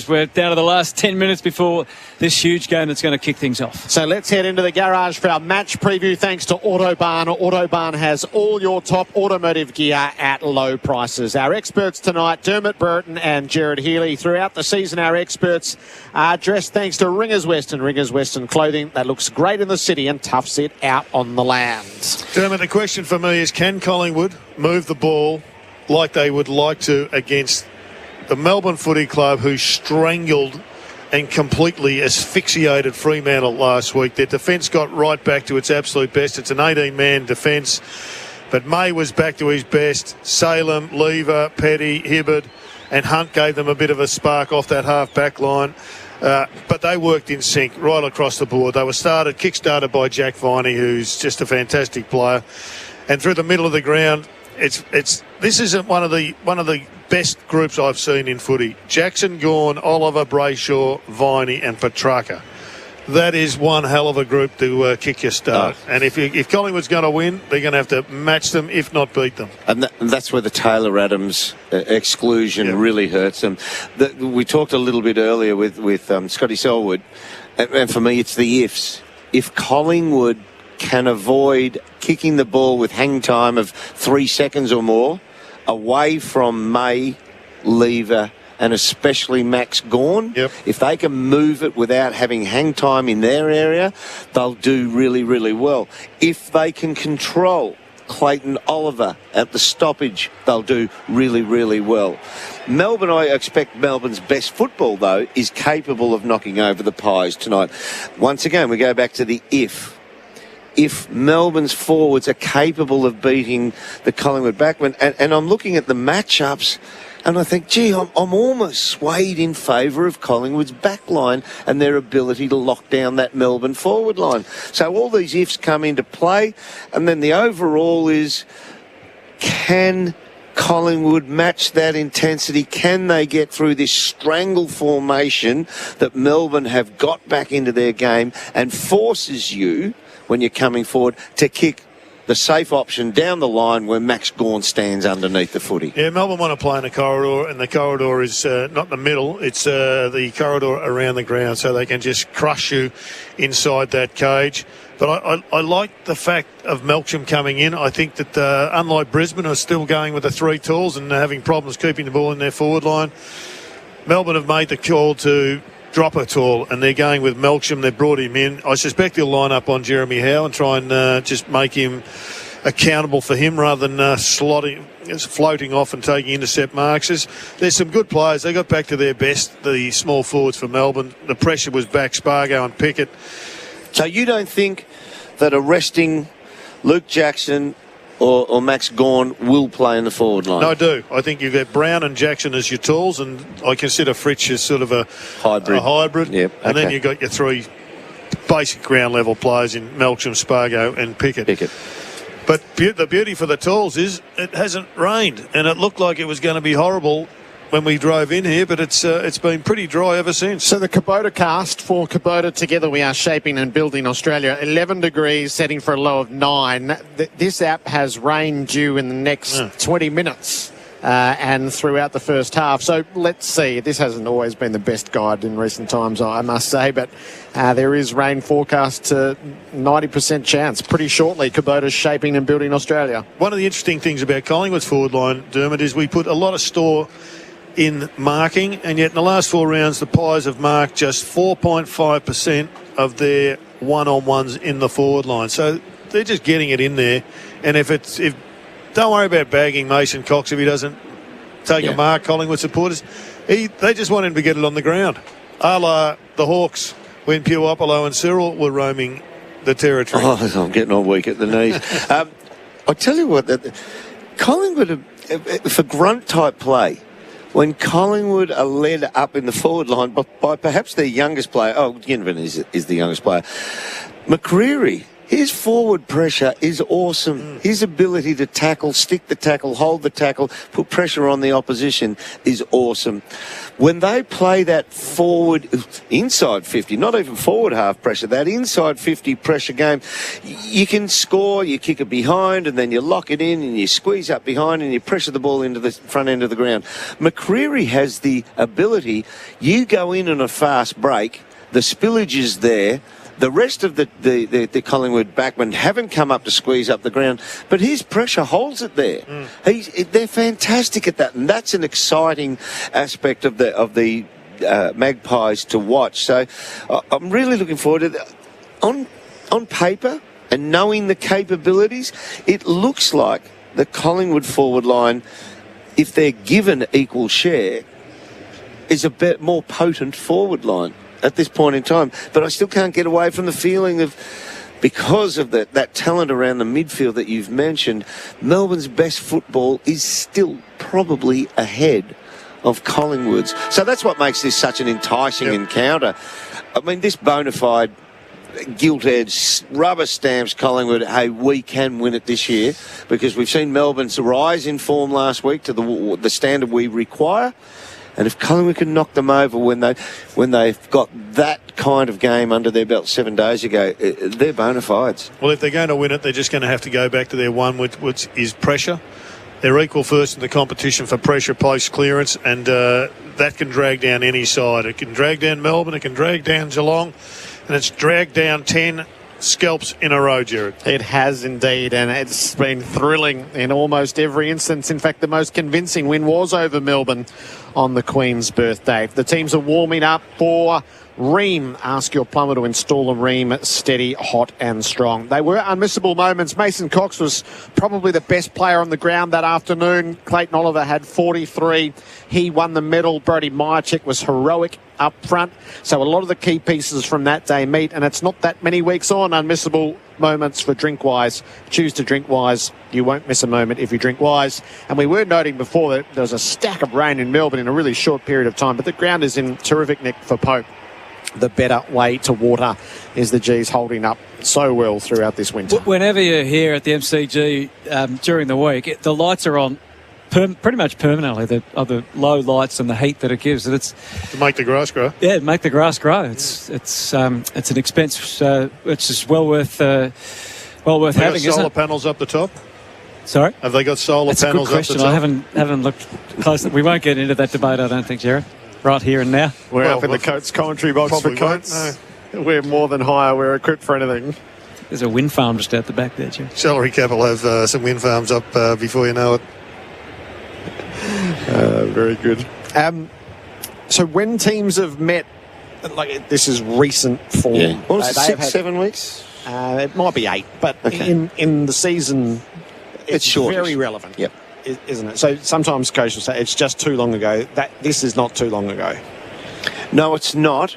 We're down to the last 10 minutes before this huge game that's going to kick things off. So let's head into the garage for our match preview thanks to Autobarn. Autobarn has all your top automotive gear at low prices. Our experts tonight, Dermot Burton and Jared Healy. Throughout the season, our experts are dressed thanks to Ringers Western. Ringers Western clothing that looks great in the city and toughs it out on the land. Dermot, the question for me is, can Collingwood move the ball like they would like to against the Melbourne Footy Club, who strangled and completely asphyxiated Fremantle last week? Their defence got right back to its absolute best. It's an 18-man defence, but May was back to his best. Salem, Lever, Petty, Hibbard and Hunt gave them a bit of a spark off that half-back line. But they worked in sync right across the board. They were kick-started by Jack Viney, who's just a fantastic player. And through the middle of the ground, this isn't one of the best groups I've seen in footy. Jackson, Gawn, Oliver, Brayshaw, Viney and Petrarca. That is one hell of a group to kick your start. And if Collingwood's going to win, they're going to have to match them, if not beat them. And that's where the Taylor Adams exclusion really hurts them. We talked a little bit earlier with Scotty Selwood, and for me it's the ifs. If Collingwood can avoid kicking the ball with hang time of 3 seconds or more away from May, Lever and especially Max Gawn, if they can move it without having hang time in their area, they'll do really, really well. If they can control Clayton Oliver at the stoppage, they'll do really, really well. Melbourne, I expect Melbourne's best football, though, is capable of knocking over the Pies tonight. Once again, we go back to the if. If Melbourne's forwards are capable of beating the Collingwood backmen, and I'm looking at the matchups, and I think, gee, I'm almost swayed in favour of Collingwood's backline and their ability to lock down that Melbourne forward line. So all these ifs come into play, and then the overall is, can Collingwood match that intensity? Can they get through this strangle formation that Melbourne have got back into their game and forces you, when you're coming forward, to kick the safe option down the line where Max Gawn stands underneath the footy? Yeah, Melbourne want to play in the corridor, and the corridor is not the middle, it's the corridor around the ground, so they can just crush you inside that cage. But I like the fact of Melksham coming in. I think that unlike Brisbane, who are still going with the three tools and having problems keeping the ball in their forward line, Melbourne have made the call to drop it all, and they're going with Melksham. They've brought him in. I suspect he'll line up on Jeremy Howe and try and just make him accountable for him rather than floating off and taking intercept marks. There's some good players. They got back to their best, the small forwards for Melbourne. The pressure was back, Spargo and Pickett. So you don't think that arresting Luke Jackson or Max Gawn will play in the forward line? No, I do. I think you've got Brown and Jackson as your tools, and I consider Fritsch as sort of a hybrid. Yep. And then you've got your three basic ground level players in Melksham, Spargo and Pickett. But the beauty for the tools is it hasn't rained, and it looked like it was going to be horrible when we drove in here, but it's been pretty dry ever since. So the Kubota cast for Kubota Together We Are Shaping and Building Australia, 11 degrees, setting for a low of 9. This app has rain due in the next 20 minutes and throughout the first half. So let's see. This hasn't always been the best guide in recent times, I must say, but there is rain forecast to 90% chance pretty shortly. Kubota's Shaping and Building Australia. One of the interesting things about Collingwood's forward line, Dermot, is we put a lot of store in marking, and yet in the last 4 rounds the Pies have marked just 4.5% of their one-on-ones in the forward line. So they're just getting it in there, and don't worry about bagging Mason Cox if he doesn't take a mark, Collingwood supporters. They just want him to get it on the ground, a la the Hawks when Puopolo and Cyril were roaming the territory. Oh, I'm getting all weak at the knees. I tell you what, Collingwood, for grunt type play, when Collingwood are led up in the forward line by perhaps their youngest player, Ginnivan is the youngest player, McCreery His forward pressure is awesome. His ability to tackle, stick the tackle, hold the tackle, put pressure on the opposition is awesome. When they play that forward, inside 50, not even forward half pressure, that inside 50 pressure game, you can score, you kick it behind, and then you lock it in, and you squeeze up behind, and you pressure the ball into the front end of the ground. McCreery has the ability, you go in on a fast break, the spillage is there. The rest of the Collingwood backmen haven't come up to squeeze up the ground, but his pressure holds it there. They're fantastic at that, and that's an exciting aspect of the Magpies to watch. So I'm really looking forward to that. On paper and knowing the capabilities, it looks like the Collingwood forward line, if they're given equal share, is a bit more potent forward line at this point in time. But I still can't get away from the feeling of, because of that talent around the midfield that you've mentioned, Melbourne's best football is still probably ahead of Collingwood's. So that's what makes this such an enticing encounter. I mean, this bona fide gilt-edged rubber stamps Collingwood, hey, we can win it this year, because we've seen Melbourne's rise in form last week to the standard we require. And if Collingwood can knock them over when they've got that kind of game under their belt 7 days ago, they're bona fides. Well, if they're going to win it, they're just going to have to go back to their one, which is pressure. They're equal first in the competition for pressure post clearance, and that can drag down any side. It can drag down Melbourne, it can drag down Geelong, and it's dragged down 10 scalps in a row, Jared. It has indeed, and it's been thrilling in almost every instance. In fact, the most convincing win was over Melbourne on the Queen's birthday. The teams are warming up for Ream. Ask your plumber to install a Ream steady, hot and strong. They were unmissable moments. Mason Cox was probably the best player on the ground that afternoon. Clayton Oliver had 43. He won the medal. Brody Myerchick was heroic up front. So a lot of the key pieces from that day meet, and it's not that many weeks on. Unmissable moments for Drinkwise. Choose to drink wise. You won't miss a moment if you drink wise. And we were noting before that there was a stack of rain in Melbourne in a really short period of time, but the ground is in terrific nick for Pope. The better way to water is the G's holding up so well throughout this winter. Whenever you're here at the MCG during the week, the lights are on pretty much permanently. The low lights and the heat that it gives. It's to make the grass grow. Yeah, make the grass grow. It's an expense which is well worth having. Solar panels up the top. Sorry, have they got solar panels up the top? I haven't looked closely. We won't get into that debate, I don't think, Jared. Right here and now. We're up in the Coates commentary box for Coates. No. We're more than higher. We're equipped for anything. There's a wind farm just out the back there, Jared. Salary Cap will have some wind farms up before you know it. Very good. So when teams have met, like this is recent form. Yeah. What was it, 7 weeks? It might be 8, but in the season, it's very relevant. Yep. Isn't it? So sometimes coaches will say it's just too long ago. This is not too long ago. No, it's not.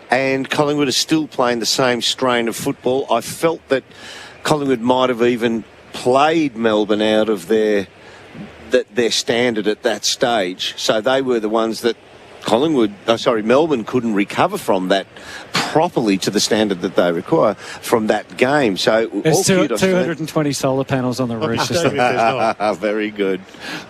And Collingwood is still playing the same strain of football. I felt that Collingwood might have even played Melbourne out of their standard at that stage. So they were the ones that Melbourne couldn't recover from that properly to the standard that they require from that game. So there's 220 solar panels on the roof. Very good.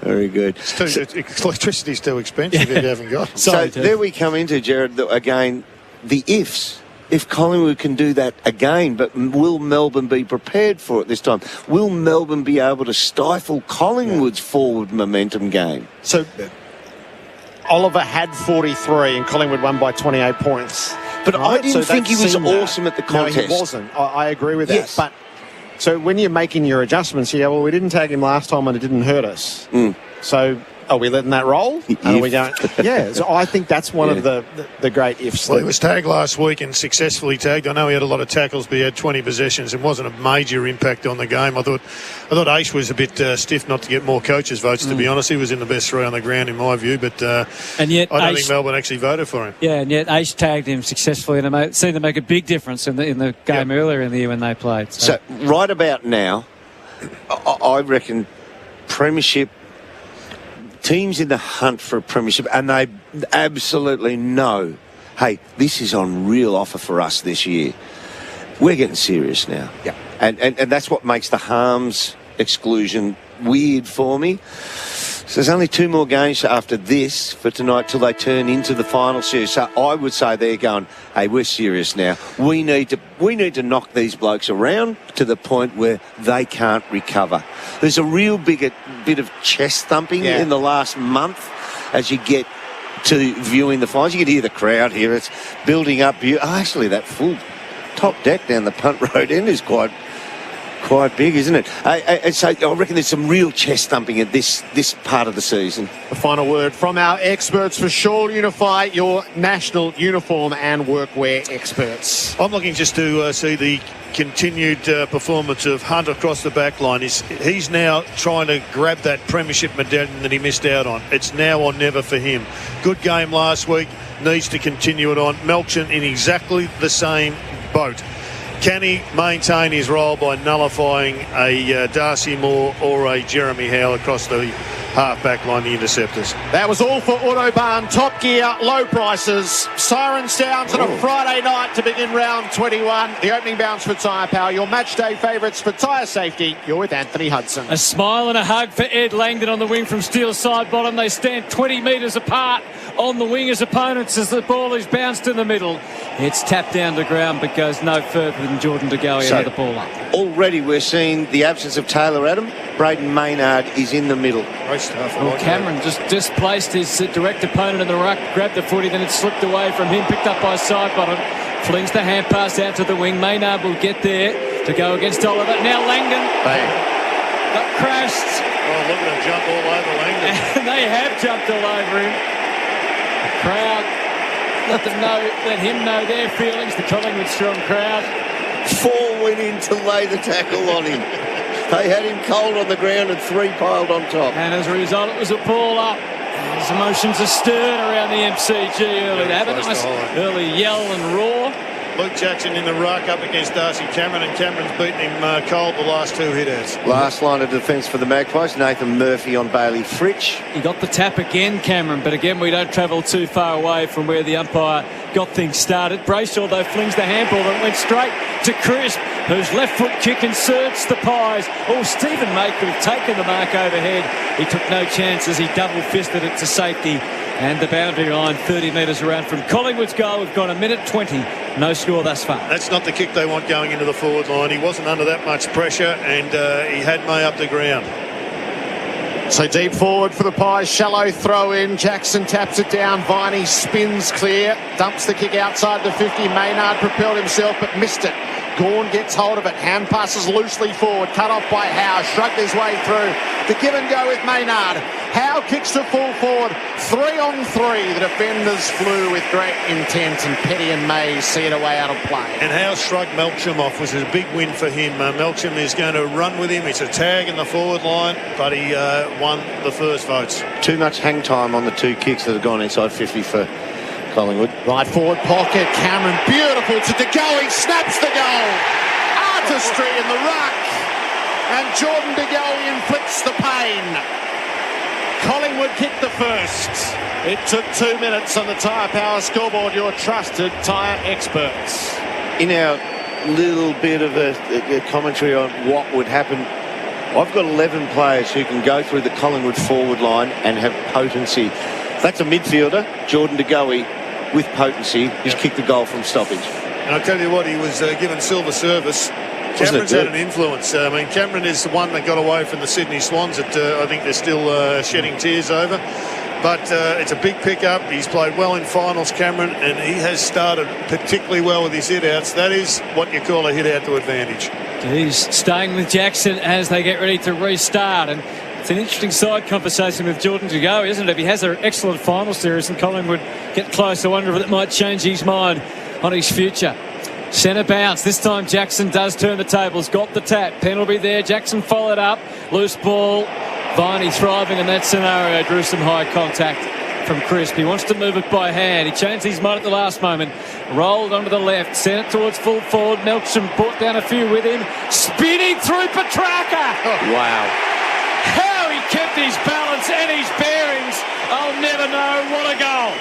Very good. Electricity's too expensive if you haven't got. So there we come into, Jared, again, the ifs. If Collingwood can do that again, but will Melbourne be prepared for it this time? Will Melbourne be able to stifle Collingwood's forward momentum game? So Oliver had 43 and Collingwood won by 28 points. But I didn't think he was awesome at the contest. No, he wasn't. I agree with that. But so when you're making your adjustments, you go, well, we didn't tag him last time and it didn't hurt us. So are we letting that roll? Are we going? Yeah. So I think that's one of the great ifs. Well, he was tagged last week and successfully tagged. I know he had a lot of tackles, but he had 20 possessions and wasn't a major impact on the game. I thought Aish was a bit stiff not to get more coaches' votes, to be honest. He was in the best three on the ground in my view, but and yet I don't think Melbourne actually voted for him. Yeah, and yet Aish tagged him successfully and seemed to make a big difference in the game earlier in the year when they played. So right about now, I reckon premiership teams in the hunt for a premiership, and they absolutely know, hey, this is on real offer for us this year. we're getting serious now. Yeah. And that's what makes the harms exclusion weird for me. So there's only 2 more games after this for tonight till they turn into the final series. So I would say they're going, hey, we're serious now. We need to knock these blokes around to the point where they can't recover. There's a real bit of chest thumping in the last month as you get to viewing the finals. You can hear the crowd here. It's building up. Actually, that full top deck down the punt road end is quite big, isn't it? So I reckon there's some real chest thumping at this part of the season. The final word from our experts for Shaw Unify, your national uniform and workwear experts. I'm looking just to see the continued performance of Hunt across the back line. He's now trying to grab that premiership medallion that he missed out on. It's now or never for him. Good game last week, needs to continue it on. Melksham in exactly the same boat. Can he maintain his role by nullifying a Darcy Moore or a Jeremy Howe across the half-back line, the interceptors? That was all for Autobahn. Top Gear, low prices. Siren sounds on a Friday night to begin round 21. The opening bounce for Tyre Power. Your match day favourites for tyre safety. You're with Anthony Hudson. A smile and a hug for Ed Langdon on the wing from Steel side bottom. They stand 20 metres apart on the wing as opponents as the ball is bounced in the middle. It's tapped down to ground but goes no further than Jordan De Goey had the ball up. Already we're seeing the absence of Taylor Adam. Braden Maynard is in the middle. Great stuff. Well, Cameron just displaced his direct opponent in the ruck, grabbed the footy, then it slipped away from him, picked up by side bottom, flings the hand pass out to the wing. Maynard will get there to go against Oliver. Now Langdon got crashed. Oh, look at him jump all over Langdon. And they have jumped all over him. The crowd let him know their feelings, the Collingwood strong crowd. 4 went in to lay the tackle on him. They had him cold on the ground and 3 piled on top. And as a result, it was a ball up. His emotions are stirred around the MCG early. They have a nice early yell and roar. Luke Jackson in the ruck up against Darcy Cameron, and Cameron's beaten him cold the last 2 hit-outs. Last line of defence for the Magpies, Nathan Murphy on Bailey Fritsch. He got the tap again, Cameron, but again we don't travel too far away from where the umpire got things started. Brayshaw, though, flings the handball and went straight to Crisp, whose left foot kick inserts the Pies. Oh, Stephen May could have taken the mark overhead. He took no chances. He double-fisted it to safety. And the boundary line 30 metres around from Collingwood's goal. We've got a minute 20. No score thus far. That's not the kick they want going into the forward line. He wasn't under that much pressure, and he had May up the ground. So deep forward for the Pies, shallow throw in. Jackson taps it down. Viney spins clear, dumps the kick outside the 50. Maynard propelled himself but missed it. Gawn gets hold of it. Hand passes loosely forward. Cut off by Howe. Shrugged his way through. The give and go with Maynard. Howe kicks to full forward. 3 on 3. The defenders flew with great intent, and Petty and May see it away out of play. And Howe shrugged Melksham off, which is a big win for him. Melksham is going to run with him. It's a tag in the forward line, but he won the first votes. Too much hang time on the 2 kicks that have gone inside 50 for Collingwood. Right forward pocket. Cameron, beautiful to De Goey. Snaps the goal. Artistry in the ruck. And Jordan De Goey inflicts the pain. Collingwood kicked the first. It took 2 minutes on the Tyre Power scoreboard. Your trusted tyre experts. In our little bit of a commentary on what would happen, I've got 11 players who can go through the Collingwood forward line and have potency. That's a midfielder, Jordan De Goey, with potency, who's kicked the goal from stoppage. And I'll tell you what, he was given silver service. Cameron's had an influence. I mean, Cameron is the one that got away from the Sydney Swans that I think they're still shedding tears over. But it's a big pickup. He's played well in finals, Cameron, and he has started particularly well with his hit-outs. That is what you call a hit-out to advantage. He's staying with Jackson as they get ready to restart. And it's an interesting side conversation with Jordan De Goey, isn't it? If he has an excellent final series and Collingwood get close, I wonder if it might change his mind on his future. Centre bounce. This time Jackson does turn the tables. Got the tap. Penalty there. Jackson followed up. Loose ball. Viney thriving in that scenario. Drew some high contact from Crisp. He wants to move it by hand. He changed his mind at the last moment. Rolled onto the left. Sent it towards full forward. Melksham brought down a few with him. Spinning through Petrarca. Wow. How he kept his balance and his bearings. I'll never know. What a goal.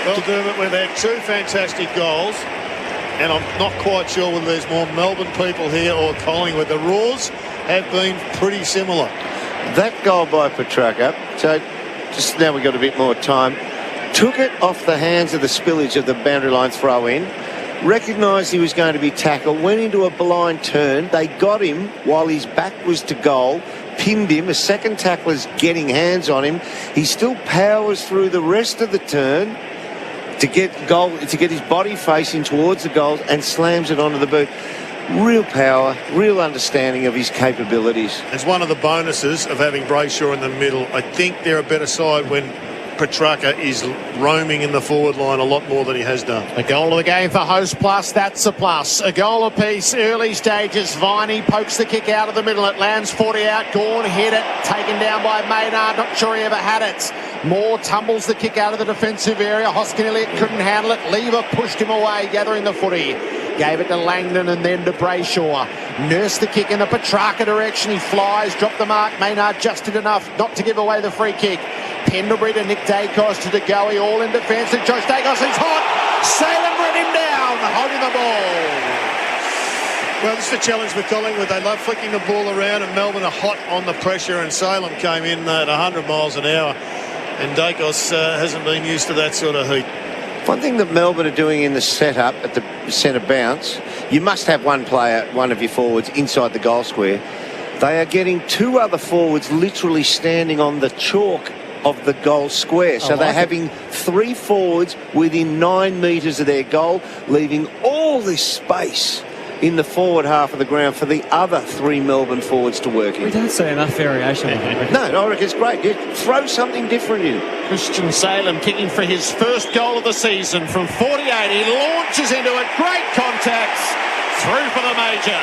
Well, Dermot, we've had 2 fantastic goals. and I'm not quite sure whether there's more Melbourne people here or Collingwood. The roars have been pretty similar. That goal by Petrarca, so just now we've got a bit more time, took it off the hands of the spillage of the boundary line throw in, recognised he was going to be tackled, went into a blind turn. They got him while his back was to goal, pinned him. A second tackler's getting hands on him. He still powers through the rest of the turn to get his body facing towards the goals and slams it onto the boot. Real power, real understanding of his capabilities. It's one of the bonuses of having Brayshaw in the middle. I think they're a better side when Petrarca is roaming in the forward line a lot more than he has done. A goal of the game for Host Plus, that's a plus. A goal apiece, early stages. Viney pokes the kick out of the middle. It lands 40 out. Gawn hit it, taken down by Maynard. Not sure he ever had it. Moore tumbles the kick out of the defensive area. Hoskin Elliott couldn't handle it. Lever pushed him away, gathering the footy. Gave it to Langdon and then to Brayshaw. Nursed the kick in the Petrarca direction. He flies, dropped the mark. Maynard just did enough not to give away the free kick. Pendlebury to Nick Dacos to DeGoey, all in defence. And Josh Dacos is hot. Salem ran him down, holding the ball. Well, this is the challenge with Collingwood. They love flicking the ball around, and Melbourne are hot on the pressure, and Salem came in at 100 miles an hour, and Dacos hasn't been used to that sort of heat. One thing that Melbourne are doing in the setup at the centre bounce, you must have one player, one of your forwards, inside the goal square. They are getting two other forwards literally standing on the chalk of the goal square. So they're having three forwards within 9 metres of their goal, leaving all this space in the forward half of the ground for the other three Melbourne forwards to work in. We don't see enough variation. No, I reckon it's great. Yeah, throw something different in. Christian Salem kicking for his first goal of the season from 48. He launches into it. Great contacts. Through for the major.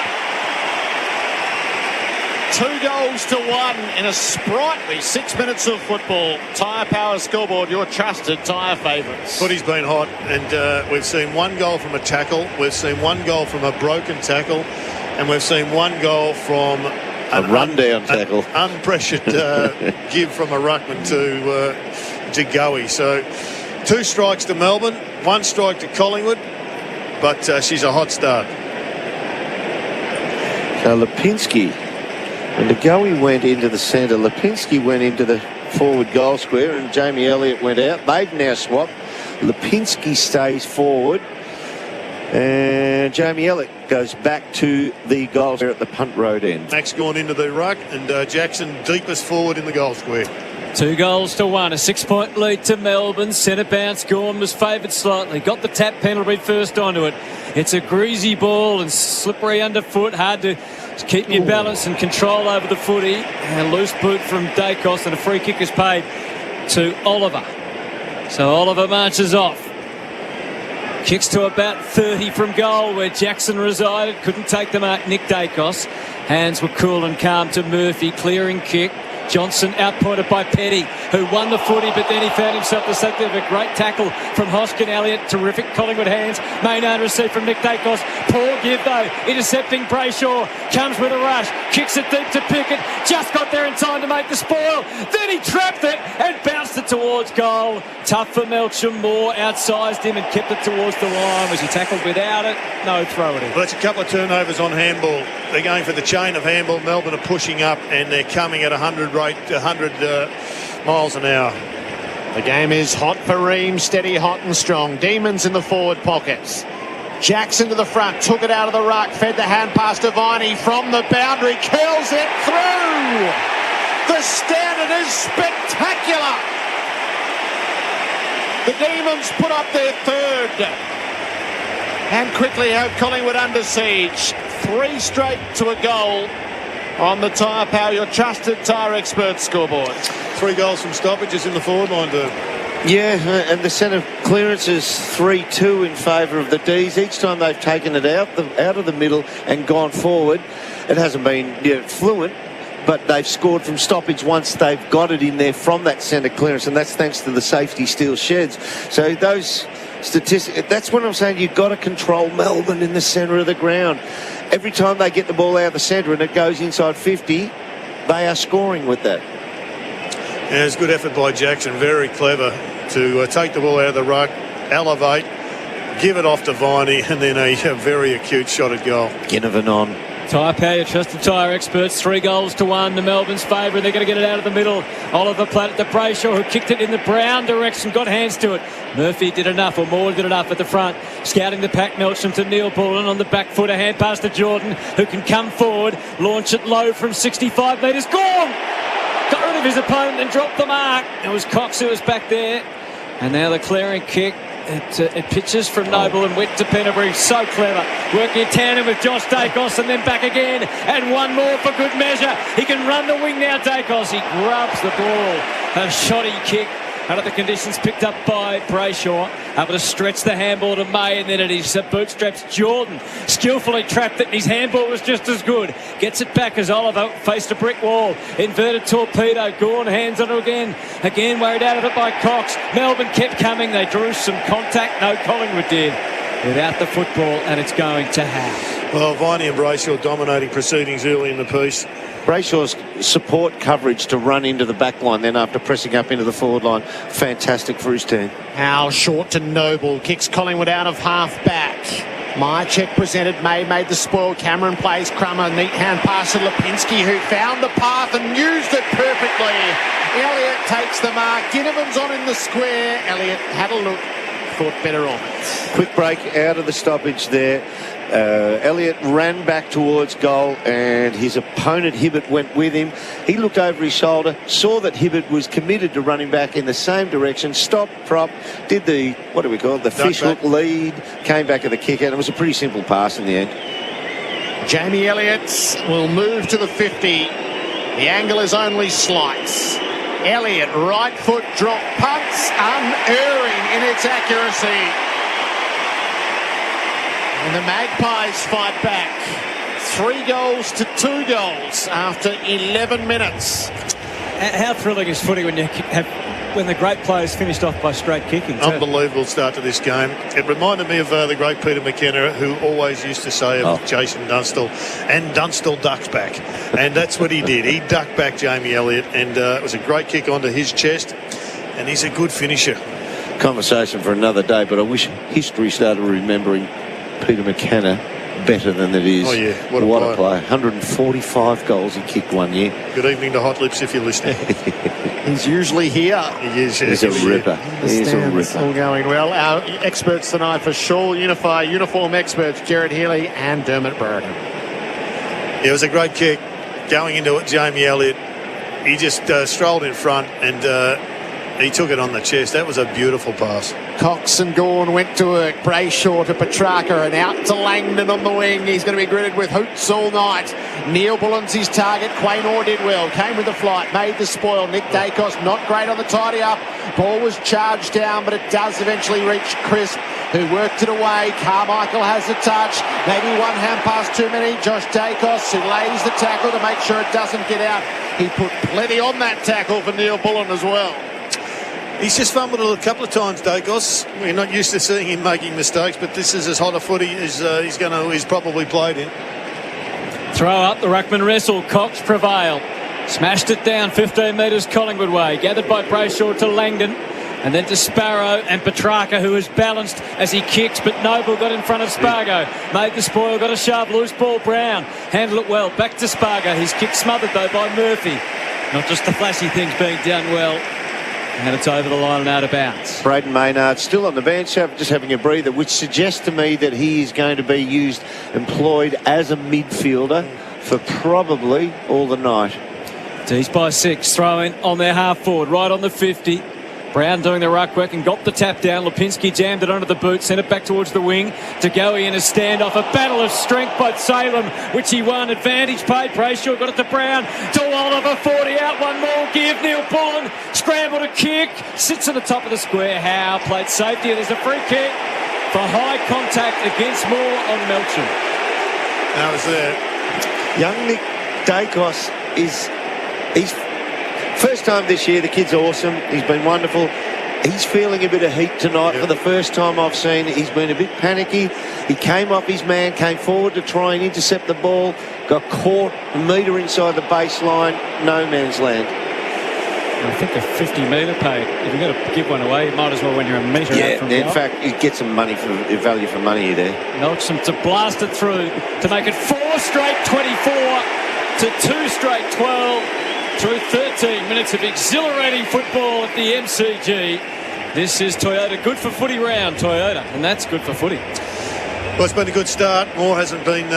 2 goals to 1 in a sprightly 6 minutes of football. Tyre Power scoreboard, your trusted tyre favourites. Footy's been hot, and we've seen 1 goal from a tackle, we've seen 1 goal from a broken tackle, and we've seen 1 goal from a rundown tackle. Unpressured give from a ruckman to Goey. So 2 strikes to Melbourne, 1 strike to Collingwood, but she's a hot start. So Lipinski, when DeGoey went into the centre, Lipinski went into the forward goal square and Jamie Elliott went out. They've now swapped. Lipinski stays forward and Jamie Elliott goes back to the goal square at the punt road end. Max gone into the ruck and Jackson deepest forward in the goal square. 2 goals to 1, a 6-point lead to Melbourne. Centre bounce, Gawn was favoured slightly. Got the tap, Pendlebury first onto it. It's a greasy ball and slippery underfoot. Hard to keep your balance and control over the footy. And a loose boot from Dacos, and a free kick is paid to Oliver. So Oliver marches off. Kicks to about 30 from goal where Jackson resided. Couldn't take the mark, Nick Dacos. Hands were cool and calm to Murphy. Clearing kick. Johnson outpointed by Petty, who won the footy, but then he found himself the subject of a great tackle from Hoskin Elliott. Terrific Collingwood hands. Maynard received from Nick Dacos. Poor give though, intercepting Brayshaw. Comes with a rush, kicks it deep to Pickett. Just got there in time to make the spoil. Then he trapped it and bounced it towards goal. Tough for Melcham. Moore outsized him and kept it towards the line. Was he tackled without it? No, throw it in. Well, it's a couple of turnovers on handball. They're going for the chain of handball. Melbourne are pushing up and they're coming at 100 miles an hour. The game is hot for Ream, steady, hot and strong. Demons in the forward pockets. Jackson to the front, took it out of the ruck, fed the hand pass to Viney from the boundary, curls it through. The standard is spectacular. The Demons put up their third and quickly have Collingwood under siege. 3 straight to a goal on the Tyre Power, your trusted tyre expert scoreboard. 3 goals from stoppages in the forward line, too. Yeah, and the centre clearance is 3-2 in favour of the D's. Each time they've taken it out of the middle and gone forward, it hasn't been fluent, but they've scored from stoppage once they've got it in there from that centre clearance, and that's thanks to the safety steel sheds. So those statistics, that's what I'm saying, you've got to control Melbourne in the centre of the ground. Every time they get the ball out of the centre and it goes inside 50, they are scoring with that. Yeah, it's good effort by Jackson, very clever to take the ball out of the ruck, elevate, give it off to Viney, and then a very acute shot at goal. Ginnivan on. Tyre Power, your trusted tyre experts, 3-1 to Melbourne's favour. They're going to get it out of the middle. Oliver Platt to Brayshaw, who kicked it in the Brown direction, got hands to it. Murphy did enough, or Moore did enough at the front. Scouting the pack, Melton to Neil Bullen on the back foot. A hand pass to Jordan, who can come forward, launch it low from 65 metres. Gone! Got rid of his opponent and dropped the mark. It was Cox who was back there. And now the clearing kick. It pitches from Noble and went to Pennebury. So clever. Working in tandem with Josh Dacos and then back again. And one more for good measure. He can run the wing now, Dacos. He grubs the ball. A shoddy kick. Under the conditions picked up by Brayshaw. Able to stretch the handball to May, and then at his bootstraps, Jordan skillfully trapped it, and his handball was just as good. Gets it back as Oliver faced a brick wall. Inverted torpedo. Gorn hands on it again. Again worried out of it by Cox. Melbourne kept coming. They drew some contact. No, Collingwood did. Without the football, and it's going to half. Well, Viney and Brayshaw dominating proceedings early in the piece. Brayshaw's support coverage to run into the back line, then after pressing up into the forward line, fantastic for his team. Howe short to Noble, kicks Collingwood out of half back. Myercheck presented, May made the spoil. Cameron plays Crummer, neat hand pass to Lipinski, who found the path and used it perfectly. Elliott takes the mark. Ginnivan's on in the square. Elliott had a look, thought better of it. Quick break out of the stoppage there. Elliott ran back towards goal, and his opponent Hibbert went with him. He looked over his shoulder, saw that Hibbert was committed to running back in the same direction, stopped, prop, did the, what do we call it, the fish hook lead, came back at the kick out. It was a pretty simple pass in the end. Jamie Elliott will move to the 50. The angle is only slight. Elliott, right foot drop, punts, unerring in its accuracy. And the Magpies fight back. 3 goals to 2 goals after 11 minutes. How thrilling is footy when the great players finished off by straight kicking? Unbelievable start to this game. It reminded me of the great Peter McKenna, who always used to say of Jason Dunstall, and Dunstall ducks back. And that's what he did. He ducked back Jamie Elliott, and it was a great kick onto his chest, and he's a good finisher. Conversation for another day, but I wish history started remembering Peter McKenna better than it is. Oh, yeah. What a play. 145 goals he kicked one year. Good evening to Hot Lips if you're listening. He's usually here. He is. He's a ripper. He's a ripper. All going well. Our experts tonight for Shaw Unify uniform experts, Gerard Healy and Dermot Burton. It was a great kick. Going into it, Jamie Elliott, he just strolled in front and he took it on the chest. That was a beautiful pass. Cox and Gorn went to work. Brayshaw to Petrarca and out to Langdon on the wing. He's going to be greeted with hoots all night. Neil Bullen's his target. Quaynor did well. Came with the flight. Made the spoil. Nick Dacos not great on the tidy up. Ball was charged down, but it does eventually reach Crisp, who worked it away. Carmichael has the touch. Maybe one hand pass too many. Josh Dacos, who lays the tackle to make sure it doesn't get out. He put plenty on that tackle for Neil Bullen as well. He's just fumbled it a couple of times, Dacos. We're not used to seeing him making mistakes, but this is as hot a footy as he's probably played in. Throw up the ruckman wrestle. Cox prevailed. Smashed it down 15 metres Collingwood way. Gathered by Brayshaw to Langdon. And then to Sparrow and Petrarca, who was balanced as he kicks, but Noble got in front of Spargo. Made the spoil, got a sharp loose ball. Brown handled it well. Back to Spargo. His kick smothered though by Murphy. Not just the flashy things being done well. And it's over the line and out of bounds. Braden Maynard still on the bench, just having a breather, which suggests to me that he is going to be employed as a midfielder for probably all the night. D's by 6, throwing on their half forward, right on the 50. Brown doing the ruck work and got the tap down. Lipinski jammed it onto the boot, sent it back towards the wing. To go in a standoff, a battle of strength by Salem, which he won. Advantage paid. Brayshaw got it to Brown. To Oliver, 40 out, one more give. Neil Bullen scramble to kick. Sits on the top of the square. Howe played safety. And there's a free kick for high contact against Moore on Melton. That was there. Young Nick Dacos he's first time this year. The kid's awesome. He's been wonderful. He's feeling a bit of heat tonight for the first time I've seen. He's been a bit panicky. He came off his man, came forward to try and intercept the ball, got caught a metre inside the baseline, no man's land. I think a 50-metre paid. If you're going to give one away, you might as well when you're a metre out from the in fact, you get some money for value for money there. Melksham to blast it through to make it 4 straight 24 to 2 straight 12 through 13 minutes of exhilarating football at the MCG. This is Toyota good for footy round, Toyota, and that's good for footy. Well, it's been a good start. Moore hasn't been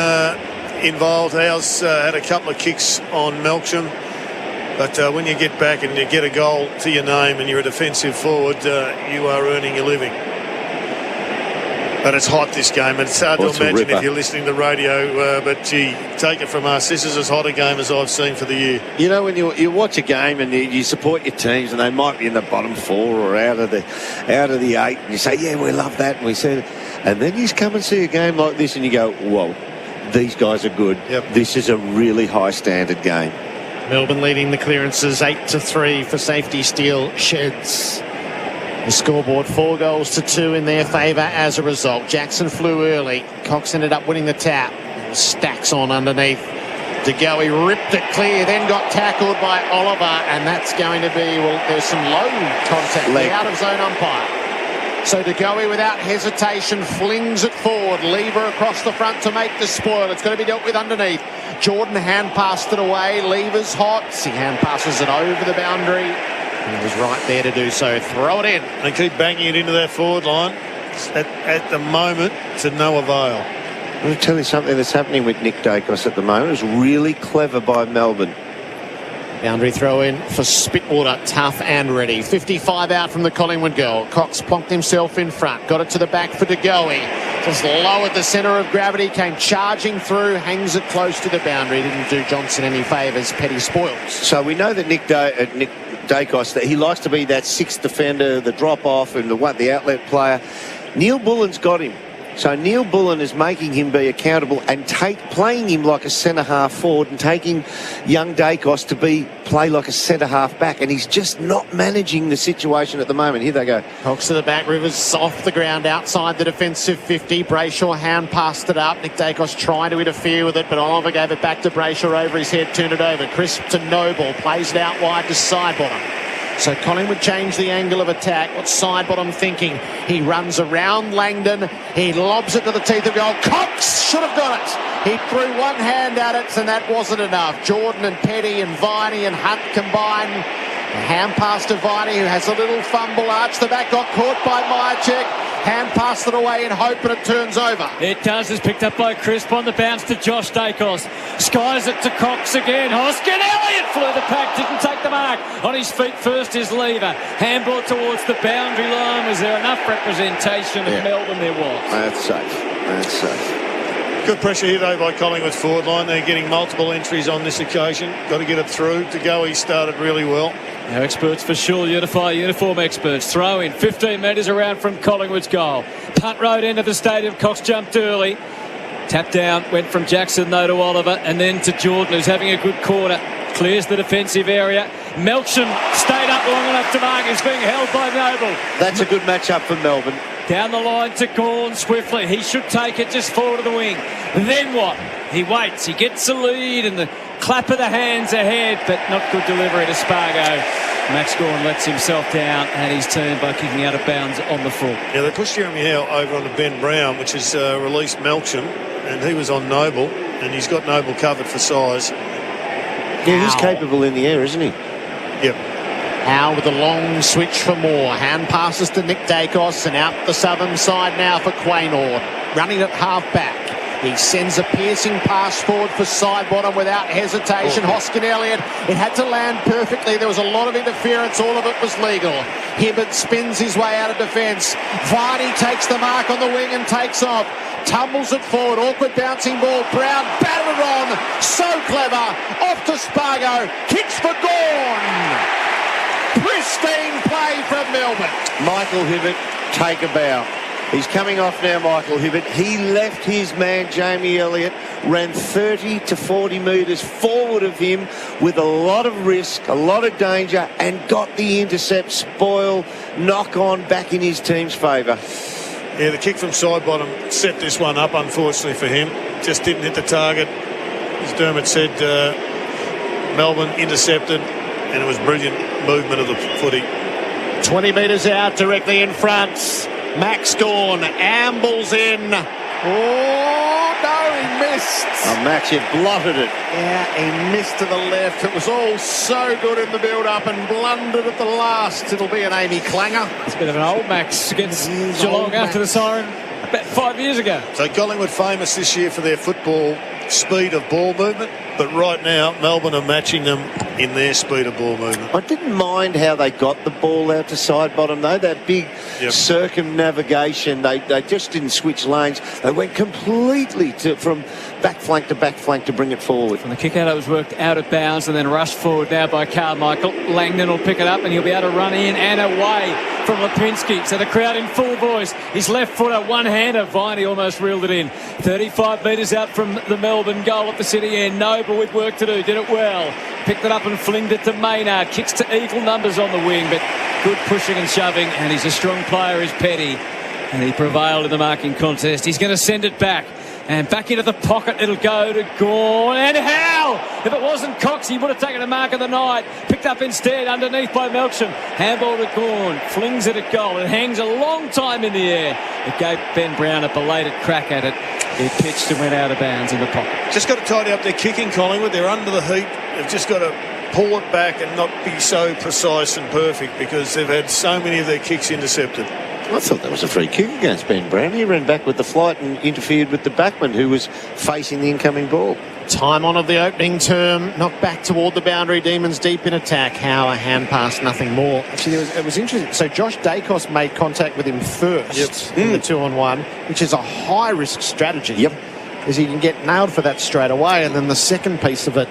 involved. Howe's had a couple of kicks on Melksham. But when you get back and you get a goal to your name and you're a defensive forward, you are earning your living. But it's hot, this game, and it's hard to imagine if you're listening to the radio, but gee, take it from us, this is as hot a game as I've seen for the year. You know, when you watch a game and you support your teams and they might be in the bottom 4 or out of the 8, and you say, yeah, we love that, and we said, and then you come and see a game like this and you go, whoa, these guys are good. Yep. This is a really high standard game. Melbourne leading the clearances 8-3 for Safety Steel Sheds. The scoreboard 4 goals to 2 in their favour as a result. Jackson flew early. Cox ended up winning the tap. Stacks on underneath. De Goey ripped it clear, then got tackled by Oliver, and that's going to be, well, there's some low contact, the out of zone umpire. So De Goey without hesitation flings it forward. Lever across the front to make the spoil. It's going to be dealt with underneath. Jordan hand passed it away. Lever's hot. He hand passes it over the boundary. He was right there to do so. Throw it in. They keep banging it into that forward line. At the moment, to no avail. I'm going to tell you something that's happening with Nick Dacos at the moment. It's really clever by Melbourne. Boundary throw in for Spitwater, tough and ready. 55 out from the Collingwood goal. Cox plonked himself in front, got it to the back for De Goey. Just lowered the centre of gravity, came charging through, hangs it close to the boundary. Didn't do Johnson any favours, petty spoils. So we know that Nick Dacos, that he likes to be that sixth defender, the drop-off and the outlet player. Neil Bullen's got him. So Neil Bullen is making him be accountable and playing him like a centre-half forward and taking young Dacos to play like a centre-half back, and he's just not managing the situation at the moment. Here they go. Cox to the back, Rivers off the ground outside the defensive 50. Brayshaw hand passed it up. Nick Dacos trying to interfere with it, but Oliver gave it back to Brayshaw over his head, turned it over. Crisp to Noble, plays it out wide to Sidebottom. So Collingwood changed the angle of attack. What's Sidebottom thinking? He runs around Langdon. He lobs it to the teeth of goal. Cox should have got it. He threw one hand at it, and that wasn't enough. Jordan and Petty and Viney and Hunt combine. A hand pass to Viney, who has a little fumble. Arch the back, got caught by Myercheck. Hand passed it away in hope, and it turns over. It does. It's picked up by Crisp on the bounce to Josh Dacos. Skies it to Cox again. Hoskin Elliott flew the pack, didn't take the mark. On his feet first is Lever. Handball towards the boundary line. Was there enough representation of Melbourne? There was. That's safe. Good pressure here, though, by Collingwood's forward line. They're getting multiple entries on this occasion. Got to get it through. To go, he started really well. Our experts for sure, uniform experts. Throw in 15 metres around from Collingwood's goal. Punt road into the stadium. Cox jumped early. Tap down, went from Jackson, though, to Oliver, and then to Jordan, who's having a good quarter. Clears the defensive area. Melksham stayed up long enough to mark. He's being held by Noble. That's a good matchup for Melbourne. Down the line to Gawn swiftly. He should take it just forward of the wing. Then what? He waits. He gets the lead and the clap of the hands ahead, but not good delivery to Spargo. Max Gawn lets himself down and his team by kicking out of bounds on the full. Yeah, they pushed Jeremy Howe over onto Ben Brown, which has released Melksham, and he was on Noble, and he's got Noble covered for size. Yeah, he's capable in the air, isn't he? Yep. Howe with a long switch for Moore. Hand passes to Nick Dacos, and out the southern side now for Quaynor. Running at half back. He sends a piercing pass forward for Sidebottom without hesitation. Hoskin Elliott, it had to land perfectly. There was a lot of interference. All of it was legal. Hibbert spins his way out of defence. Varney takes the mark on the wing and takes off. Tumbles it forward. Awkward bouncing ball. Brown battered on. So clever. Off to Spargo. Kicks for Gawn. Pristine play from Melbourne. Michael Hibbert, take a bow. He's coming off now, Michael Hibbert. He left his man, Jamie Elliott, ran 30 to 40 metres forward of him with a lot of risk, a lot of danger, and got the intercept, spoil, knock on back in his team's favour. Yeah, the kick from Sidebottom set this one up, unfortunately for him. Just didn't hit the target. As Dermot said, Melbourne intercepted, and it was brilliant movement of the footy. 20 metres out, directly in front. Max Gawn ambles in. Oh, no, he missed. Oh, Max, you blotted it. Yeah, he missed to the left. It was all so good in the build-up and blundered at the last. It'll be an Amy Clanger. It's a bit of an old Max against Geelong after the siren about 5 years ago. So Collingwood famous this year for their football speed of ball movement, but right now Melbourne are matching them in their speed of ball movement. I didn't mind how they got the ball out to side bottom, though. That big circumnavigation, they just didn't switch lanes. They went completely from back flank to bring it forward. And the kick out, it was worked out of bounds and then rushed forward now by Carmichael. Langdon will pick it up and he'll be able to run in and away from Lipinski. So the crowd in full voice. His left footer, one-hander. Viney almost reeled it in. 35 metres out from the Melbourne goal at the city end. Noble with work to do. Did it well. Picked it up and flinged it to Maynard. Kicks to equal numbers on the wing, but good pushing and shoving. And he's a strong player, is Petty. And he prevailed in the marking contest. He's going to send it back. And back into the pocket, it'll go to Gawn. And how? If it wasn't Cox, he would have taken a mark of the night. Picked up instead underneath by Melksham. Handball to Gawn. Flings it at goal. It hangs a long time in the air. It gave Ben Brown a belated crack at it. It pitched and went out of bounds in the pocket. Just got to tidy up their kicking, Collingwood. They're under the heat. They've just got to pull it back and not be so precise and perfect because they've had so many of their kicks intercepted. I thought that was a free kick against Ben Brown. He ran back with the flight and interfered with the backman who was facing the incoming ball. Time on of the opening term, knocked back toward the boundary. Demons deep in attack. How a hand pass, nothing more. Actually, it was interesting. So Josh Dacos made contact with him first in the 2-on-1, which is a high-risk strategy. Yep. Because he can get nailed for that straight away. And then the second piece of it,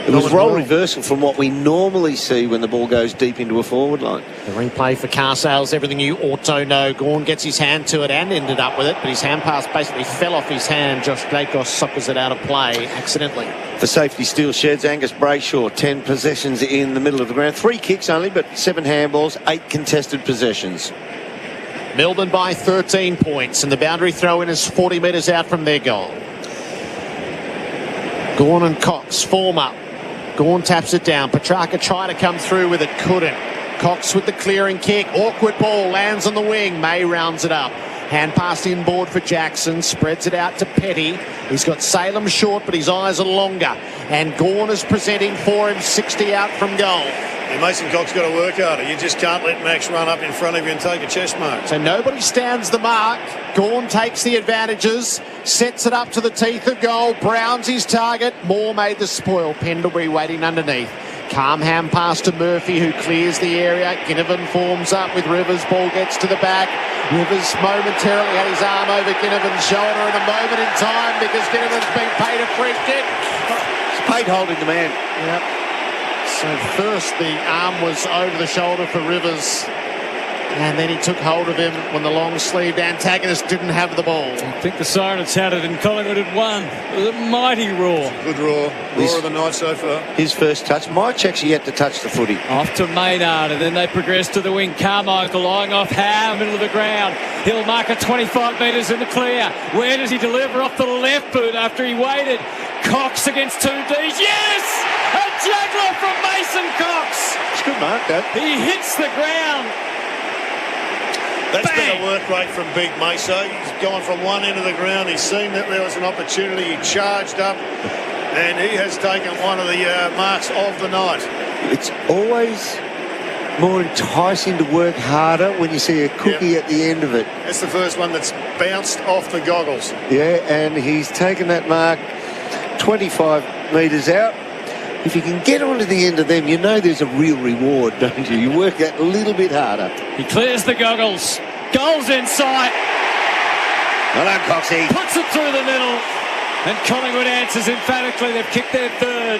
it was role reversal from what we normally see when the ball goes deep into a forward line. The replay for Carsales, everything you ought to know. Gawn gets his hand to it and ended up with it, but his hand pass basically fell off his hand. Josh Dacos suckers it out of play accidentally. The safety still sheds. Angus Brayshaw, 10 possessions in the middle of the ground. 3 kicks only, but 7 handballs, 8 contested possessions. Melbourne by 13 points, and the boundary throw-in is 40 metres out from their goal. Gawn and Cox form up. Gawn taps it down. Petrarca tried to come through with it, couldn't. Cox with the clearing kick. Awkward ball, lands on the wing. May rounds it up. Hand pass inboard for Jackson. Spreads it out to Petty. He's got Salem short, but his eyes are longer. And Gawn is presenting for him, 60 out from goal. Yeah, Mason Cox got to work harder. You just can't let Max run up in front of you and take a chest mark. So nobody stands the mark. Gawn takes the advantages, sets it up to the teeth of goal. Brown's his target. Moore made the spoil. Pendlebury waiting underneath. Calm hand pass to Murphy, who clears the area. Ginnivan forms up with Rivers. Ball gets to the back. Rivers momentarily had his arm over Ginnivan's shoulder in a moment in time because Ginnivan's been paid a free kick. He's paid holding the man. Yep. So first the arm was over the shoulder for Rivers, and then he took hold of him when the long-sleeved antagonist didn't have the ball. I think the siren had sounded and Collingwood had won. It was a mighty roar. Good roar. Roar of the night so far. His first touch. Mike's actually yet to touch the footy. Off to Maynard, and then they progress to the wing. Carmichael lying off Howe, middle of the ground. He'll mark it 25 metres in the clear. Where does he deliver? Off the left boot after he waited. Cox against 2Ds. Yes! A juggler from Mason Cox. It's good mark, that. He hits the ground. That's Bang! been a work rate from Big Meso. He's gone from one end of the ground. He's seen that there was an opportunity. He charged up, and he has taken one of the marks of the night. It's always more enticing to work harder when you see a cookie at the end of it. That's the first one that's bounced off the goggles. Yeah, and he's taken that mark 25 metres out. If you can get onto the end of them, you know there's a real reward, don't you? You work that a little bit harder. He clears the goggles. Goals in sight. Well done, Coxie. Puts it through the middle. And Collingwood answers emphatically. They've kicked their third.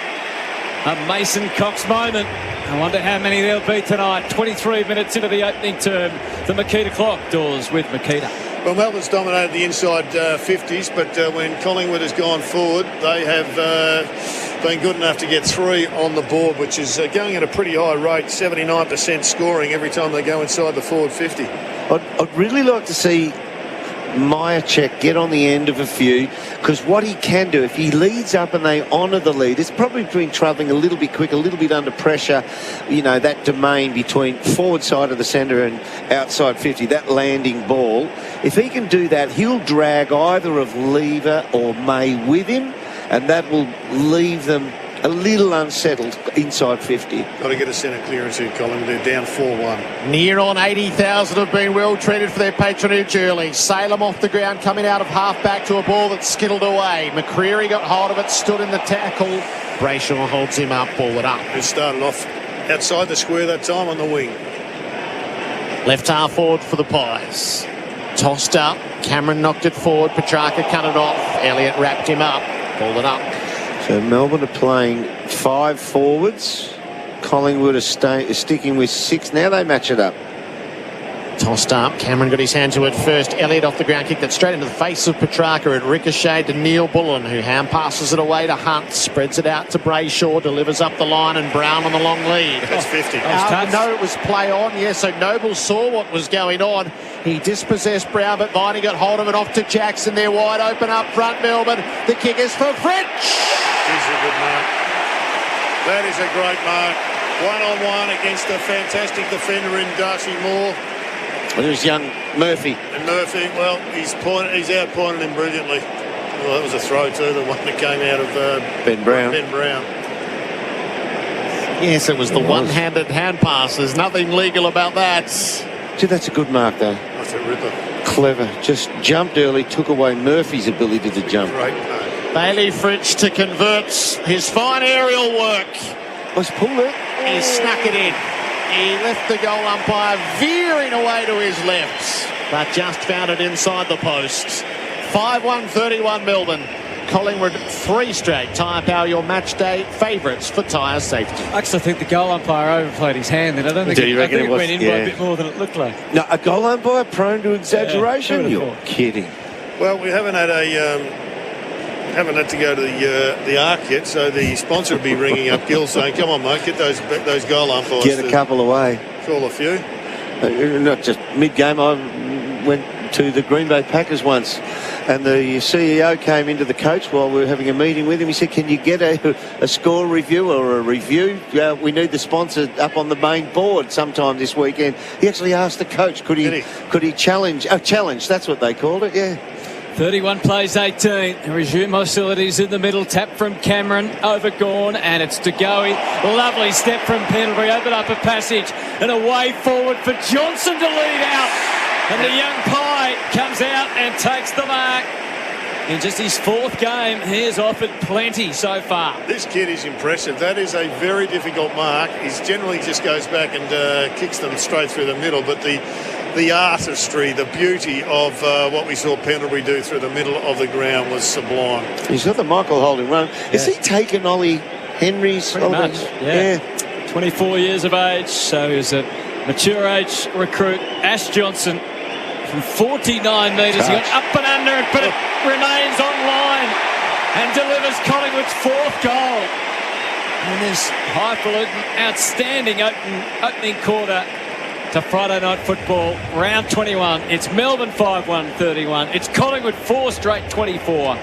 A Mason Cox moment. I wonder how many there'll be tonight. 23 minutes into the opening term. The Makita clock doors with Makita. Well, Melbourne's dominated the inside 50s, but when Collingwood has gone forward, they have been good enough to get 3 on the board, which is going at a pretty high rate, 79% scoring every time they go inside the forward 50. I'd really like to see Myercheck get on the end of a few, because what he can do, if he leads up and they honour the lead, it's probably been travelling a little bit quick, a little bit under pressure, you know, that domain between forward side of the centre and outside 50, that landing ball. If he can do that, he'll drag either of Lever or May with him, and that will leave them a little unsettled inside 50. Got to get a centre clearance here, Colin. They're down 4-1. Near on 80,000 have been well treated for their patronage early. Salem off the ground, coming out of half-back to a ball that skittled away. McCreary got hold of it, stood in the tackle. Brayshaw holds him up, ball it up. It started off outside the square that time on the wing. Left half forward for the Pies. Tossed up. Cameron knocked it forward. Petrarca cut it off. Elliott wrapped him up. Balled it up. So Melbourne are playing 5 forwards. Collingwood are sticking with 6. Now they match it up. Tossed up. Cameron got his hand to it first. Elliott off the ground, kicked it straight into the face of Petrarca. It ricocheted to Neil Bullen, who hand passes it away to Hunt. Spreads it out to Brayshaw. Delivers up the line, and Brown on the long lead. That's 50. No, it was play on. Yes, so Noble saw what was going on. He dispossessed Brown, but Viney got hold of it off to Jackson. They're wide open up front, Melbourne. The kick is for French. He's a good mark. That is a great mark. 1-on-1 against a fantastic defender in Darcy Moore. Well, there's young Murphy. And Murphy, well, he's out-pointed him brilliantly. Well, that was a throw too, the one that came out of Ben Brown. Yes, it was the one-handed hand pass. There's nothing legal about that. Gee, that's a good mark, though. That's a ripper. Clever. Just jumped early, took away Murphy's ability to jump. Great mark. Bailey Fritsch to convert his fine aerial work. Let's pull it. He snuck it in. He left the goal umpire veering away to his left, but just found it inside the posts. 5-1-31 Melbourne. Collingwood 3 straight. Tyre Power, your match day favourites for tyre safety. I actually think the goal umpire overplayed his hand, and I don't think it went in by a bit more than it looked like. No, a goal umpire prone to exaggeration? Yeah, You're kidding. Well, we haven't had to go to the arc yet, so the sponsor will be ringing up Gill saying, "Come on, mate, get those goal umpires." Get a couple away. Call a few. Not just mid-game. I went to the Green Bay Packers once, and the CEO came into the coach while we were having a meeting with him. He said, "Can you get a score review or a review? We need the sponsor up on the main board sometime this weekend." He actually asked the coach, could he challenge? Oh, challenge, that's what they called it, yeah. 31 plays 18. Resume hostilities in the middle. Tap from Cameron. Overgone. And it's to Goey. Lovely step from Pendlebury. Open up a passage. And a way forward for Johnson to lead out. And the young Pie comes out and takes the mark. In just his 4th game, he has offered plenty so far. This kid is impressive. That is a very difficult mark. He generally just goes back and kicks them straight through the middle. But the artistry, the beauty of what we saw Pendlebury do through the middle of the ground was sublime. He's got the Michael Holding run. Has he taken Ollie Henry's? Pretty much, yeah. 24 years of age, so he's a mature age recruit. Ash Johnson from 49 metres. He got up and under it, but it remains on line and delivers Collingwood's 4th goal. And this highfalutin, outstanding opening quarter to Friday night football, round 21. It's Melbourne 5-1-31. It's Collingwood 4 straight 24.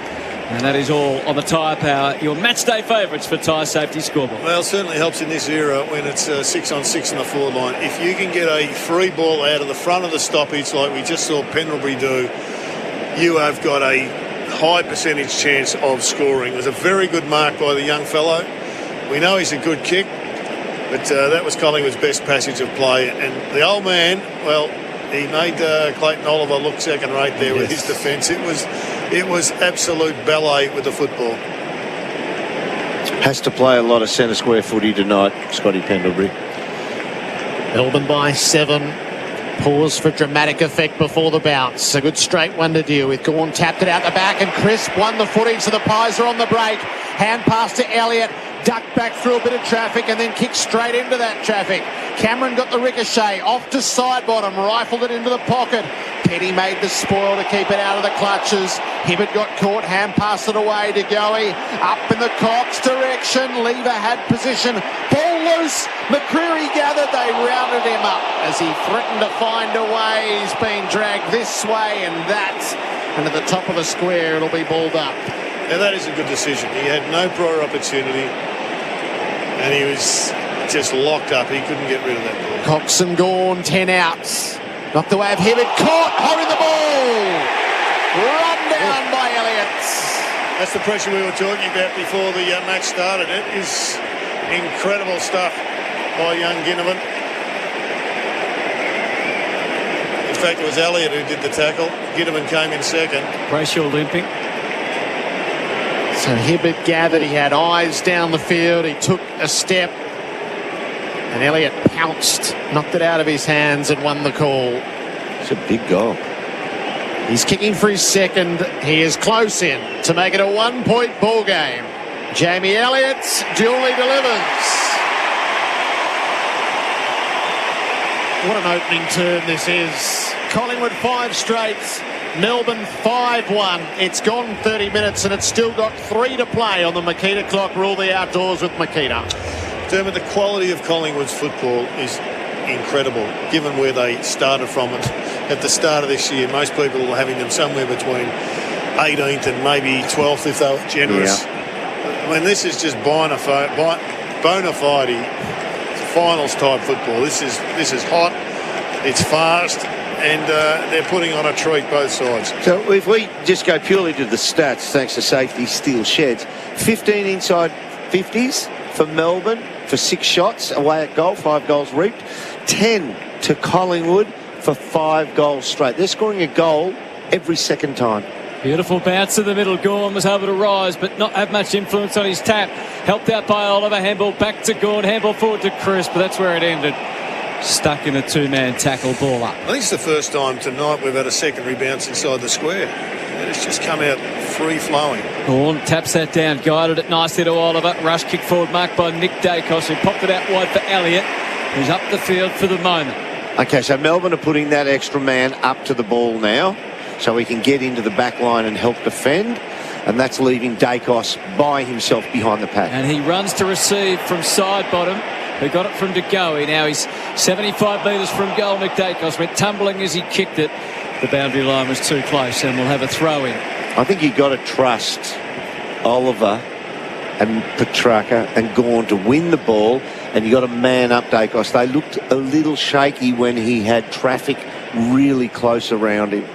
And that is all on the Tyre Power, your matchday favourites for tyre safety scoreboard. Well, it certainly helps in this era when it's 6-on-6 in the forward line. If you can get a free ball out of the front of the stoppage like we just saw Pendlebury do, you have got a high percentage chance of scoring. It was a very good mark by the young fellow. We know he's a good kick, but that was Collingwood's best passage of play. And the old man, well, he made Clayton Oliver look second rate there with his defence. It was absolute ballet with the football. Has to play a lot of centre square footy tonight, Scotty Pendlebury. Melbourne by 7. Pause for dramatic effect before the bounce. A good straight one to deal with. Gawn tapped it out the back, and Crisp won the footing, so the Pies are on the break. Hand pass to Elliott. Ducked back through a bit of traffic and then kicked straight into that traffic. Cameron got the ricochet off to side bottom, rifled it into the pocket. Petty made the spoil to keep it out of the clutches. Hibbert got caught, hand passed it away to Goey. Up in the Cox direction. Lever had position. Ball loose. McCreery gathered. They rounded him up as he threatened to find a way. He's been dragged this way and that. And at the top of the square, it'll be balled up. Now that is a good decision. He had no prior opportunity and he was just locked up. He couldn't get rid of that ball. Cox and Gawn, 10 outs. Knocked away of Hibbert. Caught, holding the ball. Run down by Elliott. That's the pressure we were talking about before the match started. It is incredible stuff by young Ginnivan. In fact, it was Elliott who did the tackle. Ginnivan came in second. Brayshaw limping. So Hibbert gathered. He had eyes down the field. He took a step. And Elliott pounced, knocked it out of his hands and won the call. It's a big goal. He's kicking for his second. He is close in to make it a 1-point ball game. Jamie Elliott duly delivers. What an opening turn this is. Collingwood 5 straight. Melbourne 5-1. It's gone 30 minutes and it's still got 3 to play on the Makita clock. Rule the outdoors with Makita. Dermot, the quality of Collingwood's football is incredible, given where they started from it at the start of this year. Most people were having them somewhere between 18th and maybe 12th if they were generous. Yeah. I mean, this is just bona fide finals type football. This is hot, it's fast, and they're putting on a treat both sides. So if we just go purely to the stats, thanks to safety steel sheds, 15 inside 50s for Melbourne for 6 shots away at goal, 5 goals reaped. 10 to Collingwood for 5 goals straight. They're scoring a goal every second time. Beautiful bounce to the middle. Gawn was able to rise but not have much influence on his tap. Helped out by Oliver. Handball back to Gawn. Handball forward to Crisp, but that's where it ended. Stuck in a 2-man tackle, ball up. I think it's the first time tonight we've had a secondary bounce inside the square. It's just come out free-flowing. Gawn taps that down, guided it nicely to Oliver. Rush kick forward marked by Nick Dacos, who popped it out wide for Elliott, who's up the field for the moment. Okay, so Melbourne are putting that extra man up to the ball now so he can get into the back line and help defend, and that's leaving Dacos by himself behind the pack. And he runs to receive from side bottom, who got it from De Goey. Now he's 75 metres from goal. Nick Dacos went tumbling as he kicked it. The boundary line was too close and we'll have a throw in. I think you've got to trust Oliver and Petrarca and Gawn to win the ball, and you've got to man up Dacos. They looked a little shaky when he had traffic really close around him.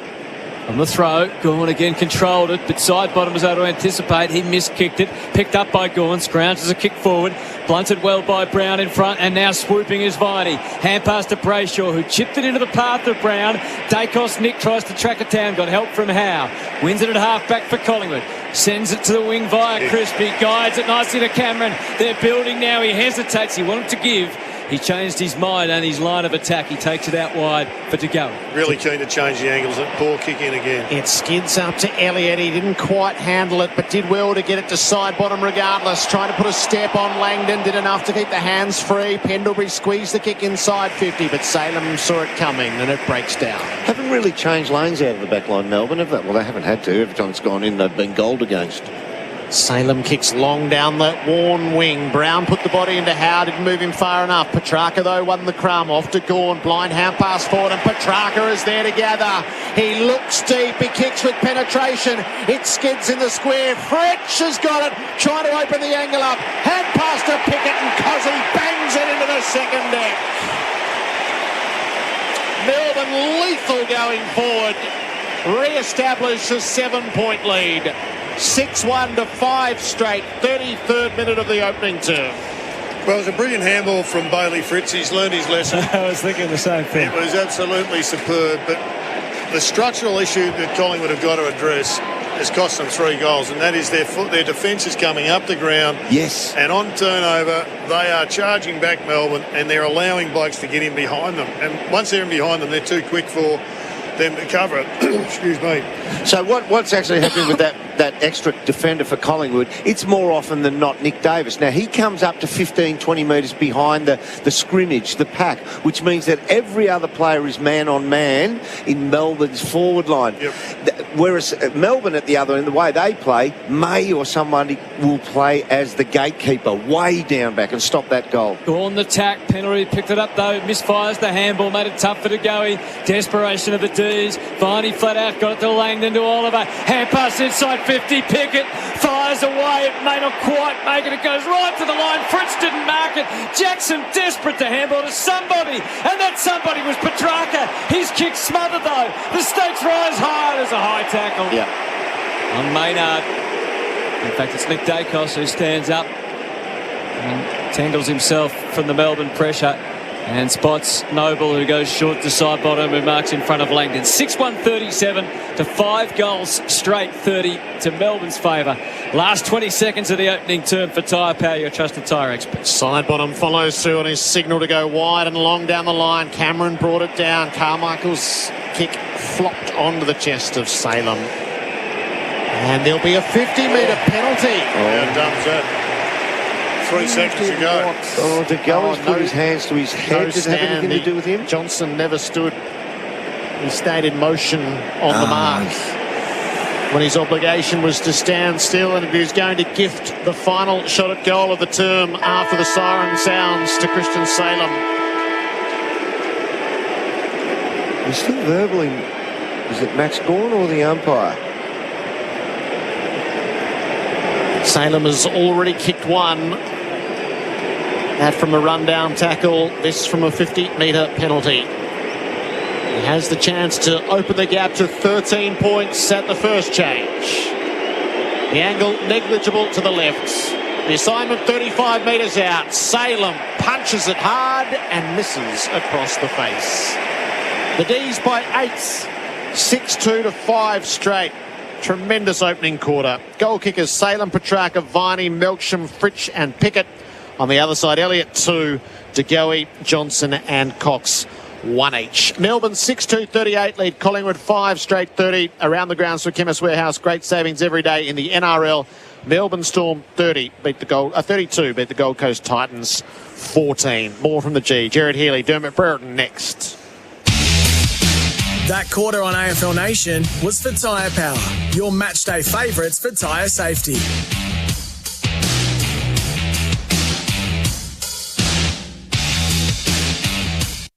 On the throw, Gawn again controlled it, but side bottom was able to anticipate. He miskicked it, picked up by Gawn, scrounges a kick forward, blunted well by Brown in front, and now swooping is Viney. Hand pass to Brayshaw, who chipped it into the path of Brown. Dacos Nick tries to track it down, got help from Howe. Wins it at half back for Collingwood. Sends it to the wing via Crispy, guides it nicely to Cameron. They're building now, he hesitates, he wanted to give. He changed his mind and his line of attack. He takes it out wide for De Goey. Really keen to change the angles. Poor kick in again. It skids up to Elliott. He didn't quite handle it, but did well to get it to side bottom regardless. Trying to put a step on Langdon. Did enough to keep the hands free. Pendlebury squeezed the kick inside 50, but Salem saw it coming and it breaks down. Haven't really changed lanes out of the back line, Melbourne, have they? Well, they haven't had to. Every time it's gone in, they've been goaled against. Salem kicks long down the worn wing. Brown put the body into Howe, didn't move him far enough. Petrarca, though, won the crumb. Off to Gawn, blind hand pass forward, and Petrarca is there to gather. He looks deep, he kicks with penetration. It skids in the square. Fretch has got it, trying to open the angle up. Hand pass to Pickett, and Cozzy bangs it into the second deck. Melbourne lethal going forward. Re-establish a 7-point lead. 6-1 to 5 straight, 33rd minute of the opening term. Well, it was a brilliant handball from Bailey Fritz. He's learned his lesson. I was thinking the same thing. It was absolutely superb, but the structural issue that Collingwood have got to address has cost them 3 goals, and that is their defence is coming up the ground. Yes. And on turnover, they are charging back Melbourne, and they're allowing blokes to get in behind them. And once they're in behind them, they're too quick for them to cover it. Excuse me. So what's actually happening with that extra defender for Collingwood? It's more often than not Nick Davis. Now, he comes up to 15, 20 metres behind the scrimmage, the pack, which means that every other player is man on man in Melbourne's forward line. Yep. Whereas Melbourne at the other end, the way they play, May or somebody will play as the gatekeeper way down back and stop that goal. On the tack, penalty, picked it up though, misfires the handball, made it tough for De Goey. Desperation of the D's. Viney flat out, got it to Langdon, to Oliver. Hand pass inside 50, Pickett fires away. It may not quite make it. It goes right to the line. Fritz didn't mark it. Jackson desperate to handball to somebody, and that somebody was Petrarca. His kick smothered though. The stakes rise high. There's a high tackle on Maynard. In fact, it's Nick Dacos who stands up and tangles himself from the Melbourne pressure and spots Noble, who goes short to side bottom, who marks in front of Langdon. 6-1-37 to 5 goals straight 30 to Melbourne's favour. Last 20 seconds of the opening term for Tyre Power, your trusted tyre expert. Side bottom follows through on his signal to go wide and long down the line. Cameron brought it down. Carmichael's kick flopped onto the chest of Salem. And there'll be a 50-metre penalty. Yeah, done that. 3 seconds to go. Oh, De Goey's put his hands to his head. Did it have anything to do with him? Johnson never stood. He stayed in motion on the mark when his obligation was to stand still, and he was going to gift the final shot at goal of the term after the siren sounds to Christian Salem. He's still verbally. Is it Max Gawn or the umpire? Salem has already kicked one. That from a rundown tackle, this from a 50-metre penalty. He has the chance to open the gap to 13 points at the first change. The angle negligible to the left. The assignment 35 metres out. Salem punches it hard and misses across the face. The D's by 8. 6-2 to 5 straight. Tremendous opening quarter. Goal kickers Salem, Petrarca, Viney, Melksham, Fritsch and Pickett. On the other side, Elliott 2, De Goey, Johnson and Cox 1 each. Melbourne 6-2-38 lead Collingwood 5 straight 30 around the grounds for Chemist Warehouse. Great savings every day in the NRL. Melbourne Storm 32 beat the Gold Coast Titans 14. More from the G. Jared Healy, Dermot Brereton next. That quarter on AFL Nation was for Tyre Power, your matchday favourites for tyre safety.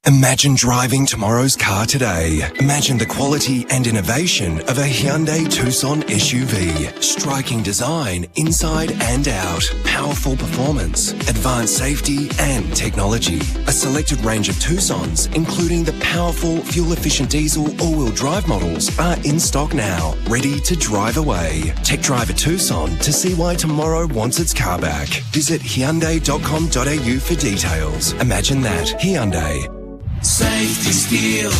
Imagine driving tomorrow's car today. Imagine the quality and innovation of a Hyundai Tucson SUV. Striking design inside and out. Powerful performance, advanced safety and technology. A selected range of Tucsons, including the powerful fuel-efficient diesel all-wheel drive models, are in stock now, ready to drive away. Tech drive a Tucson to see why tomorrow wants its car back. Visit Hyundai.com.au for details. Imagine that. Hyundai. Safety Steel,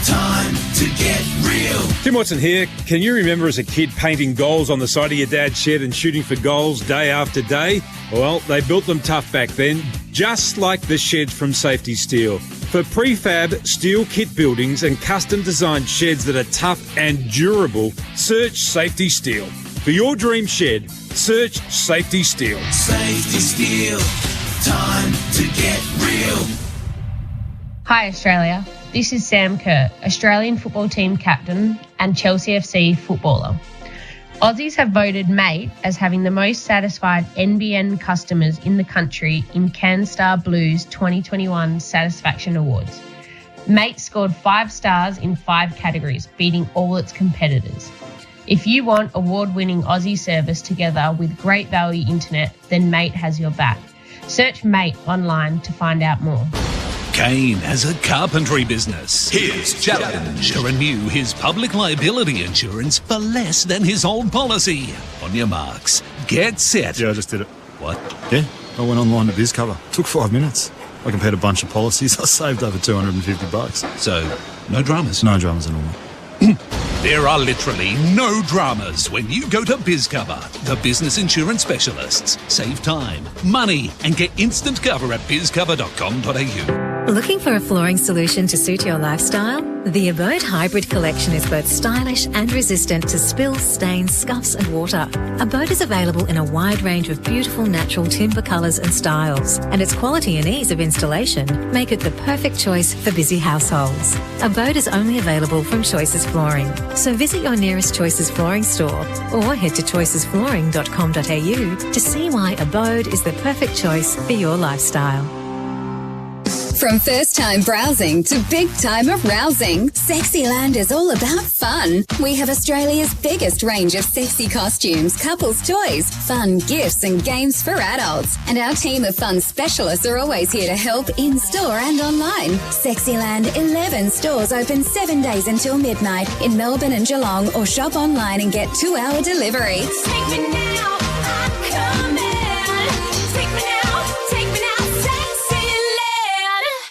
time to get real. Tim Watson here. Can you remember as a kid painting goals on the side of your dad's shed and shooting for goals day after day? Well, they built them tough back then, just like the sheds from Safety Steel. For prefab steel kit buildings and custom designed sheds that are tough and durable, search Safety Steel. For your dream shed, search Safety Steel. Safety Steel, time to get real. Hi Australia, this is Sam Kerr, Australian football team captain and Chelsea FC footballer. Aussies have voted Mate as having the most satisfied NBN customers in the country in CanStar Blues 2021 Satisfaction Awards. Mate scored 5 stars in 5 categories, beating all its competitors. If you want award-winning Aussie service together with great value internet, then Mate has your back. Search Mate online to find out more. Kane has a carpentry business. His challenge to renew his public liability insurance for less than his old policy. On your marks, get set. Yeah, I just did it. What? Yeah, I went online to BizCover. Took 5 minutes. I compared a bunch of policies. I saved over $250. So, no dramas? No dramas at all. There are literally no dramas when you go to BizCover, the business insurance specialists. Save time, money, and get instant cover at bizcover.com.au. Looking for a flooring solution to suit your lifestyle? The Abode Hybrid Collection is both stylish and resistant to spills, stains, scuffs and water. Abode is available in a wide range of beautiful natural timber colours and styles, and its quality and ease of installation make it the perfect choice for busy households. Abode is only available from Choices Flooring, so visit your nearest Choices Flooring store or head to choicesflooring.com.au to see why Abode is the perfect choice for your lifestyle. From first-time browsing to big-time arousing, Sexyland is all about fun. We have Australia's biggest range of sexy costumes, couples' toys, fun gifts and games for adults. And our team of fun specialists are always here to help in-store and online. Sexyland 11 stores open 7 days until midnight in Melbourne and Geelong, or shop online and get 2-hour delivery. Take me now, I'm coming. Take me now, Sexyland.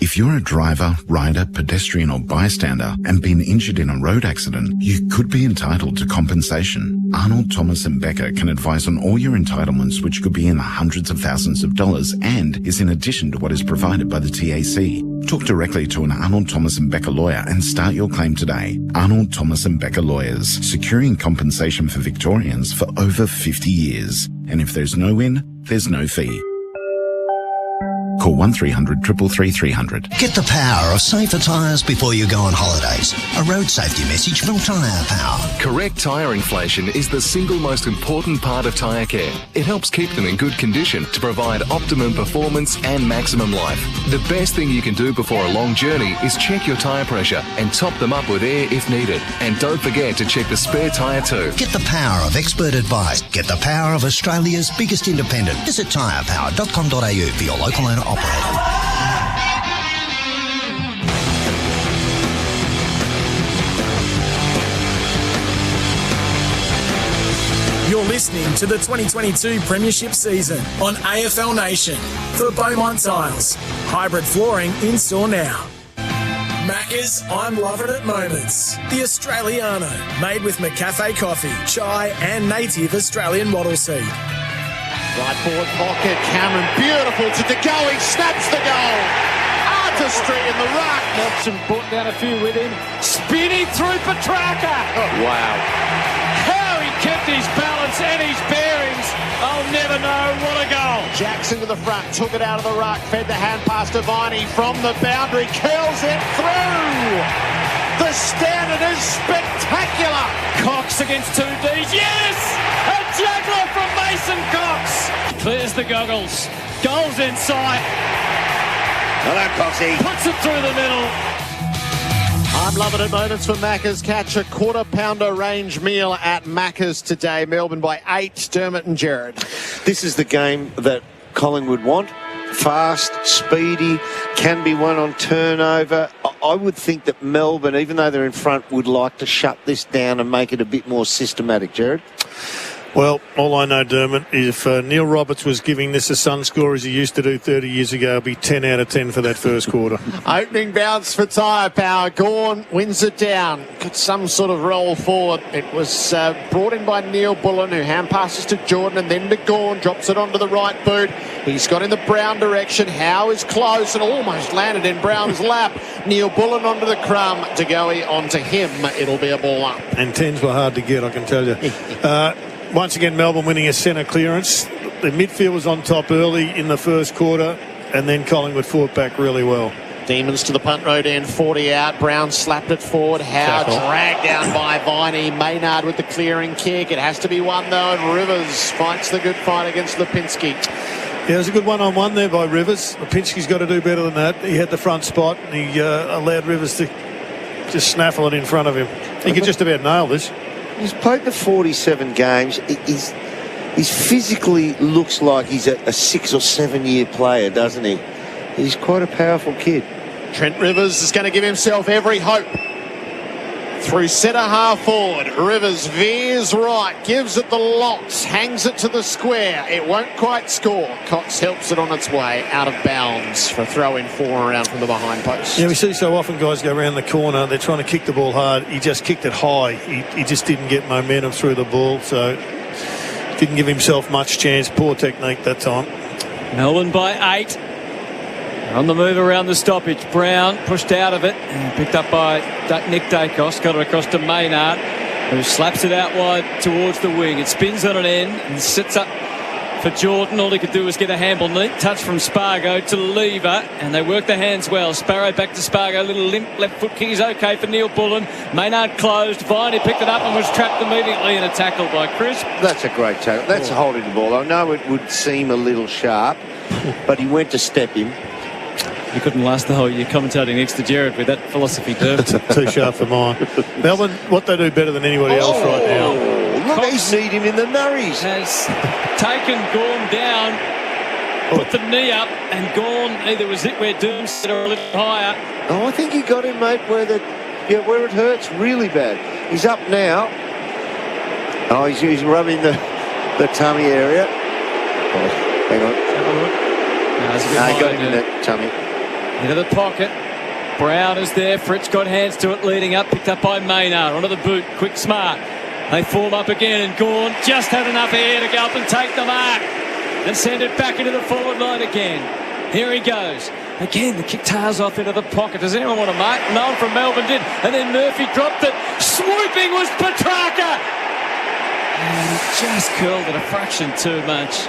If you're a driver, rider, pedestrian or bystander and been injured in a road accident, you could be entitled to compensation. Arnold, Thomas and Becker can advise on all your entitlements, which could be in the hundreds of thousands of dollars and is in addition to what is provided by the TAC. Talk directly to an Arnold, Thomas and Becker lawyer and start your claim today. Arnold, Thomas and Becker Lawyers, securing compensation for Victorians for over 50 years. And if there's no win, there's no fee. Call 1300 333 300. Get the power of safer tyres before you go on holidays. A road safety message from Tyre Power. Correct tyre inflation is the single most important part of tyre care. It helps keep them in good condition to provide optimum performance and maximum life. The best thing you can do before a long journey is check your tyre pressure and top them up with air if needed. And don't forget to check the spare tyre too. Get the power of expert advice. Get the power of Australia's biggest independent. Visit tyrepower.com.au for your local owner operator. You're listening to the 2022 Premiership season on AFL Nation for Beaumont Tiles. Hybrid flooring in store now. Macca's I'm Loving It Moments. The Australiano, made with McCafe coffee, chai and native Australian wattle seed. Right forward pocket, Cameron, beautiful to De Goey, snaps the goal. Artistry in the ruck. Nelson brought down a few with him. Spinning through Petrarca. Oh, wow. How he kept his balance and his bearings. I'll never know. What a goal. Jackson to the front, took it out of the ruck, fed the hand pass to Viney from the boundary, curls it through. The standard is spectacular. Cox against 2Ds. Yes! A juggler from Mason Cox. Clears the goggles. Goals in sight. Hello, Coxie. Puts it through the middle. I'm loving it. Moments for Macca's. Catch a quarter-pounder range meal at Macca's today. Melbourne by 8. Dermot and Jared. This is the game that Collingwood want. Fast, speedy, can be won on turnover. I would think that Melbourne, even though they're in front, would like to shut this down and make it a bit more systematic, Jared. Well, all I know, Dermot, if Neil Roberts was giving this a sun score as he used to do 30 years ago, it'd be 10 out of 10 for that first quarter. Opening bounce for Tyre Power. Gawn wins it down. Got some sort of roll forward. It was brought in by Neil Bullen, who hand passes to Jordan and then to Gawn. Drops it onto the right boot. He's got in the Brown direction. Howe is close and almost landed in Brown's lap. Neil Bullen onto the crumb. To go onto him. It'll be a ball up. And 10s were hard to get, I can tell you. Once again, Melbourne winning a centre clearance. The midfield was on top early in the first quarter, and then Collingwood fought back really well. Demons to the punt road end, 40 out. Brown slapped it forward. Howe dragged down by Viney. Maynard with the clearing kick. It has to be won though, and Rivers fights the good fight against Lipinski. Yeah, it was a good one-on-one there by Rivers. Lipinski's got to do better than that. He had the front spot, and he allowed Rivers to just snaffle it in front of him. He could just about nail this. He's played the 47 games. He's physically looks like he's a 6 or 7 year player, doesn't he? He's quite a powerful kid. Trent Rivers is going to give himself every hope. Through centre half forward, Rivers veers right, gives it the lots, hangs it to the square. It won't quite score. Cox helps it on its way out of bounds for a throw in 4 around from the behind post. Yeah, we see so often guys go around the corner. They're trying to kick the ball hard. He just kicked it high. He just didn't get momentum through the ball, so didn't give himself much chance. Poor technique that time. Melbourne by 8. On the move around the stoppage, Brown pushed out of it and picked up by Nick Dacos. Got it across to Maynard, who slaps it out wide towards the wing. It spins on an end and sits up for Jordan. All he could do was get a handball. Neat touch from Spargo to Lever, and they work the hands well. Sparrow back to Spargo. Little limp left foot kick is okay for Neil Bullen. Maynard closed. Viney picked it up and was trapped immediately in a tackle by Crisp. That's a great tackle. That's holding the ball. I know it would seem a little sharp, but he went to step him. You couldn't last the whole year commentating next to Jared with that philosophy, Derv. Too sharp for mine. Melbourne, what they do better than anybody else right now. Look, he's need him in the nurries. Has taken Gawn down, put the knee up, and Gawn either was hit where Doom said or a little higher. Oh, I think he got him, mate, where it hurts really bad. He's up now. Oh, he's rubbing the tummy area. Oh, hang on. No, he got him in the tummy. Into the pocket. Brown is there. Fritz got hands to it, leading up, picked up by Maynard. Onto the boot, quick, smart. They form up again, and Gawn just had enough air to go up and take the mark and send it back into the forward line again. Here he goes. Again, the kick tails off into the pocket. Does anyone want to mark? No one from Melbourne did. And then Murphy dropped it. Swooping was Petrarca. And he just curled it a fraction too much.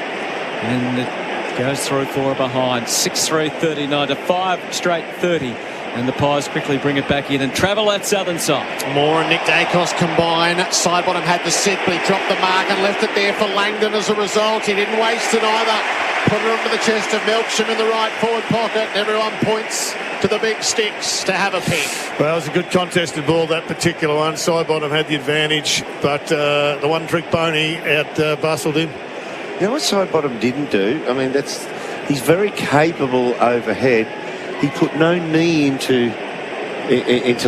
And it goes through 4 behind. 6-3, 39 to 5 straight 30. And the Pies quickly bring it back in and travel that southern side. Moore and Nick Dacos combine. Sidebottom had the sit, but he dropped the mark and left it there for Langdon as a result. He didn't waste it either. Put it onto the chest of Melksham in the right forward pocket. Everyone points to the big sticks to have a pick. Well, it was a good contested ball, that particular one. Sidebottom had the advantage, but the one-trick pony out-bustled him. You know what Sidebottom didn't do? I mean, he's very capable overhead. He put no knee into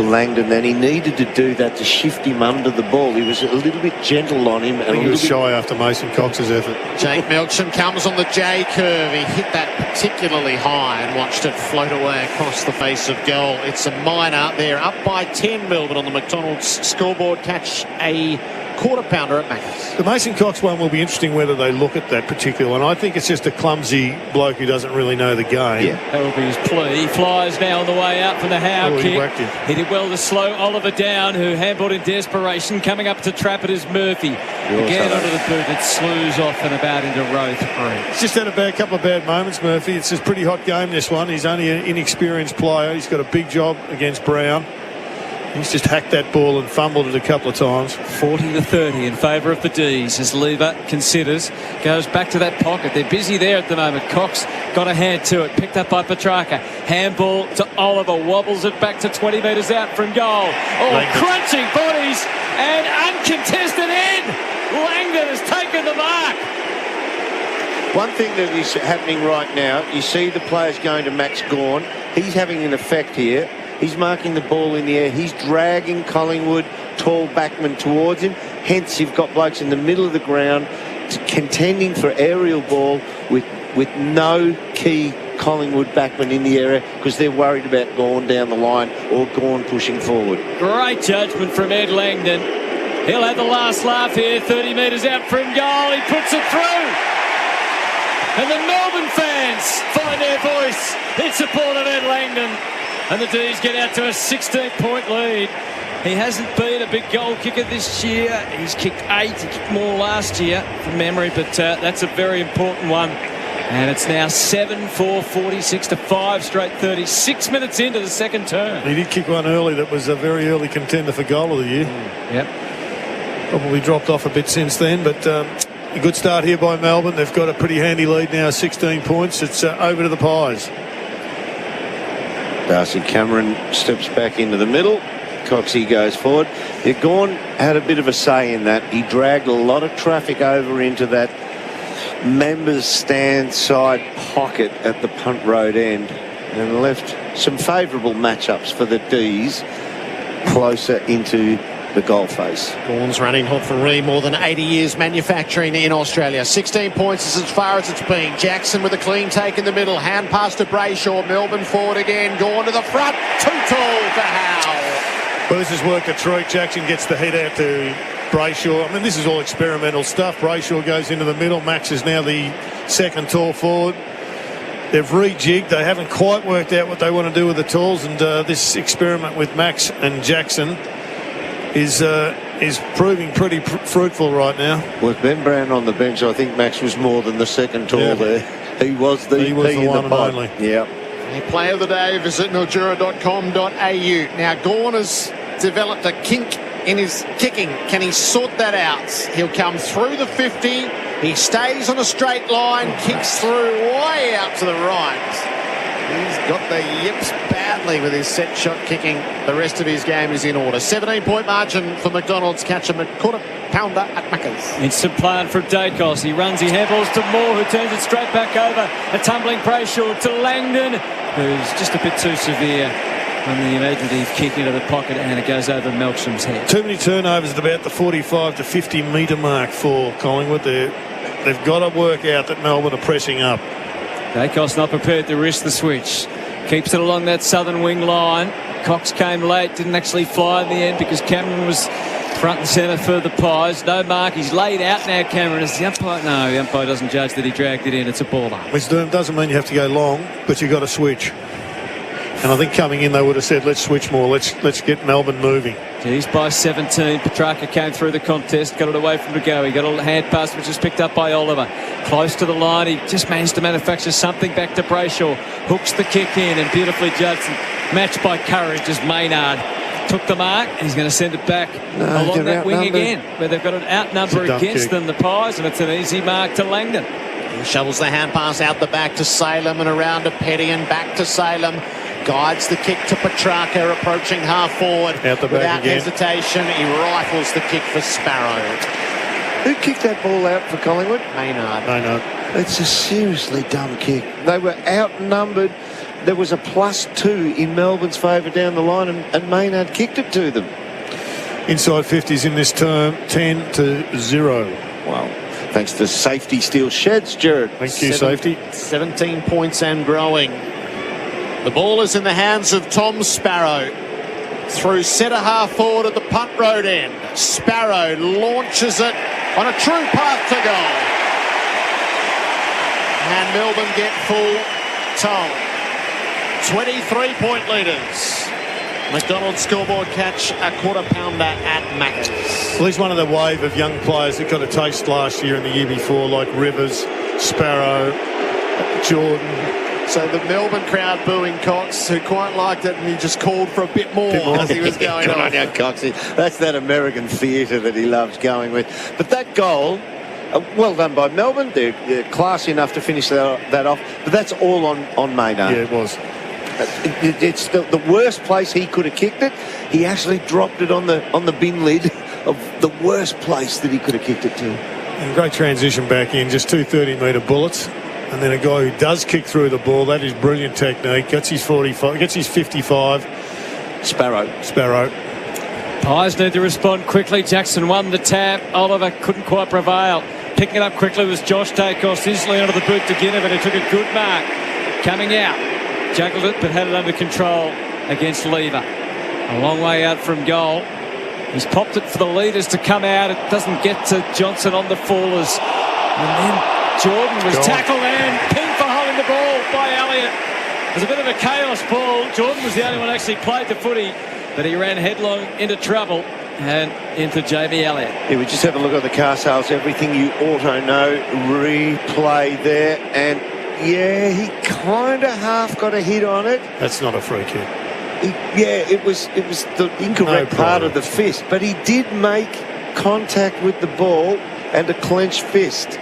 Langdon, and he needed to do that to shift him under the ball. He was a little bit gentle on him. And he was shy after Mason Cox's effort. Jake Melksham comes on the J curve. He hit that particularly high and watched it float away across the face of goal. It's a minor. They're up by 10, Melbourne, on the McDonald's scoreboard. Catch a quarter-pounder at Macca's. The Mason Cox one will be interesting whether they look at that particular one. I think it's just a clumsy bloke who doesn't really know the game. Yeah, that will be his plea. He flies now on the way out from the Howe kick. He whacked him. He did well to slow Oliver down, who handballed in desperation. Coming up to trap it is Murphy. Again onto the boot. It slews off and about into row 3. He's just had a couple of bad moments, Murphy. It's a pretty hot game, this one. He's only an inexperienced player. He's got a big job against Brown. He's just hacked that ball and fumbled it a couple of times. 40-30 in favour of the D's as Lever considers. Goes back to that pocket. They're busy there at the moment. Cox got a hand to it. Picked up by Petrarca. Handball to Oliver. Wobbles it back to 20 metres out from goal. Langdon. Crunching bodies and uncontested end. Langdon has taken the mark. One thing that is happening right now, you see the players going to Max Gawn. He's having an effect here. He's marking the ball in the air. He's dragging Collingwood tall backman towards him. Hence, you've got blokes in the middle of the ground contending for aerial ball with no key Collingwood backman in the area because they're worried about Gawn down the line or Gawn pushing forward. Great judgment from Ed Langdon. He'll have the last laugh here. 30 metres out from goal. He puts it through. And the Melbourne fans find their voice in support of Ed Langdon. And the D's get out to a 16-point lead. He hasn't been a big goal kicker this year. He's kicked 8. He kicked more last year from memory, but that's a very important one. And it's now 7-4, 46 to 5 straight 30. 6 minutes into the second term. He did kick one early that was a very early contender for goal of the year. Yep. Probably dropped off a bit since then, but a good start here by Melbourne. They've got a pretty handy lead now, 16 points. It's over to the Pies. Darcy Cameron steps back into the middle. Coxie goes forward. Gawn had a bit of a say in that. He dragged a lot of traffic over into that members stand side pocket at the Punt Road end and left some favourable matchups for the D's closer into the goal face. Gawn's running hot for more than 80 years manufacturing in Australia. 16 points is as far as it's been. Jackson with a clean take in the middle. Hand pass to Brayshaw. Melbourne forward again. Gawn to the front. Too tall for Howe. Well, this has worked a treat. Jackson gets the head out to Brayshaw. I mean, this is all experimental stuff. Brayshaw goes into the middle. Max is now the second tall forward. They've rejigged. They haven't quite worked out what they want to do with the tools, and this experiment with Max and Jackson is proving pretty fruitful right now. With Ben Brown on the bench, I think Max was more than the second tall there. He was the one and only. Yeah. Player of the day, visit mildura.com.au. Now, Gawn has developed a kink in his kicking. Can he sort that out? He'll come through the 50. He stays on a straight line, kicks through way out to the right. He's got the yips badly with his set shot kicking. The rest of his game is in order. 17-point margin for McDonald's. Catch him at quarter pounder at Macca's. Instant plan from Dacos. He runs, he handballs to Moore, who turns it straight back over. A tumbling Brayshaw to Langdon, who's just a bit too severe on the imaginative kick into the pocket, and it goes over Melksham's head. Too many turnovers at about the 45 to 50 metre mark for Collingwood. They've got to work out that Melbourne are pressing up. Dacos not prepared to risk the switch. Keeps it along that southern wing line. Cox came late, didn't actually fly in the end because Cameron was front and centre for the Pies. No mark. He's laid out now, Cameron. Is the umpire? No, the umpire doesn't judge that he dragged it in. It's a baller. Which doesn't mean you have to go long, but you've got to switch. And I think coming in they would have said, let's switch more. Let's get Melbourne moving. He's by 17. Petrarca came through the contest, got it away from Drago. He got a hand pass which is picked up by Oliver. Close to the line. He just managed to manufacture something back to Brayshaw. Hooks the kick in and beautifully judged. Matched by courage as Maynard took the mark. He's going to send it back along that wing again, where they've got an outnumber against them, the Pies, and it's an easy mark to Langdon. He shovels the hand pass out the back to Salem and around to Petty and back to Salem. Guides the kick to Petrarca, approaching half forward. Out the back without hesitation. He rifles the kick for Sparrow. Who kicked that ball out for Collingwood? Maynard. It's a seriously dumb kick. They were outnumbered. There was a +2 in Melbourne's favour down the line, and Maynard kicked it to them. Inside 50s in this term, 10-0. Wow. Thanks to Safety Steel Sheds, Jared. Thank you, Safety. 17 points and growing. The ball is in the hands of Tom Sparrow. Through centre half forward at the punt road end. Sparrow launches it on a true path to goal. And Melbourne get full toll. 23-point leaders. McDonald's scoreboard catch a quarter pounder at Macca's. Well, he's one of the wave of young players that got a taste last year and the year before, like Rivers, Sparrow, Jordan. So the Melbourne crowd booing Cox, who quite liked it, and he just called for a bit more as he was going on. Now, Cox, that's that American theatre that he loves going with. But that goal, well done by Melbourne. They're classy enough to finish that off. But that's all on Maynard. Yeah, it was. It's the worst place he could have kicked it. He actually dropped it on the bin lid of the worst place that he could have kicked it to. And great transition back in, just 2 30-metre bullets. And then a guy who does kick through the ball, that is brilliant technique. Gets his 45, gets his 55. Sparrow. Pies need to respond quickly. Jackson won the tap. Oliver couldn't quite prevail. Picking it up quickly was Josh Dacos, instantly onto the boot to get it, but he took a good mark. Coming out. Juggled it, but had it under control against Lever. A long way out from goal. He's popped it for the leaders to come out. It doesn't get to Johnson on the fallers. And then Jordan was tackled and pinned for holding the ball by Elliott. It was a bit of a chaos ball. Jordan was the only one who actually played the footy, but he ran headlong into trouble and into Jamie Elliott. Yeah, we just have a look at the car sales. Everything you auto know, replay there, and yeah, he kind of half got a hit on it. That's not a free kick. It was the incorrect part of the fist, but he did make contact with the ball and a clenched fist.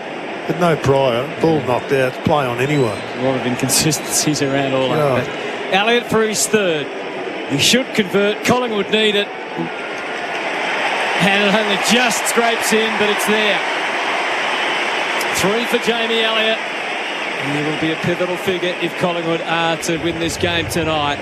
But no prior. Ball knocked out. Play on anyway. A lot of inconsistencies around all of that. Elliott for his third. He should convert. Collingwood need it. And it only just scrapes in, but it's there. 3 for Jamie Elliott. He will be a pivotal figure if Collingwood are to win this game tonight.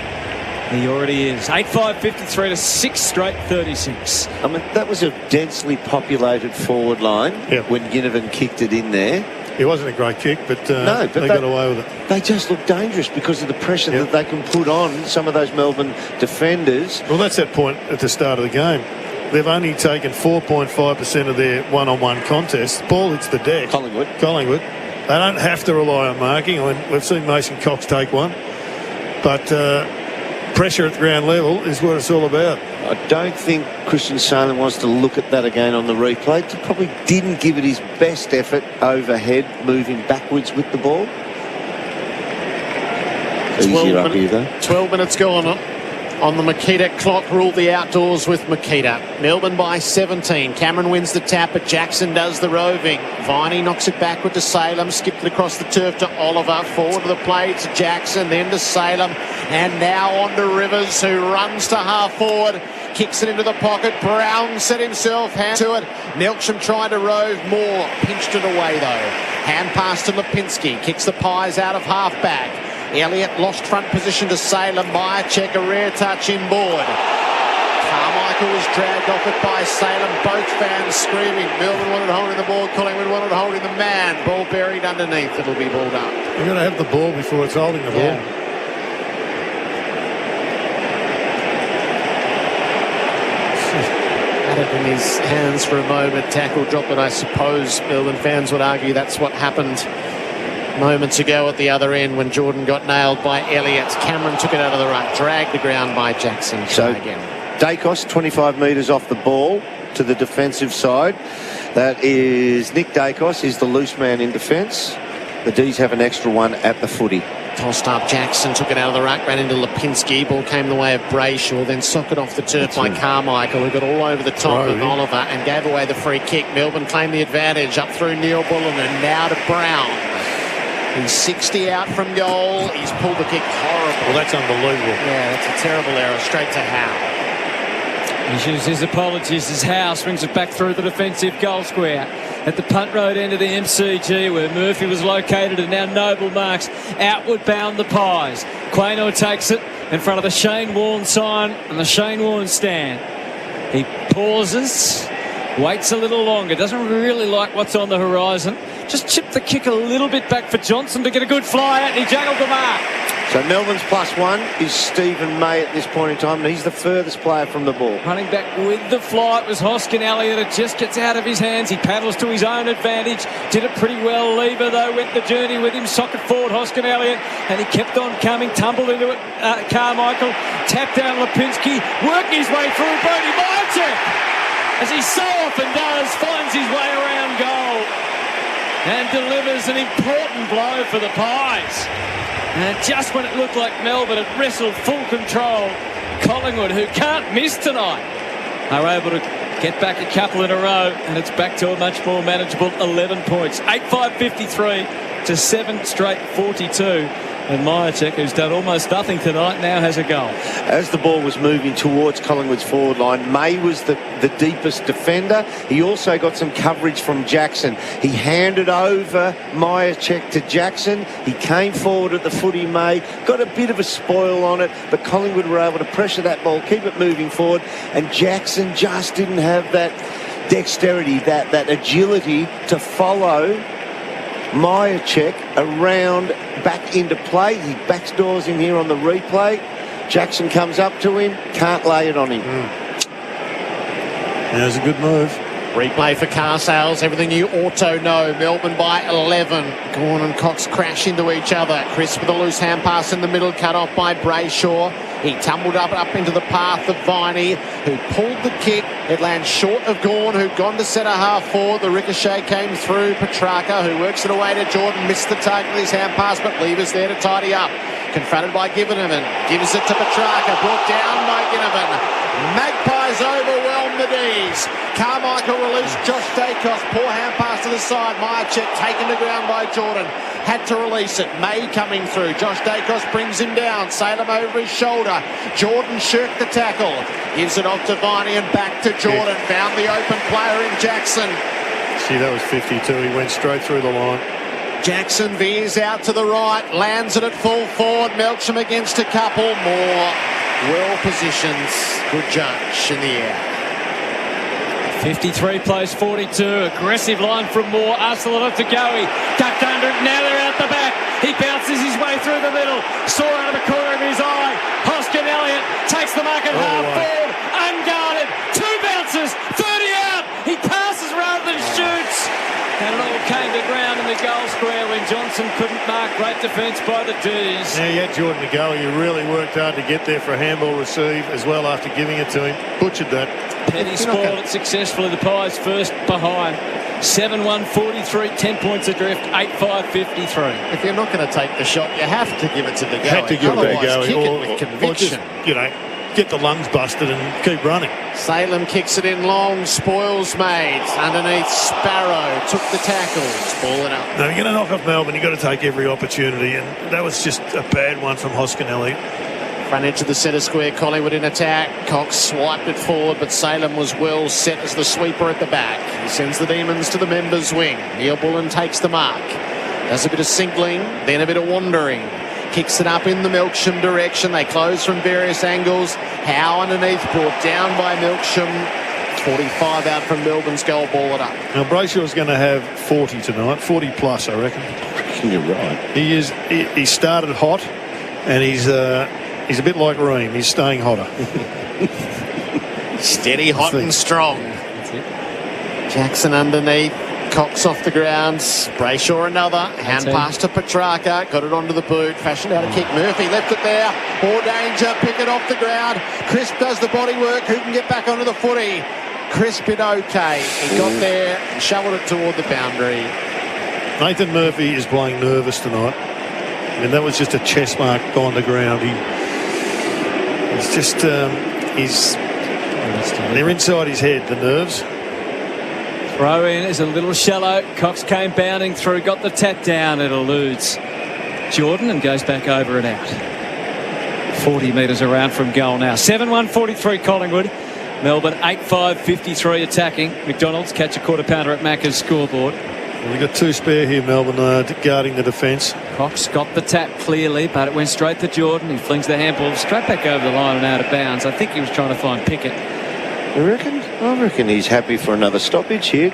He already is. 8-5-53 to 6 straight 36. I mean, that was a densely populated forward line when Ginnivan kicked it in there. It wasn't a great kick, but they got away with it. They just look dangerous because of the pressure that they can put on some of those Melbourne defenders. Well, that's that point at the start of the game. They've only taken 4.5% of their one-on-one contests. Ball hits the deck. Collingwood. They don't have to rely on marking. I mean, we've seen Mason Cox take one. But pressure at the ground level is what it's all about. I don't think Christian Salem wants to look at that again on the replay. He probably didn't give it his best effort overhead, moving backwards with the ball. 12 minutes gone on the Makita clock. Ruled the outdoors with Makita. Melbourne by 17. Cameron wins the tap, but Jackson does the roving. Viney knocks it backward to Salem. Skipped it across the turf to Oliver. Forward to the play to Jackson, then to Salem. And now on to Rivers, who runs to half forward. Kicks it into the pocket. Brown set himself hand to it. Melksham tried to rove more. Pinched it away though. Hand pass to Lipinski. Kicks the Pies out of half back. Elliott lost front position to Salem. Myercheck, a rare touch inboard. Carmichael was dragged off it by Salem. Both fans screaming. Melbourne wanted holding the ball. Collingwood wanted holding the man. Ball buried underneath. It'll be balled up. You've got to have the ball before it's holding the ball. Had it in his hands for a moment. Tackle drop, but I suppose Melbourne fans would argue that's what happened moments ago at the other end when Jordan got nailed by Elliott. Cameron took it out of the ruck, dragged the ground by Jackson. So again, Dacos 25 metres off the ball to the defensive side. That is Nick Dacos. He's the loose man in defence. The D's have an extra one at the footy. Tossed up Jackson, took it out of the ruck, ran into Lipinski. Ball came the way of Brayshaw, then socked off the turf by Carmichael, who got all over the top of Oliver and gave away the free kick. Melbourne claimed the advantage up through Neil Bullen and now to Brown. He's 60 out from goal. He's pulled the kick horribly. Well, that's unbelievable. Yeah, that's a terrible error. Straight to Howe. He issues his apologies as Howe swings it back through the defensive goal square at the punt road end of the MCG, where Murphy was located, and now Noble marks outward bound the Pies. Quaynor takes it in front of the Shane Warne sign and the Shane Warne stand. He pauses, waits a little longer, doesn't really like what's on the horizon. Just chipped the kick a little bit back for Johnson to get a good fly out, and he juggled the mark. So Melbourne's +1 is Stephen May at this point in time, and he's the furthest player from the ball. Running back with the fly, it was Hoskin Elliott. It just gets out of his hands. He paddles to his own advantage. Did it pretty well. Lever, though, went the journey with him. Socket forward, Hoskin Elliott, and he kept on coming. Tumbled into it, Carmichael. Tapped down Lipinski. Working his way through. Brody Myercheck, as he so often does, finds his way around goal and delivers an important blow for the Pies. And just when it looked like Melbourne had wrestled full control, Collingwood, who can't miss tonight, are able to get back a couple in a row, and it's back to a much more manageable 11 points. 8-5-53 to 7 straight 42. And Myercheck, who's done almost nothing tonight, now has a goal. As the ball was moving towards Collingwood's forward line, May was the deepest defender. He also got some coverage from Jackson. He handed over Myercheck to Jackson. He came forward at the footy, May, got a bit of a spoil on it, but Collingwood were able to pressure that ball, keep it moving forward, and Jackson just didn't have that dexterity, that agility to follow Myercheck around back into play. He backdoors him here on the replay. Jackson comes up to him, can't lay it on him. That was a good move. Replay for car sales, everything you auto know. Melbourne by 11. Gawn and Cox crash into each other. Chris with a loose hand pass in the middle, cut off by Brayshaw. He tumbled up into the path of Viney, who pulled the kick. It lands short of Gawn, who'd gone to centre half forward. The ricochet came through Petrarca, who works it away to Jordan. Missed the target with his hand pass, but Lever's there to tidy up. Confronted by Ginnivan. Gives it to Petrarca. Brought down by Ginnivan. Magpies overwhelm the D's. Carmichael released Josh Dacos. Poor hand pass to the side. Myercheck taken to ground by Jordan. Had to release it. May coming through. Josh Dacos brings him down. Salem over his shoulder. Jordan shirked the tackle. Gives it off to Viney and back to Jordan. Found the open player in Jackson. See, that was 52. He went straight through the line. Jackson veers out to the right. Lands it at full forward. Melksham against a couple more. Well positioned. Good judge in the air. 53 plays 42. Aggressive line from Moore. Arsenal to go. He ducked under it. Now they're out the back. He bounces his way through the middle. Saw out of the corner of his eye. Hoskin Elliott takes the mark at half forward. Unguarded. 2 bounces. 30 out. He passes rather than shoots. And it all came to ground in the nearly goal square when Johnson couldn't mark. Great defence by the D's. Now you had Jordan to go. You really worked hard to get there for a handball receive as well after giving it to him. Butchered that. Petty spoiled it successfully. The Pies first behind. 7-1-43, 10 points adrift, 8-5-53. If you're not going to take the shot, you have to give it to the goalie. Had to give it to the goalie. Kick it with conviction. Or just, get the lungs busted and keep running. Salem kicks it in long. Spoils made. Underneath, Sparrow took the tackles. Ball it up. No, you're going to knock off Melbourne. You've got to take every opportunity. And that was just a bad one from Hoskinelli. Front edge of the centre square, Collingwood in attack. Cox swiped it forward, but Salem was well set as the sweeper at the back. He sends the Demons to the members' wing. Neil Bullen takes the mark. Does a bit of singling, then a bit of wandering. Kicks it up in the Milksham direction. They close from various angles. Howe underneath, brought down by Milksham. 45 out from Melbourne's goal, ball it up. Now, Brayshaw's going to have 40 tonight, 40 plus, I reckon. You're right. He started hot, and he's a bit like Ream. He's staying hotter. Steady, hot and strong. Jackson underneath. Cox off the ground. Brayshaw another. Hand pass to Petrarca. Got it onto the boot. Fashioned out a kick. Murphy left it there. More danger. Pick it off the ground. Crisp does the body work. Who can get back onto the footy? Crisp it okay. He got there and shoveled it toward the boundary. Nathan Murphy is playing nervous tonight. I mean, that was just a chest mark gone to ground. He's just, they're inside his head, the nerves. Throw in is a little shallow. Cox came bounding through, got the tap down. It eludes Jordan and goes back over and out. 40 metres around from goal now. 7-1-43 Collingwood. Melbourne 8-5-53 attacking. McDonald's catch a quarter pounder at Macca's scoreboard. We've got two spare here, Melbourne, guarding the defence. Cox got the tap clearly, but it went straight to Jordan. He flings the handball straight back over the line and out of bounds. I think he was trying to find Pickett. You reckon? I reckon he's happy for another stoppage here.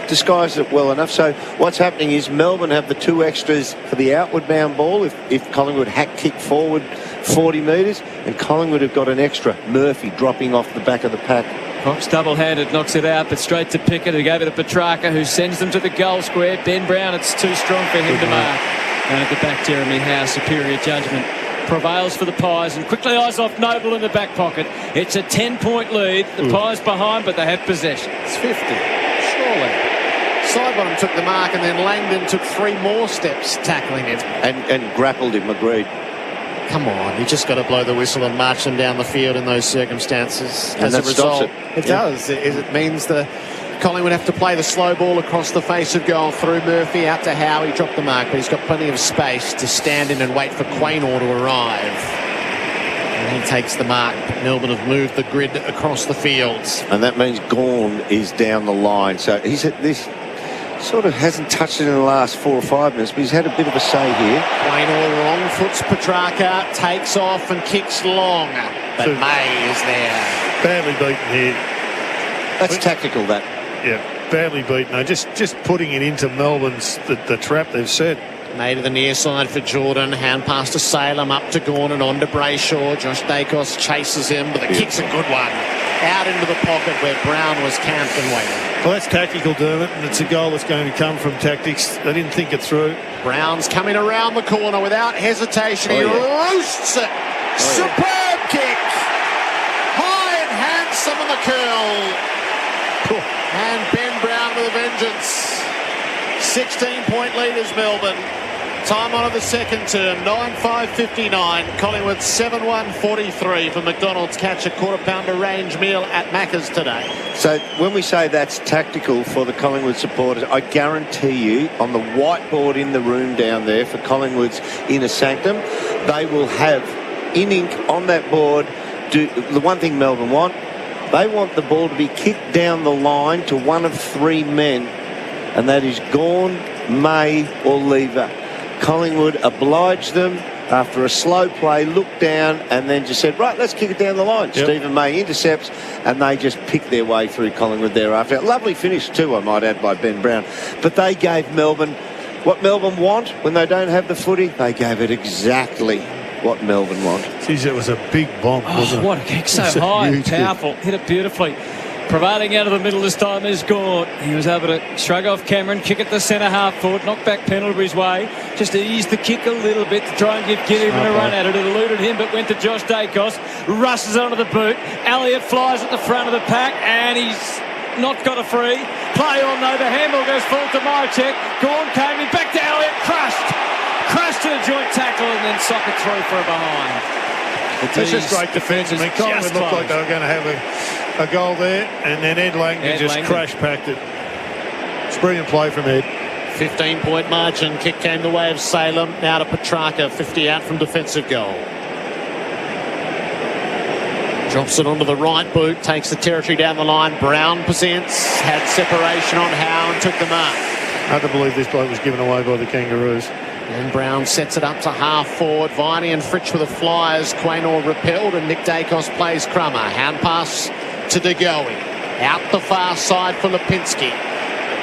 Disguised it well enough. So what's happening is Melbourne have the two extras for the outward bound ball if Collingwood hack kick forward 40 metres, and Collingwood have got an extra. Murphy dropping off the back of the pack. Cox double-handed, knocks it out, but straight to Pickett, who gave it to Petrarca, who sends them to the goal square. Ben Brown, it's too strong for him to mark. And at the back, Jeremy Howe, superior judgment prevails for the Pies, and quickly eyes off Noble in the back pocket. It's a 10-point lead. The Pies behind, but they have possession. It's 50, surely. Sidebottom took the mark, and then Langdon took 3 more steps tackling him. And grappled him, agreed. Come on, you just got to blow the whistle and march them down the field in those circumstances. And as a that result, stops it. It does. It means the Collingwood have to play the slow ball across the face of goal through Murphy out to Howe. He dropped the mark, but he's got plenty of space to stand in and wait for Quaynor to arrive. And he takes the mark. Melbourne have moved the grid across the fields. And that means Gawn is down the line. So he's at this. Sort of hasn't touched it in the last 4 or 5 minutes, but he's had a bit of a say here. Quaynor wrong foots Petrarca, takes off and kicks long, but May is there. Badly beaten here. That's tactical, that. Yeah, badly beaten. No, just putting it into Melbourne's the trap they've set. May to the near side for Jordan. Hand pass to Salem, up to Gawn and on to Brayshaw. Josh Dacos chases him, but the kick's a good one. Out into the pocket where Brown was camped and waiting. Well, that's tactical, Dermot, and it's a goal that's going to come from tactics. They didn't think it through. Brown's coming around the corner without hesitation. He roasts it. Superb kick. High and handsome in the curl. And Ben Brown with a vengeance. 16-point leaders, Melbourne. Time on of the second term, 9-5-59. Collingwood 7-1-43 for McDonald's catch a quarter pounder range meal at Macca's today. So when we say that's tactical for the Collingwood supporters, I guarantee you on the whiteboard in the room down there for Collingwood's inner sanctum, they will have in ink on that board the one thing Melbourne want. They want the ball to be kicked down the line to one of 3 men, and that is Gawn, May or Lever. Collingwood obliged them after a slow play, looked down and then just said, right, let's kick it down the line. Yep. Stephen May intercepts and they just picked their way through Collingwood thereafter. Lovely finish too, I might add, by Ben Brown. But they gave Melbourne what Melbourne want when they don't have the footy. They gave it exactly what Melbourne want. Geez, it was a big bomb, wasn't it? What a kick, so high and powerful. Hit it beautifully. Prevailing out of the middle this time is Gaunt. He was able to shrug off Cameron, kick it to centre half forward, knock back penalty his way. Just eased the kick a little bit to try and give Gideon a run at it. It eluded him, but went to Josh Dacos. Rushes onto the boot. Elliott flies at the front of the pack, and he's not got a free. Play on though. The handball goes forward to Myercheck. Gaunt came in, back to Elliott, crushed to the joint tackle, and then socket through for a behind. It's just great defence. I mean, Collingwood looked like they were going to have a goal there, and then Ed Langdon just crash-packed it. It's brilliant play from Ed. 15-point margin. Kick came the way of Salem. Now to Petrarca, 50 out from defensive goal. Drops it onto the right boot, takes the territory down the line. Brown presents, had separation on Howe and took the mark. Hard to believe this bloke was given away by the Kangaroos. And Brown sets it up to half forward. Viney and Fritsch with the flyers. Quaynor repelled, and Nick Dacos plays Crummer. Hand pass to De Goey. Out the far side for Lipinski.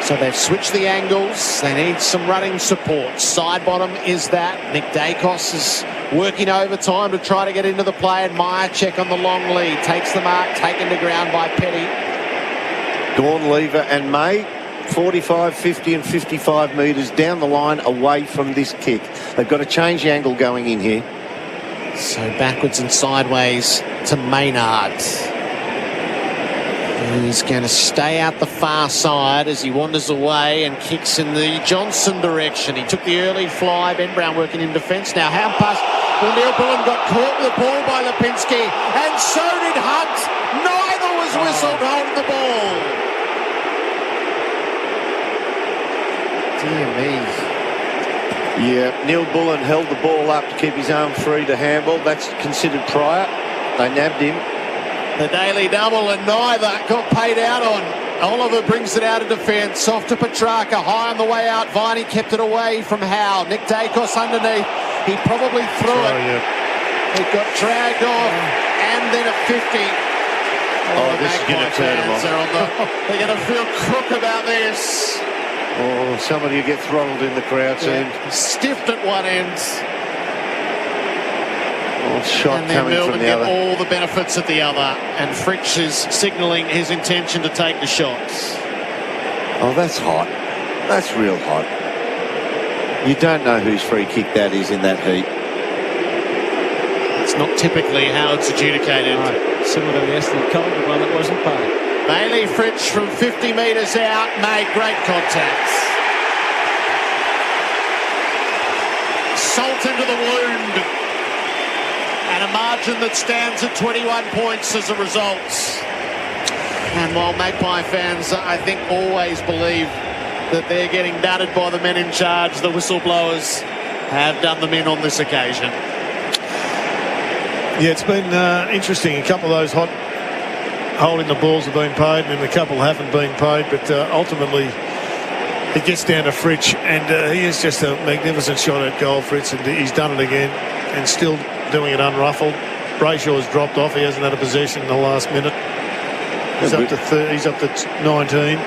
So they've switched the angles. They need some running support. Side bottom is that. Nick Dacos is working overtime to try to get into the play, and Myercheck on the long lead. Takes the mark, taken to ground by Petty. Gawn, Lever and May. 45, 50 and 55 metres down the line away from this kick. They've got to change the angle going in here. So backwards and sideways to Maynard. He's going to stay out the far side as he wanders away and kicks in the Johnson direction. He took the early fly. Ben Brown working in defence. Now hand pass. Well, Neil Bullen got caught with the ball by Lipinski, and so did Hunt. Neither was whistled holding the ball. Dear me. Yeah, Neil Bullen held the ball up to keep his arm free to handball. That's considered prior. They nabbed him. The daily double, and neither got paid out on. Oliver brings it out of defence. Off to Petrarca. High on the way out. Viney kept it away from Howe. Nick Dacos underneath. He probably threw it. Yeah. It got dragged off. And then a 50. This is going to turn them on. They're going to feel crook about this. Oh, somebody will get throttled in the crowd soon. Stiffed at one end. Shot and then coming Melbourne from the get other. all the benefits at the other. And Fritsch is signalling his intention to take the shots. Oh, that's hot. That's real hot. You don't know whose free kick that is in that heat. It's not typically how it's adjudicated. Right. Similar to the yesterday Collingwood one that wasn't paid. Bailey Fritsch from 50 metres out made great contacts. Salt into the wound. And a margin that stands at 21 points as a result. And while Magpie fans, I think, always believe that they're getting battered by the men in charge, the whistleblowers have done them in on this occasion. Yeah, it's been interesting. A couple of those hot holding the balls have been paid, and a couple haven't been paid, but ultimately it gets down to Fritsch, and he is just a magnificent shot at goal, Fritsch, and he's done it again and still doing it unruffled. Brayshaw's dropped off. He hasn't had a possession in the last minute. He's up to 30, he's up to 19.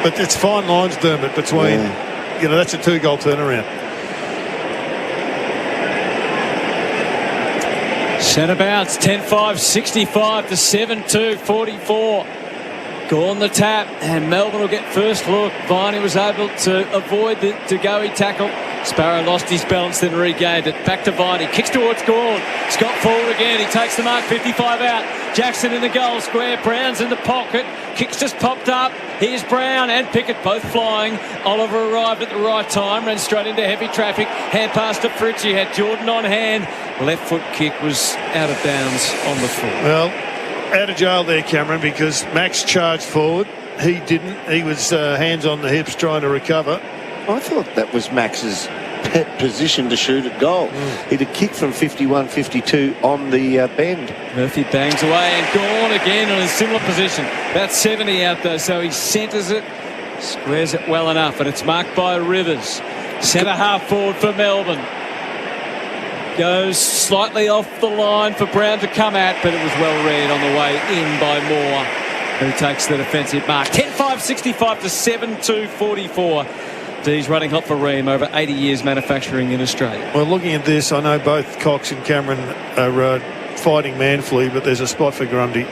But it's fine lines, Dermot, between, that's a 2-goal turnaround. Centre bounce, 10-5, 65 to 7-2, 44. Gawn the tap, and Melbourne will get first look. Viney was able to avoid the to-go-y tackle. Sparrow lost his balance, then regained it. Back to Viney, kicks towards Gawn. Scott forward again, he takes the mark, 55 out. Jackson in the goal square, Brown's in the pocket. Kicks just popped up. Here's Brown and Pickett both flying. Oliver arrived at the right time, ran straight into heavy traffic. Hand pass to Fritsch, he had Jordan on hand. Left foot kick was out of bounds on the foot. Well, out of jail there, Cameron, because Max charged forward. He didn't. He was hands on the hips trying to recover. I thought that was Max's pet position to shoot at goal. He'd a kick from 51, 52 on the bend. Murphy bangs away, and Gawn again in a similar position. About 70 out though, so he centres it, squares it well enough, and it's marked by Rivers. Centre half forward for Melbourne. Goes slightly off the line for Brown to come at, but it was well read on the way in by Moore, who takes the defensive mark. 10-5, 65 to 7-2, 44. D's running hot for Ream, over 80 years manufacturing in Australia. Well, looking at this, I know both Cox and Cameron are fighting manfully, but there's a spot for Grundy.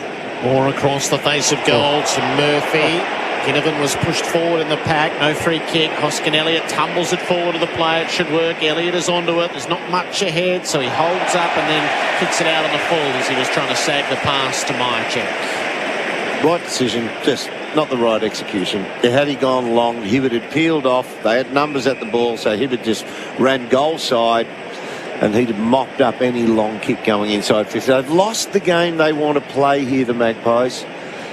More across the face of goal to Murphy. Ginnivan was pushed forward in the pack. No free kick. Hoskin Elliott tumbles it forward to the play. It should work. Elliott is onto it. There's not much ahead, so he holds up and then kicks it out on the full as he was trying to sag the pass to Myercheck. Right decision, just not the right execution. Had he gone long, Hibbert had peeled off. They had numbers at the ball, so Hibbert just ran goal side and he'd have mopped up any long kick going inside 50. They've lost the game they want to play here, the Magpies.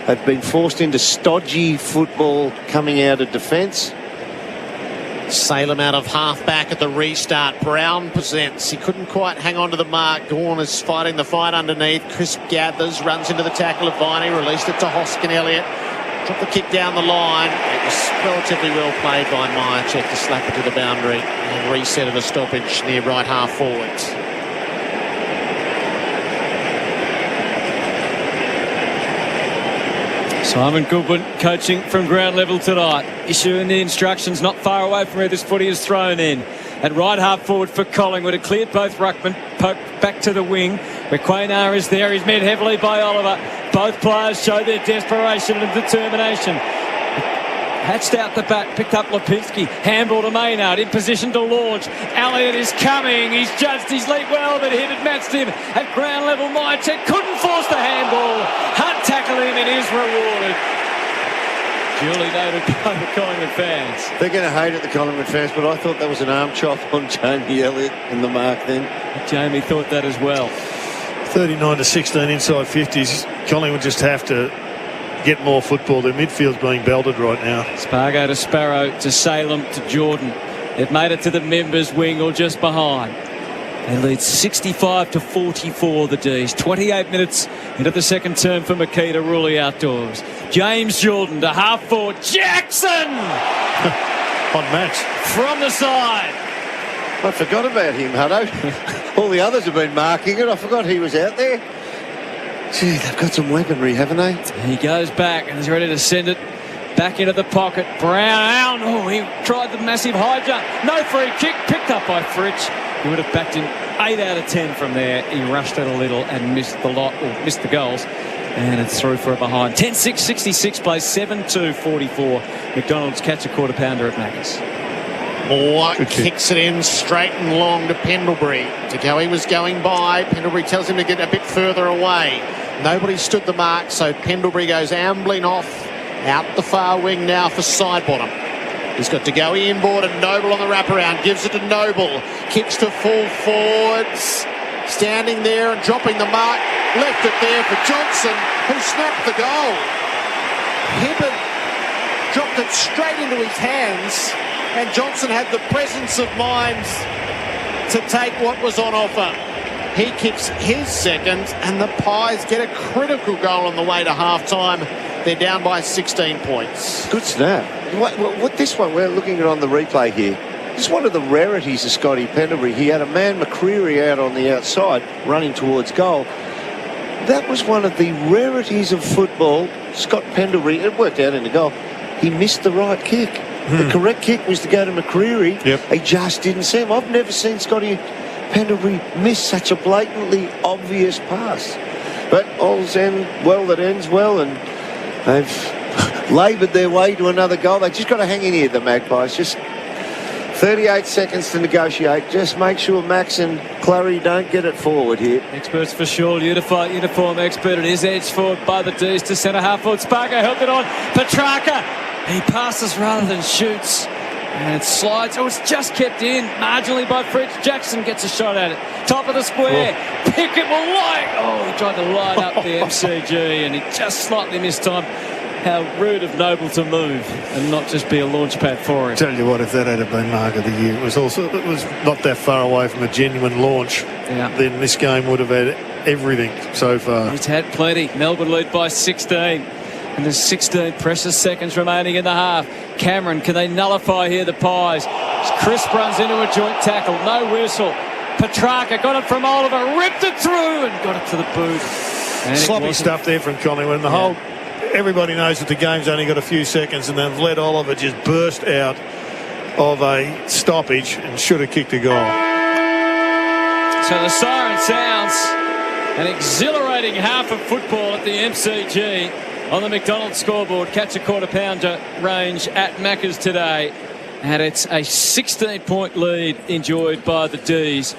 They've been forced into stodgy football coming out of defence. Salem out of half-back at the restart. Brown presents. He couldn't quite hang on to the mark. Gawn is fighting the fight underneath. Crisp gathers, runs into the tackle of Viney, released it to Hoskin Elliott. Dropped the kick down the line. It was relatively well played by Myercheck to slap it to the boundary and reset at a stoppage near right half forwards. Simon Goodwin coaching from ground level tonight, issuing the instructions not far away from where this footy is thrown in. At right half forward for Collingwood, it cleared both ruckmen, poked back to the wing where Quaynar is there. He's met heavily by Oliver. Both players show their desperation and determination. Hatched out the back, picked up Lipinski. Handball to Maynard, in position to launch. Elliott is coming. He's judged his leap well, but Hibbert matched him. At ground level, Myercheck couldn't force the handball. Hunt tackled him and is rewarded. Duly noted by the Collingwood fans. They're going to hate it, the Collingwood fans, but I thought that was an arm chop on Jamie Elliott in the mark then. Jamie thought that as well. 39-16 inside 50s. Collingwood just have to get more football. Their midfield's being belted right now. Spargo to Sparrow to Salem to Jordan. They've made it to the members' wing or just behind. They lead 65-44, the D's. 28 minutes into the second term for Makita Rulli Outdoors. James Jordan to half forward. Jackson! Hot match. From the side. I forgot about him, Hutto. All the others have been marking it. I forgot he was out there. Gee, they've got some weaponry, haven't they? He goes back and is ready to send it back into the pocket. Brown, oh, he tried the massive high jump. No free kick, picked up by Fritsch. He would have backed him 8 out of 10 from there. He rushed it a little and missed the lot, or missed the goals. And it's through for a behind. 10-6, 66 plays, 7-2, 44. McDonald's catch a quarter pounder at Macca's. Moore kicks it in straight and long to Pendlebury. To go, he was going by. Pendlebury tells him to get a bit further away. Nobody stood the mark, so Pendlebury goes ambling off out the far wing now for Sidebottom. He's got to go inboard and Noble on the wraparound. Gives it to Noble. Kicks to full forwards. Standing there and dropping the mark. Left it there for Johnson, who snapped the goal. Hibbert dropped it straight into his hands. And Johnson had the presence of mind to take what was on offer. He kicks his second, and the Pies get a critical goal on the way to half-time. They're down by 16 points. Good snap. What this one, we're looking at on the replay here. This is one of the rarities of Scotty Pendlebury. He had a man, McCreery, out on the outside, running towards goal. That was one of the rarities of football. Scott Pendlebury, it worked out in the goal. He missed the right kick. The correct kick was to go to McCreery. Yep. He just didn't see him. I've never seen Scotty Pendlebury miss such a blatantly obvious pass. But all's end well that ends well, and they've laboured their way to another goal. They just got to hang in here, the Magpies. Just 38 seconds to negotiate. Just make sure Max and Clary don't get it forward here. Experts for sure. Uniform expert. It is edged forward by the D's to centre half forward. Spargo held it on. Petrarca. He passes rather than shoots. And it slides. Oh, it's just kept in marginally by Fritz. Jackson gets a shot at it. Top of the square. Oh. Pickett will light. Oh, he tried to light up the MCG and he just slightly missed time. How rude of Noble to move and not just be a launch pad for him. Tell you what, if that had been mark of the year, it was not that far away from a genuine launch. Yeah. Then this game would have had everything so far. He's had plenty. Melbourne lead by 16. And there's 16 precious seconds remaining in the half. Cameron, can they nullify here the Pies? Chris runs into a joint tackle. No whistle. Petrarca got it from Oliver. Ripped it through and got it to the boot. And sloppy stuff there from Collingwood. And the whole... Everybody knows that the game's only got a few seconds and they've let Oliver just burst out of a stoppage and should have kicked a goal. So the siren sounds. An exhilarating dominating half of football at the MCG on the McDonald's scoreboard. Catch a quarter pounder range at Macca's today. And it's a 16-point lead enjoyed by the D's.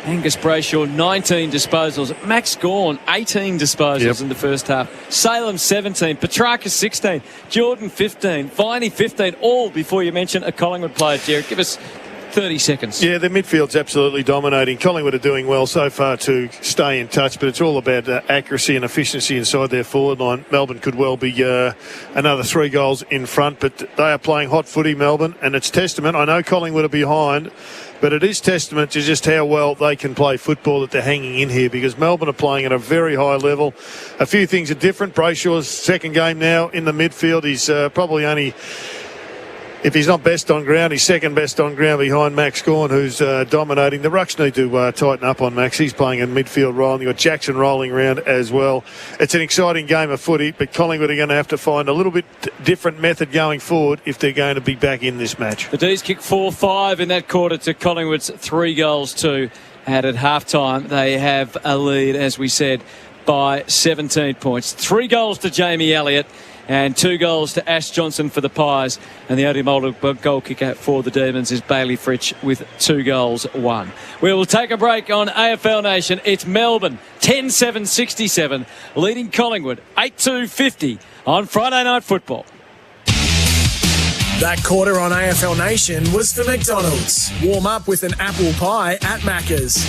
Angus Brayshaw, 19 disposals. Max Gawn, 18 disposals in the first half. Salem, 17. Petrarca, 16. Jordan, 15. Viney, 15. All before you mention a Collingwood player, Jared. Give us 30 seconds. Yeah, the midfield's absolutely dominating. Collingwood are doing well so far to stay in touch, but it's all about accuracy and efficiency inside their forward line. Melbourne could well be another 3 goals in front, but they are playing hot footy, Melbourne, and it's testament. I know Collingwood are behind, but it is testament to just how well they can play football that they're hanging in here, because Melbourne are playing at a very high level. A few things are different. Brayshaw's second game now in the midfield. He's probably only, if he's not best on ground, he's second best on ground behind Max Gawn, who's dominating. The Rucks need to tighten up on Max. He's playing a midfield role. You've got Jackson rolling around as well. It's an exciting game of footy, but Collingwood are going to have to find a little bit different method going forward if they're going to be back in this match. The D's kick 4-5 in that quarter to Collingwood's 3 goals to. And at halftime, they have a lead, as we said, by 17 points. 3 goals to Jamie Elliott and 2 goals to Ash Johnson for the Pies. And the only multiple goal kicker for the Demons is Bailey Fritsch with 2 goals, 1. We will take a break on AFL Nation. It's Melbourne, 10-7-67, leading Collingwood, 8-2-50 on Friday Night Football. That quarter on AFL Nation was for McDonald's. Warm up with an apple pie at Macca's.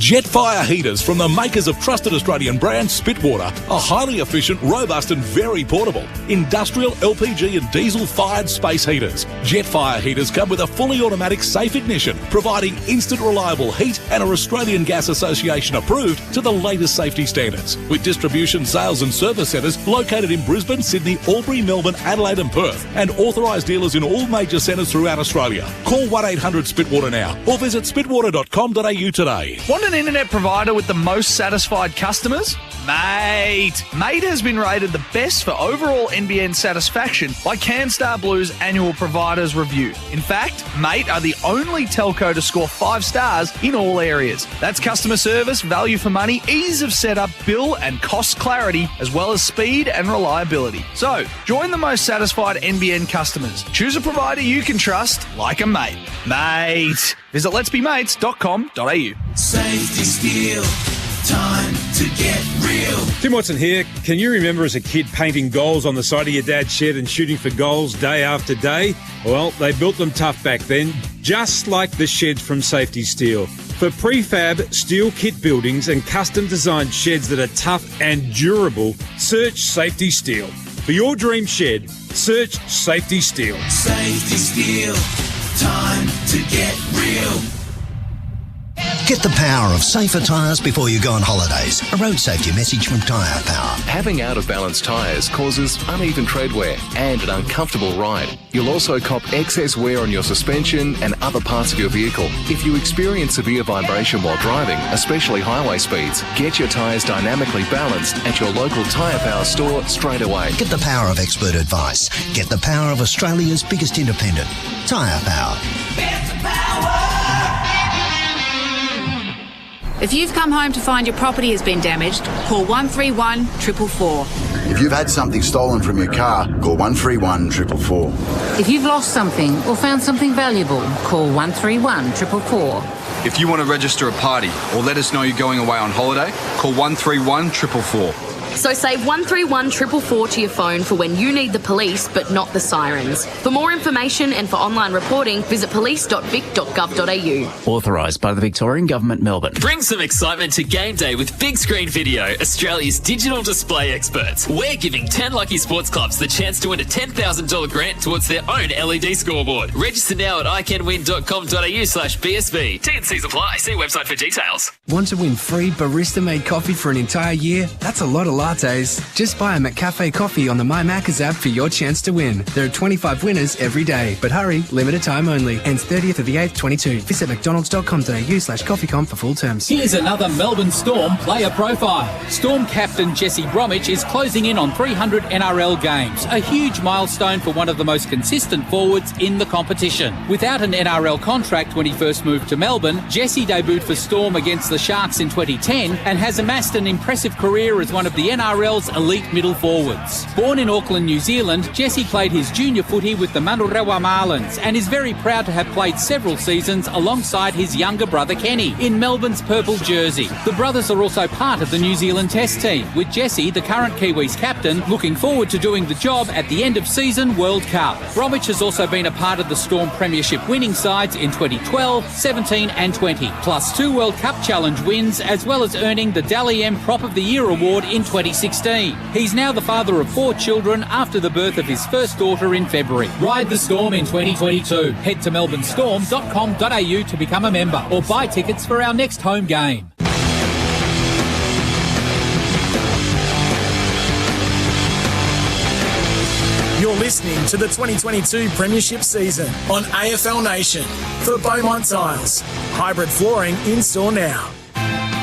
Jetfire heaters from the makers of trusted Australian brand Spitwater are highly efficient, robust and very portable. Industrial, LPG and diesel-fired space heaters. Jetfire heaters come with a fully automatic safe ignition, providing instant reliable heat and are Australian Gas Association approved to the latest safety standards. With distribution, sales and service centres located in Brisbane, Sydney, Albury, Melbourne, Adelaide and Perth, and authorised dealers in all major centres throughout Australia. Call 1-800-SPITWATER now or visit spitwater.com.au today. Want an internet provider with the most satisfied customers? Mate has been rated the best for overall NBN satisfaction by CanStar Blue's annual providers review. In fact, Mate are the only telco to score 5 stars in all areas. That's customer service, value for money, ease of setup, bill and cost clarity, as well as speed and reliability. So, join the most satisfied NBN customers. Choose a provider you can trust, like a Mate. Mate. Visit letsbemates.com.au. Safety skill, time to get real. Tim Watson here. Can you remember as a kid painting goals on the side of your dad's shed and shooting for goals day after day? Well, they built them tough back then, just like the sheds from Safety Steel. For prefab, steel kit buildings and custom designed sheds that are tough and durable, search Safety Steel. For your dream shed, search Safety Steel. Safety skill, time to get real. Get the power of safer tyres before you go on holidays. A road safety message from Tyre Power. Having out-of-balance tyres causes uneven tread wear and an uncomfortable ride. You'll also cop excess wear on your suspension and other parts of your vehicle. If you experience severe vibration while driving, especially highway speeds, get your tyres dynamically balanced at your local Tyre Power store straight away. Get the power of expert advice. Get the power of Australia's biggest independent. Tyre Power. Get the power! If you've come home to find your property has been damaged, call 131 444. If you've had something stolen from your car, call 131 444. If you've lost something or found something valuable, call 131 444. If you want to register a party or let us know you're going away on holiday, call 131 444. So save 131 444 to your phone for when you need the police but not the sirens. For more information and for online reporting, visit police.vic.gov.au. Authorised by the Victorian Government, Melbourne. Bring some excitement to game day with Big Screen Video, Australia's digital display experts. We're giving 10 lucky sports clubs the chance to win a $10,000 grant towards their own LED scoreboard. Register now at iCanWin.com.au/BSB. T&Cs apply. See website for details. Want to win free barista-made coffee for an entire year? That's a lot of lattes? Just buy a McCafe coffee on the My Maccas app for your chance to win. There are 25 winners every day. But hurry, limited time only. Ends 30th of the 8th, 22. Visit mcdonalds.com.au/coffeecom for full terms. Here's another Melbourne Storm player profile. Storm captain Jesse Bromwich is closing in on 300 NRL games, a huge milestone for one of the most consistent forwards in the competition. Without an NRL contract when he first moved to Melbourne, Jesse debuted for Storm against the Sharks in 2010 and has amassed an impressive career as one of the NRL's elite middle forwards. Born in Auckland, New Zealand, Jesse played his junior footy with the Manurewa Marlins and is very proud to have played several seasons alongside his younger brother Kenny in Melbourne's purple jersey. The brothers are also part of the New Zealand Test team, with Jesse, the current Kiwis captain, looking forward to doing the job at the end of season World Cup. Bromwich has also been a part of the Storm Premiership winning sides in 2012, 17 and 20, plus 2 World Cup Challenge wins, as well as earning the Dally M Prop of the Year award in 2016. He's now the father of 4 children after the birth of his first daughter in February. Ride the Storm in 2022. Head to melbournestorm.com.au to become a member or buy tickets for our next home game. You're listening to the 2022 Premiership season on AFL Nation for Beaumont Tiles. Hybrid flooring in store now.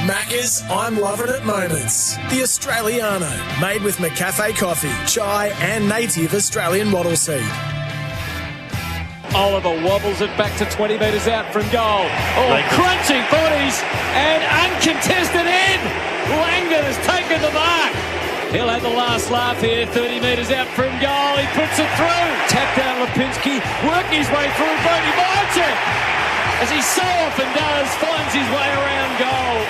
Macca's, I'm loving it moments. The Australiano, made with McCafe coffee, chai and native Australian wattle seed. Oliver wobbles it back to 20 metres out from goal. Oh, crunching bodies and uncontested end. Langdon has taken the mark. He'll have the last laugh here, 30 metres out from goal. He puts it through. Tap down Lipinski, working his way through. Bodie Marchant, as he so often does, finds his way around goal.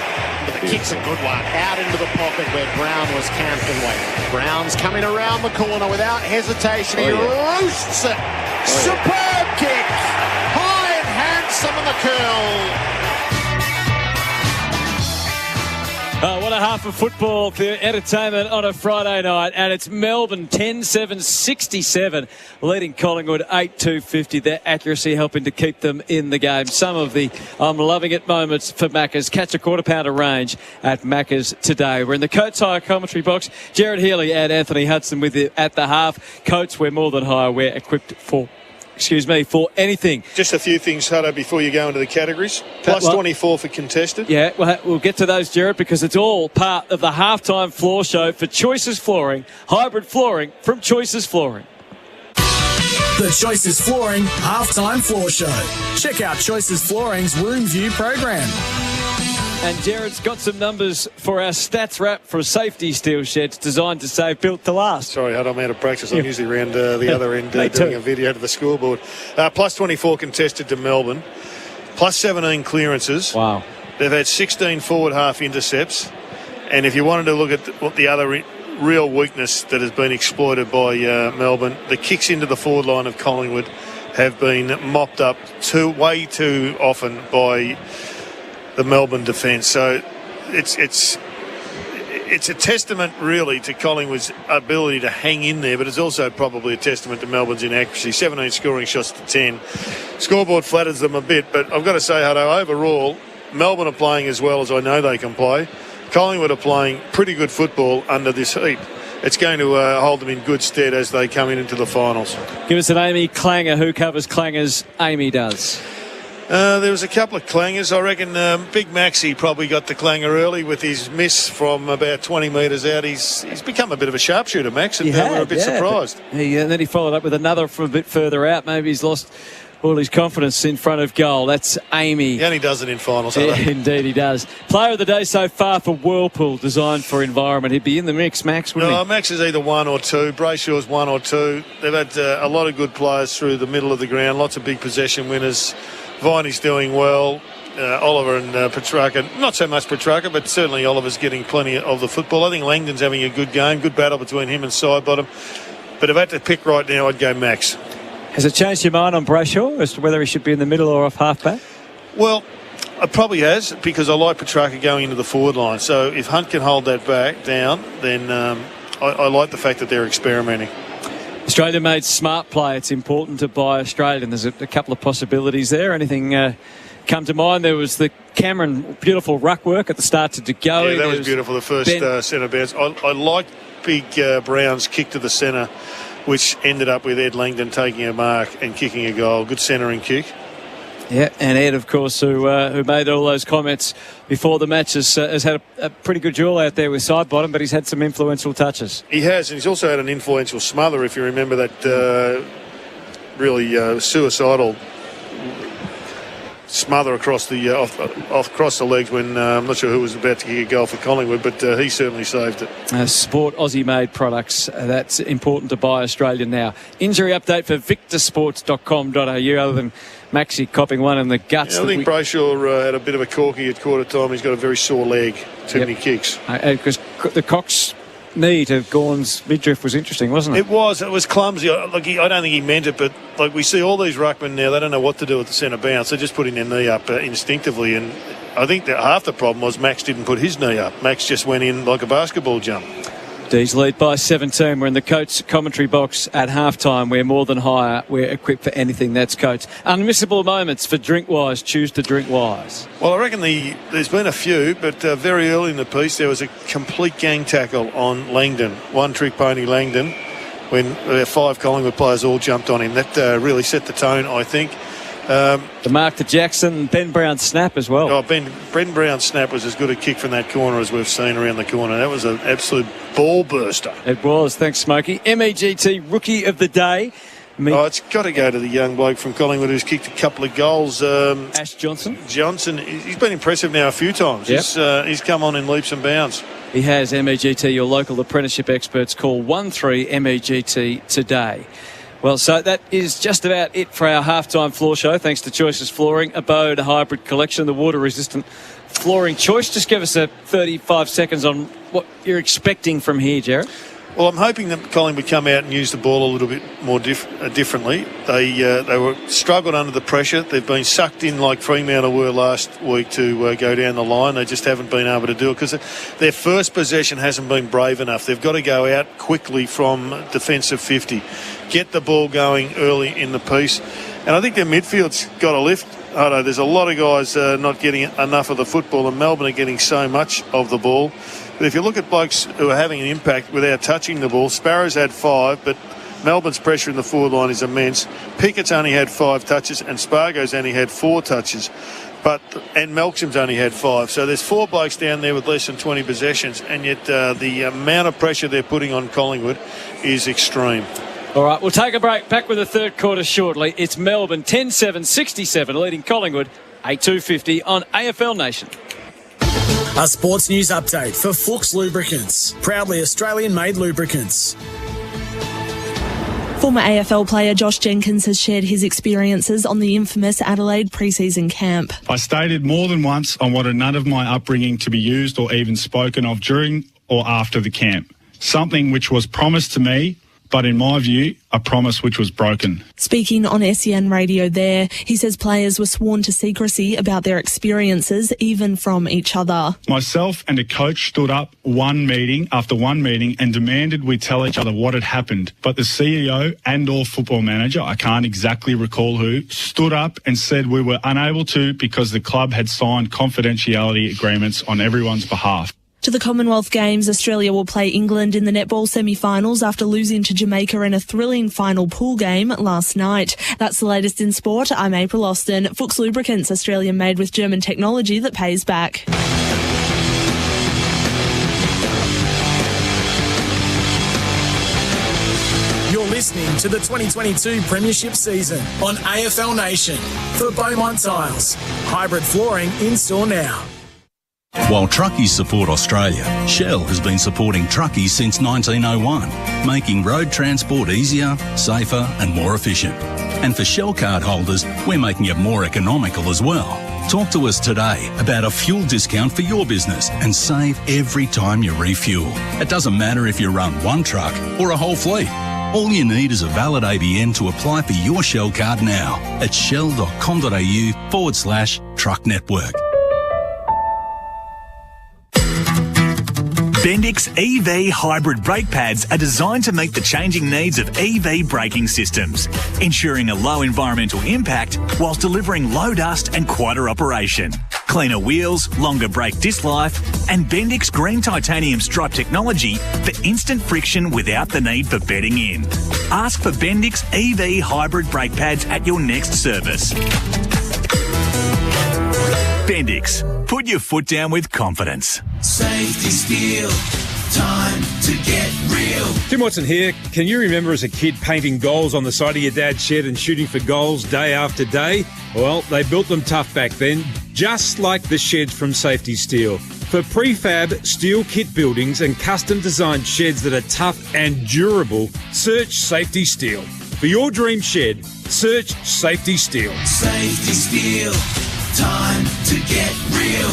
The kick's a good one. Out into the pocket where Brown was camped and waiting. Brown's coming around the corner without hesitation. He roosts it. Superb kick. High and handsome in the curl. Oh, what a half of football for entertainment on a Friday night. And it's Melbourne 10-7-67, leading Collingwood 8-2-50. Their accuracy helping to keep them in the game. Some of the I'm loving it moments for Maccas. Catch a quarter-pounder range at Maccas today. We're in the Coates Hire commentary box. Jared Healy and Anthony Hudson with you at the half. Coates, we're more than high. We're equipped for anything. Just a few things, Hutto, before you go into the categories. Plus 24 for contested. Yeah, we'll get to those, Jared, because it's all part of the halftime floor show for Choices Flooring, hybrid flooring from Choices Flooring. The Choices Flooring halftime floor show. Check out Choices Flooring's Room View program. And Jared's got some numbers for our stats wrap for Safety Steel Sheds, designed to say built to last. Sorry, Hutto, I'm out of practice. I'm usually around the other end doing a video to the scoreboard. Plus 24 contested to Melbourne. Plus 17 clearances. Wow. They've had 16 forward half intercepts. And if you wanted to look at what the other real weakness that has been exploited by Melbourne, the kicks into the forward line of Collingwood have been mopped up way too often by the Melbourne defence. So it's a testament really to Collingwood's ability to hang in there, but it's also probably a testament to Melbourne's inaccuracy. 17 scoring shots to 10. Scoreboard flatters them a bit, but I've got to say, Hutto, overall, Melbourne are playing as well as I know they can play. Collingwood are playing pretty good football under this heat. It's going to hold them in good stead as they come into the finals. Give us an Amy clanger. Who covers clangers? Amy does. There was a couple of clangers. I reckon Big Maxie probably got the clanger early with his miss from about 20 metres out. He's become a bit of a sharpshooter, Max, and we're a bit surprised. And then he followed up with another from a bit further out. Maybe he's lost all his confidence in front of goal. That's Amy. He only does it in finals. Indeed he does. Player of the day so far for Whirlpool, designed for environment. He'd be in the mix, Max, wouldn't he? Max is either 1 or 2. Brayshaw's 1 or 2. They've had a lot of good players through the middle of the ground, lots of big possession winners. Viney's doing well. Oliver and Petrarca, not so much Petrarca, but certainly Oliver's getting plenty of the football. I think Langdon's having a good game, good battle between him and Sidebottom. But if I had to pick right now, I'd go Max. Has it changed your mind on Brayshaw as to whether he should be in the middle or off halfback? Well, it probably has, because I like Petrarca going into the forward line. So if Hunt can hold that back down, then I like the fact that they're experimenting. Australia made smart play. It's important to buy Australian. There's a couple of possibilities there. Anything come to mind. There was the Cameron beautiful ruck work at the start to go. Yeah, that was beautiful, the first centre bounce. I liked Big Brown's kick to the centre, which ended up with Ed Langdon taking a mark and kicking a goal. Good centering kick. Yeah, and Ed, of course, who made all those comments before the match, has had a pretty good duel out there with Sidebottom, but he's had some influential touches. He has, and he's also had an influential smother, if you remember that really suicidal smother across the across the legs when I'm not sure who was about to kick a goal for Collingwood, but he certainly saved it. Sport Aussie-made products, that's important to buy Australian now. Injury update for victorsports.com.au, other than Maxi copping one in the guts. Yeah, I think Brayshaw had a bit of a corky at quarter time. He's got a very sore leg, too many kicks. Because the Cox knee to Gawn's midriff was interesting, wasn't it? It was clumsy. I don't think he meant it, but like we see all these ruckmen now, they don't know what to do with the centre bounce. They're just putting their knee up instinctively, and I think that half the problem was Max didn't put his knee up. Max just went in like a basketball jump. D's lead by 17. We're in the Coates commentary box at halftime. We're more than higher. We're equipped for anything. That's Coates. Unmissable moments for Drinkwise. Choose to Drinkwise. Well, I reckon there's been a few, but very early in the piece there was a complete gang tackle on Langdon. One trick pony Langdon, when 5 Collingwood players all jumped on him. That really set the tone, I think. The mark to Jackson, Ben Brown's snap as well. Oh, Ben Brown's snap was as good a kick from that corner as we've seen around the corner. That was an absolute ball burster. It was. Thanks, Smokey. MEGT Rookie of the Day. It's got to go to the young bloke from Collingwood who's kicked a couple of goals. Ash Johnson. He's been impressive now a few times. Yep. He's come on in leaps and bounds. He has. MEGT, your local apprenticeship experts. Call 13-MEGT today. Well, so that is just about it for our halftime floor show. Thanks to Choices Flooring, Abode Hybrid Collection, the water-resistant flooring choice. Just give us a 35 seconds on what you're expecting from here, Jared. Well, I'm hoping that Collingwood come out and use the ball a little bit more differently. They were struggled under the pressure. They've been sucked in like Fremantle were last week to go down the line. They just haven't been able to do it because their first possession hasn't been brave enough. They've got to go out quickly from defensive 50, get the ball going early in the piece. And I think their midfield's got a lift. I know there's a lot of guys not getting enough of the football, and Melbourne are getting so much of the ball. But if you look at blokes who are having an impact without touching the ball, Sparrow's had 5, but Melbourne's pressure in the forward line is immense. Pickett's only had 5 touches, and Spargo's only had 4 touches. And Melksham's only had 5. So there's 4 blokes down there with less than 20 possessions, and yet the amount of pressure they're putting on Collingwood is extreme. All right, we'll take a break. Back with the third quarter shortly. It's Melbourne 10-7-67, leading Collingwood 8-2-50 on AFL Nation. A sports news update for Fuchs Lubricants, proudly Australian-made lubricants. Former AFL player Josh Jenkins has shared his experiences on the infamous Adelaide pre-season camp. I stated more than once I wanted none of my upbringing to be used or even spoken of during or after the camp. Something which was promised to me, but in my view, a promise which was broken. Speaking on SEN radio there, he says players were sworn to secrecy about their experiences, even from each other. Myself and a coach stood up one meeting after one meeting and demanded we tell each other what had happened. But the CEO and or football manager, I can't exactly recall who, stood up and said we were unable to because the club had signed confidentiality agreements on everyone's behalf. To the Commonwealth Games, Australia will play England in the netball semi-finals after losing to Jamaica in a thrilling final pool game last night. That's the latest in sport. I'm April Austin. Fuchs Lubricants, Australian made with German technology that pays back. You're listening to the 2022 Premiership season on AFL Nation for Beaumont Tiles. Hybrid flooring in store now. While truckies support Australia, Shell has been supporting truckies since 1901, making road transport easier, safer and more efficient. And for Shell card holders, we're making it more economical as well. Talk to us today about a fuel discount for your business and save every time you refuel. It doesn't matter if you run one truck or a whole fleet. All you need is a valid ABN to apply for your Shell card now at shell.com.au/truck network. Bendix EV hybrid brake pads are designed to meet the changing needs of EV braking systems, ensuring a low environmental impact whilst delivering low dust and quieter operation. Cleaner wheels, longer brake disc life, and Bendix green titanium stripe technology for instant friction without the need for bedding in. Ask for Bendix EV hybrid brake pads at your next service. Bendix. Put your foot down with confidence. Safety Steel. Time to get real. Tim Watson here. Can you remember as a kid painting goals on the side of your dad's shed and shooting for goals day after day? Well, they built them tough back then, just like the sheds from Safety Steel. For prefab steel kit buildings and custom designed sheds that are tough and durable, search Safety Steel. For your dream shed, search Safety Steel. Safety Steel. Time to get real.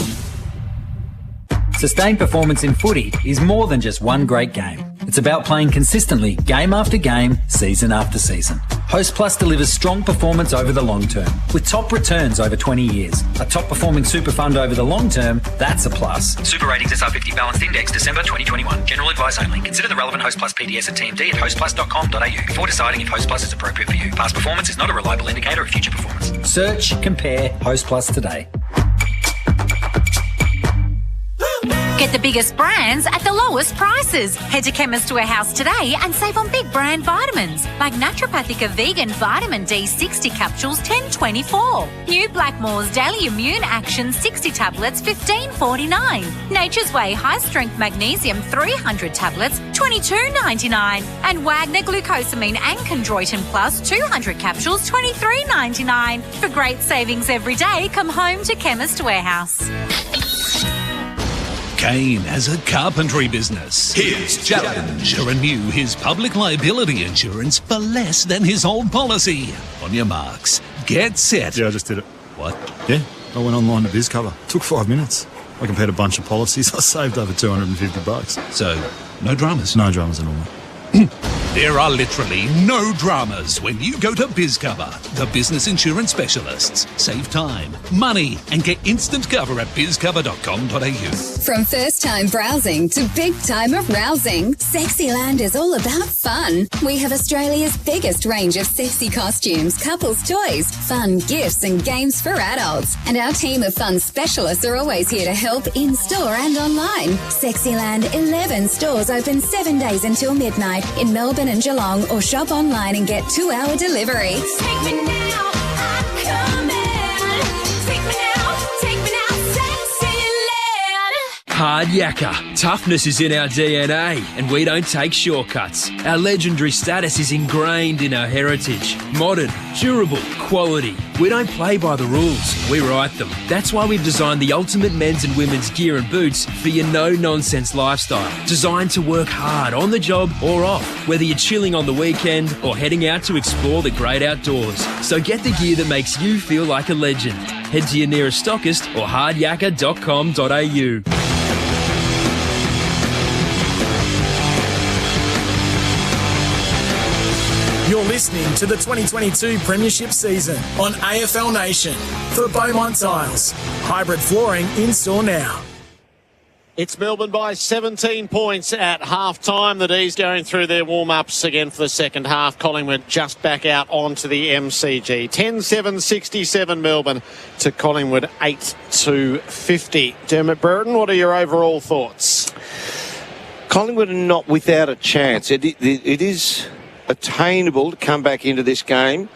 Sustained performance in footy is more than just one great game. It's about playing consistently, game after game, season after season. Host Plus delivers strong performance over the long term, with top returns over 20 years. A top performing super fund over the long term, that's a plus. Super Ratings SR50 Balanced Index, December 2021. General advice only. Consider the relevant Host Plus PDS and TMD at hostplus.com.au before deciding if Host Plus is appropriate for you. Past performance is not a reliable indicator of future performance. Search, compare Host Plus today. Get the biggest brands at the lowest prices. Head to Chemist Warehouse today and save on big brand vitamins like Naturopathica Vegan Vitamin D 60 capsules $10.24. New Blackmore's Daily Immune Action 60 tablets $15.49. Nature's Way High Strength Magnesium 300 tablets $22.99. And Wagner Glucosamine and Chondroitin Plus 200 capsules $23.99. For great savings every day, come home to Chemist Warehouse. Kane has a carpentry business. His challenge: to renew his public liability insurance for less than his old policy. On your marks, get set. Yeah, I just did it. What? Yeah, I went online to BizCover. Took 5 minutes. I compared a bunch of policies. I saved over $250. So, no dramas? No dramas at all. There are literally no dramas when you go to BizCover, the business insurance specialists. Save time, money, and get instant cover at bizcover.com.au. From first-time browsing to big-time arousing, Sexyland is all about fun. We have Australia's biggest range of sexy costumes, couples' toys, fun gifts and games for adults. And our team of fun specialists are always here to help in-store and online. Sexyland 11 stores open 7 days until midnight in Melbourne and Geelong, or shop online and get 2-hour delivery. Take me now, I'm coming. Take me now, Sexyland. Hard yakka. Toughness is in our DNA, and we don't take shortcuts. Our legendary status is ingrained in our heritage. Modern, durable, quality. We don't play by the rules, we write them. That's why we've designed the ultimate men's and women's gear and boots for your no-nonsense lifestyle. Designed to work hard on the job or off, whether you're chilling on the weekend or heading out to explore the great outdoors. So get the gear that makes you feel like a legend. Head to your nearest stockist or hardyakka.com.au. You're listening to the 2022 Premiership season on AFL Nation for Beaumont Tiles. Hybrid flooring in store now. It's Melbourne by 17 points at half-time. The D's going through their warm-ups again for the second half. Collingwood just back out onto the MCG. 10-7-67 Melbourne to Collingwood 8-50. Dermot Brereton, what are your overall thoughts? Collingwood are not without a chance. It is attainable to come back into this game.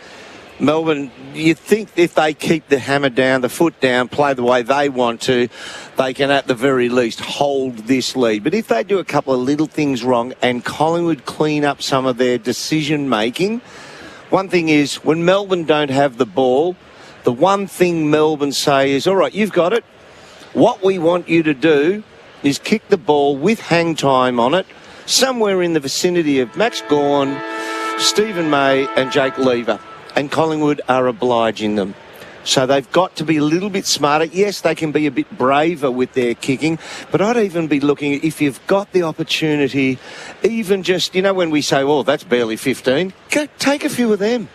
Melbourne, you think if they keep the hammer down, the foot down, play the way they want to, they can at the very least hold this lead. But if they do a couple of little things wrong and Collingwood clean up some of their decision making, one thing is when Melbourne don't have the ball, the one thing Melbourne say is, all right, you've got it. What we want you to do is kick the ball with hang time on it, somewhere in the vicinity of Max Gawn, Stephen May and Jake Lever. And Collingwood are obliging them. So they've got to be a little bit smarter. Yes, they can be a bit braver with their kicking, but I'd even be looking at, if you've got the opportunity, even just, when we say, oh, that's barely 15, go take a few of them.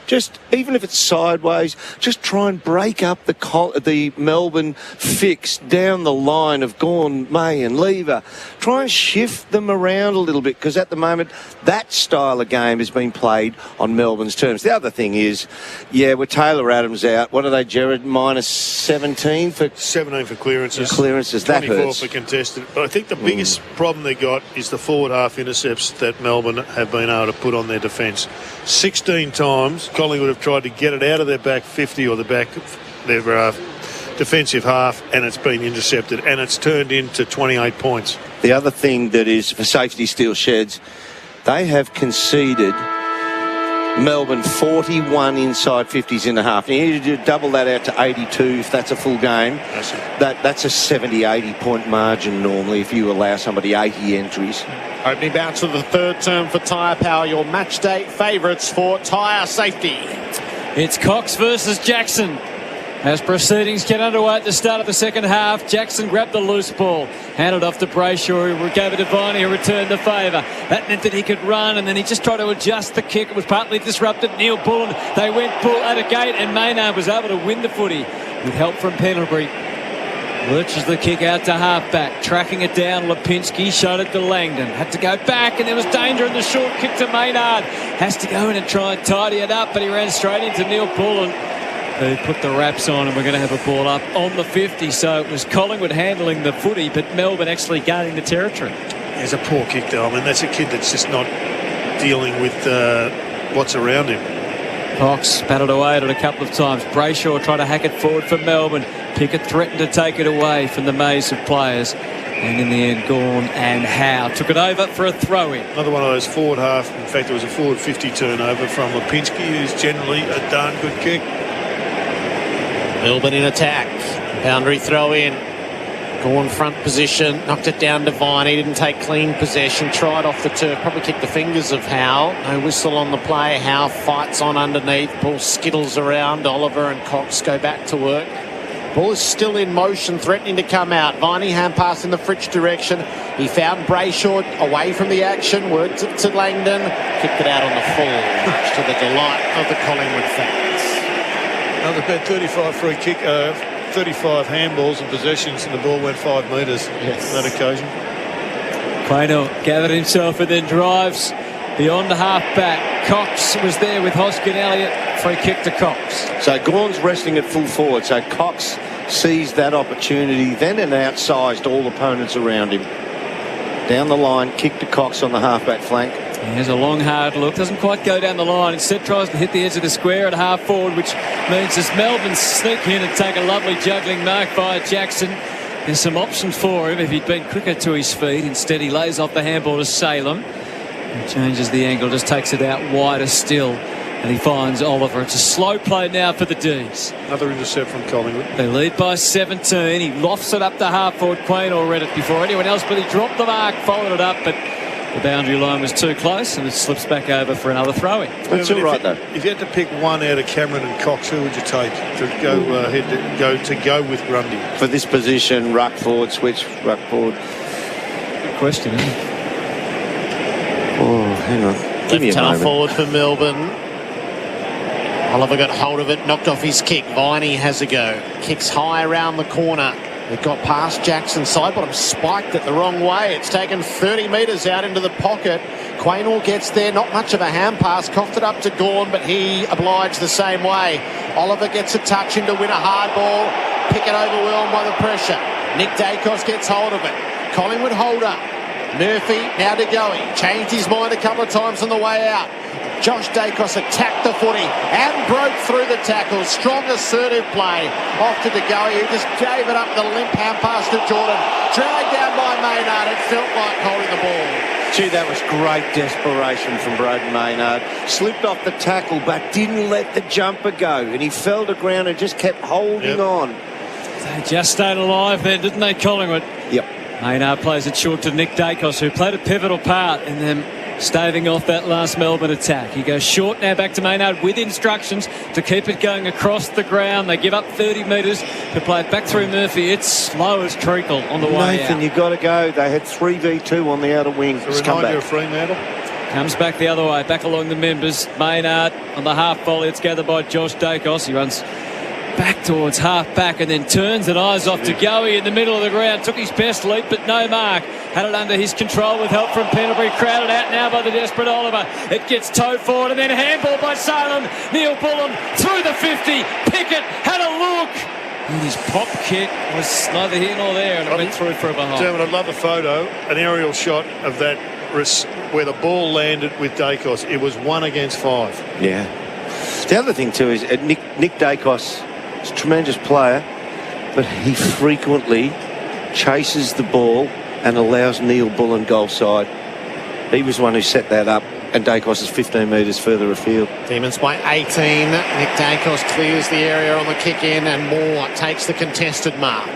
Just, even if it's sideways, just try and break up the Melbourne fix down the line of Gawn, May and Lever. Try and shift them around a little bit, because at the moment, that style of game has been played on Melbourne's terms. The other thing is, with Taylor Adams out, what are they, Jared? Minus 17 for... 17 for clearances. Clearances, that 24 hurts. for contested. But I think the biggest problem they got is the forward half intercepts that Melbourne have been able to put on their defence. 16 times Collingwood have tried to get it out of their back 50 or the back their defensive half, and it's been intercepted, and it's turned into 28 points. The other thing that is for safety steel sheds, they have conceded Melbourne 41 inside 50s in the half. You need to double that out to 82 if that's a full game. That's a 70, 80 point margin normally if you allow somebody 80 entries. Opening bounce of the third term for Tyre Power, your match day favourites for tyre safety. It's Cox versus Jackson. As proceedings get underway at the start of the second half, Jackson grabbed the loose ball, handed off to Brayshaw, who gave it to Viney, who returned the favour. That meant that he could run, and then he just tried to adjust the kick. It was partly disrupted. Neil Bullen, they went Bull at a gate, and Maynard was able to win the footy with help from Pendlebury. Lurches the kick out to halfback, tracking it down. Lipinski showed it to Langdon. Had to go back, and there was danger in the short kick to Maynard. Has to go in and try and tidy it up, but he ran straight into Neil Bullen, who put the wraps on, and we're going to have a ball up on the 50. So it was Collingwood handling the footy, but Melbourne actually gaining the territory. There's a poor kick, though. I mean, that's a kid that's just not dealing with what's around him. Cox battled away at it a couple of times. Brayshaw tried to hack it forward for Melbourne. Pickett threatened to take it away from the maze of players. And in the end, Gawn and Howe took it over for a throw-in. Another one of those forward half. In fact, it was a forward 50 turnover from Lipinski, who's generally a darn good kick. Melbourne in attack. Boundary throw in. Gawn front position. Knocked it down to Viney. Didn't take clean possession. Tried off the turf. Probably kicked the fingers of Howe. No whistle on the play. Howe fights on underneath. Ball skittles around. Oliver and Cox go back to work. Ball is still in motion, threatening to come out. Viney hand pass in the Fritsch direction. He found Brayshaw away from the action. Worked it to Langdon. Kicked it out on the full, much to the delight of the Collingwood fans. Another about 35 free kick, 35 handballs and possessions, and the ball went 5 metres on that occasion. Quaynor gathered himself and then drives beyond the half-back. Cox was there with Hoskin Elliott. Free kick to Cox. So Gawn's resting at full forward, so Cox seized that opportunity then and outsized all opponents around him. Down the line, kick to Cox on the half-back flank. He has a long, hard look. Doesn't quite go down the line. Instead tries to hit the edge of the square at half forward, which means as Melbourne sneak in and take a lovely juggling mark by Jackson. There's some options for him if he'd been quicker to his feet. Instead, he lays off the handball to Salem. He changes the angle, just takes it out wider still. And he finds Oliver. It's a slow play now for the D's. Another intercept from Collingwood. They lead by 17. He lofts it up the half forward. Quaynor read it before anyone else, but he dropped the mark, followed it up, but the boundary line was too close, and it slips back over for another throw-in. That's all right, though. If you had to pick one out of Cameron and Cox, who would you take to go with Grundy? For this position, ruck forward, switch, ruck forward. Good question, isn't it? Oh, hang on. Give me a moment. Forward for Melbourne. Oliver got hold of it, knocked off his kick. Viney has a go. Kicks high around the corner. It got past Jackson's side, but I'm spiked it the wrong way. It's taken 30 metres out into the pocket. Quaynor gets there, not much of a hand pass. Coughed it up to Gawn, but he obliged the same way. Oliver gets a touch in to win a hard ball. Pickett overwhelmed by the pressure. Nick Dacos gets hold of it. Collingwood hold up. Murphy now to Goey. Changed his mind a couple of times on the way out. Josh Dacos attacked the footy and broke through the tackle. Strong, assertive play off to De Goey, who just gave it up the limp hand pass to Jordan. Dragged down by Maynard. It felt like holding the ball. Gee, that was great desperation from Broden Maynard. Slipped off the tackle, but didn't let the jumper go. And he fell to ground and just kept holding on. They just stayed alive then, didn't they, Collingwood? Yep. Maynard plays it short to Nick Dacos, who played a pivotal part in them staving off that last Melbourne attack. He goes short now back to Maynard with instructions to keep it going across the ground. They give up 30 metres to play it back through Murphy. It's slow as treacle on the way Nathan, out. you got to go. They had 3v2 on the outer wing. So remind you of Fremantle? Comes back the other way, back along the members. Maynard on the half volley. It's gathered by Josh Dacos. He runs back towards half back and then turns and eyes off to Goey in the middle of the ground. Took his best leap, but no mark. Had it under his control with help from Pendlebury. Crowded out now by the desperate Oliver. It gets towed forward and then handball by Salem. Neil Bullen through the 50. Pickett had a look. And his pop kick was neither here nor there, and it went through for a behind. Dermot, I'd love a photo, an aerial shot of that where the ball landed with Dacos. It was 1 against 5. Yeah. The other thing too is Nick Dacos is a tremendous player, but he frequently chases the ball and allows Neil Bullen goal side. He was the one who set that up, and Dacos is 15 metres further afield. Demons by 18. Nick Dacos clears the area on the kick in, and Moore takes the contested mark.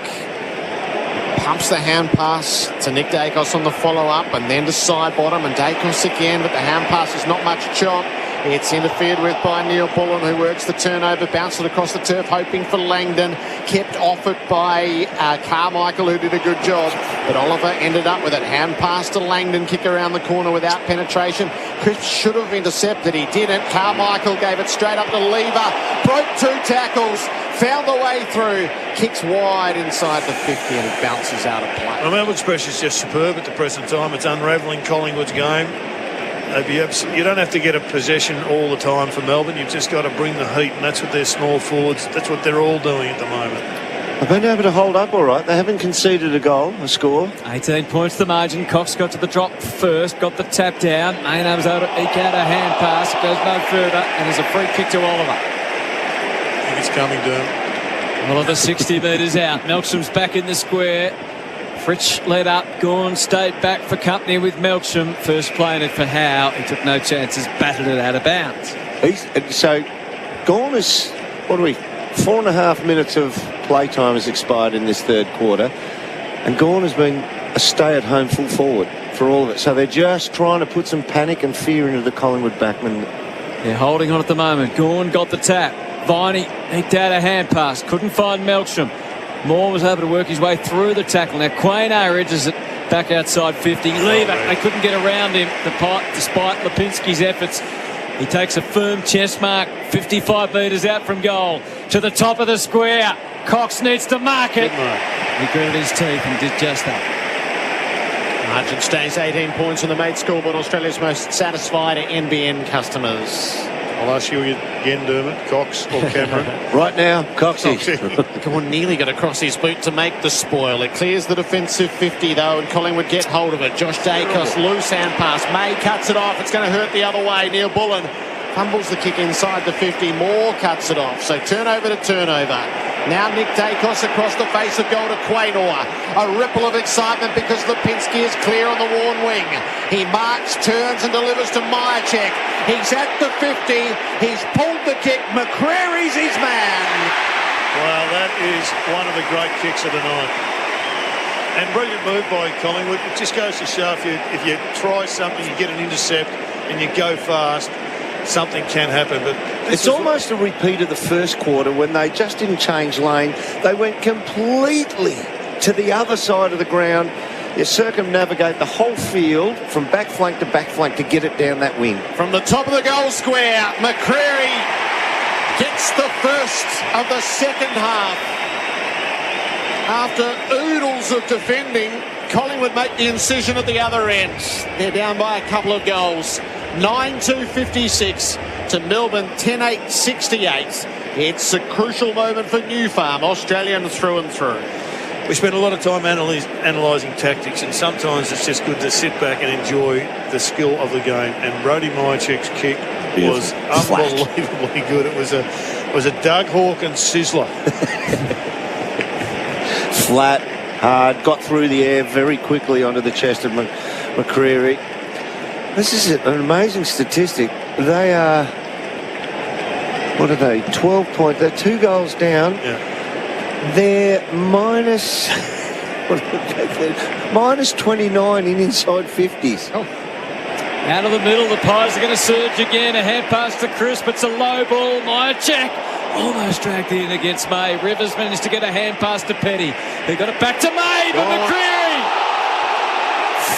Pumps the hand pass to Nick Dacos on the follow-up, and then to side bottom, and Dacos again, but the hand pass is not much chop. It's interfered with by Neil Bullen, who works the turnover, bounced it across the turf, hoping for Langdon. Kept off it by Carmichael, who did a good job. But Oliver ended up with it. Hand pass to Langdon, kick around the corner without penetration. Cripps should have intercepted. He didn't. Carmichael gave it straight up to Lever. Broke 2 tackles. Found the way through. Kicks wide inside the 50 and it bounces out of play. Well, Melbourne's pressure is just superb at the present time. It's unravelling Collingwood's game. You don't have to get a possession all the time for Melbourne. You've just got to bring the heat, and that's what their small forwards, that's what they're all doing at the moment. They've been able to hold up all right. They haven't conceded a score. 18 points the margin. Cox got to the drop first, got the tap down. Maynard was able to eke out a hand pass. It goes no further, and there's a free kick to Oliver. I think it's coming, Derm. Oliver 60 metres out. Melksham's back in the square. Fritsch led up, Gawn stayed back for company with Melksham. First playing it for Howe. He took no chances, batted it out of bounds. So Gawn is, 4.5 minutes of playtime has expired in this third quarter, and Gawn has been a stay-at-home full forward for all of it. So they're just trying to put some panic and fear into the Collingwood backmen. They're holding on at the moment. Gawn got the tap. Viney eked out a hand pass, couldn't find Melksham. Moore was able to work his way through the tackle. Now Quaynor edges it back outside 50. Lever, they couldn't get around him despite Lipinski's efforts. He takes a firm chest mark, 55 metres out from goal. To the top of the square. Cox needs to mark it. He gritted his teeth and did just that. Margin stays 18 points on the mate scoreboard. Australia's most satisfied NBN customers. I'll ask you again, Dermot, Cox or Cameron? Right now, Coxie. Gawn nearly got across his boot to make the spoil. It clears the defensive 50 though, and Collingwood get hold of it. Josh Dacos, loose hand pass. May cuts it off. It's going to hurt the other way. Neil Bullen fumbles the kick inside the 50. Moore cuts it off. So turnover to turnover. Now Nick Dacos across the face of goal to Quaynor. A ripple of excitement because Lipinski is clear on the worn wing. He marks, turns and delivers to Myercheck. He's at the 50. He's pulled the kick. McCreary's his man. Well, that is one of the great kicks of the night. And brilliant move by Collingwood. It just goes to show if you try something, you get an intercept and you go fast, something can happen. But it's almost a repeat of the first quarter when they just didn't change lane. They went completely to the other side of the ground. You circumnavigate the whole field from back flank to get it down that wing. From the top of the goal square, McCreary gets the first of the second half. After oodles of defending, Collingwood make the incision at the other end. They're down by a couple of goals. 9-2-56 to Melbourne 10-8-68. It's a crucial moment for New Farm, Australian through and through. We spend a lot of time analysing tactics, and sometimes it's just good to sit back and enjoy the skill of the game. And Brody Myercheck's kick was unbelievably good. It was a Doug Hawkins sizzler. Flat, hard, got through the air very quickly onto the chest of McCreary. This is an amazing statistic. They are, 12 points. They're 2 goals down. Yeah. They're minus 29 in inside 50s. Oh. Out of the middle, the Pies are going to surge again. A hand pass to Crisp. It's a low ball. Myercheck almost dragged in against May. Rivers managed to get a hand pass to Petty. They got it back to May, but McCreary.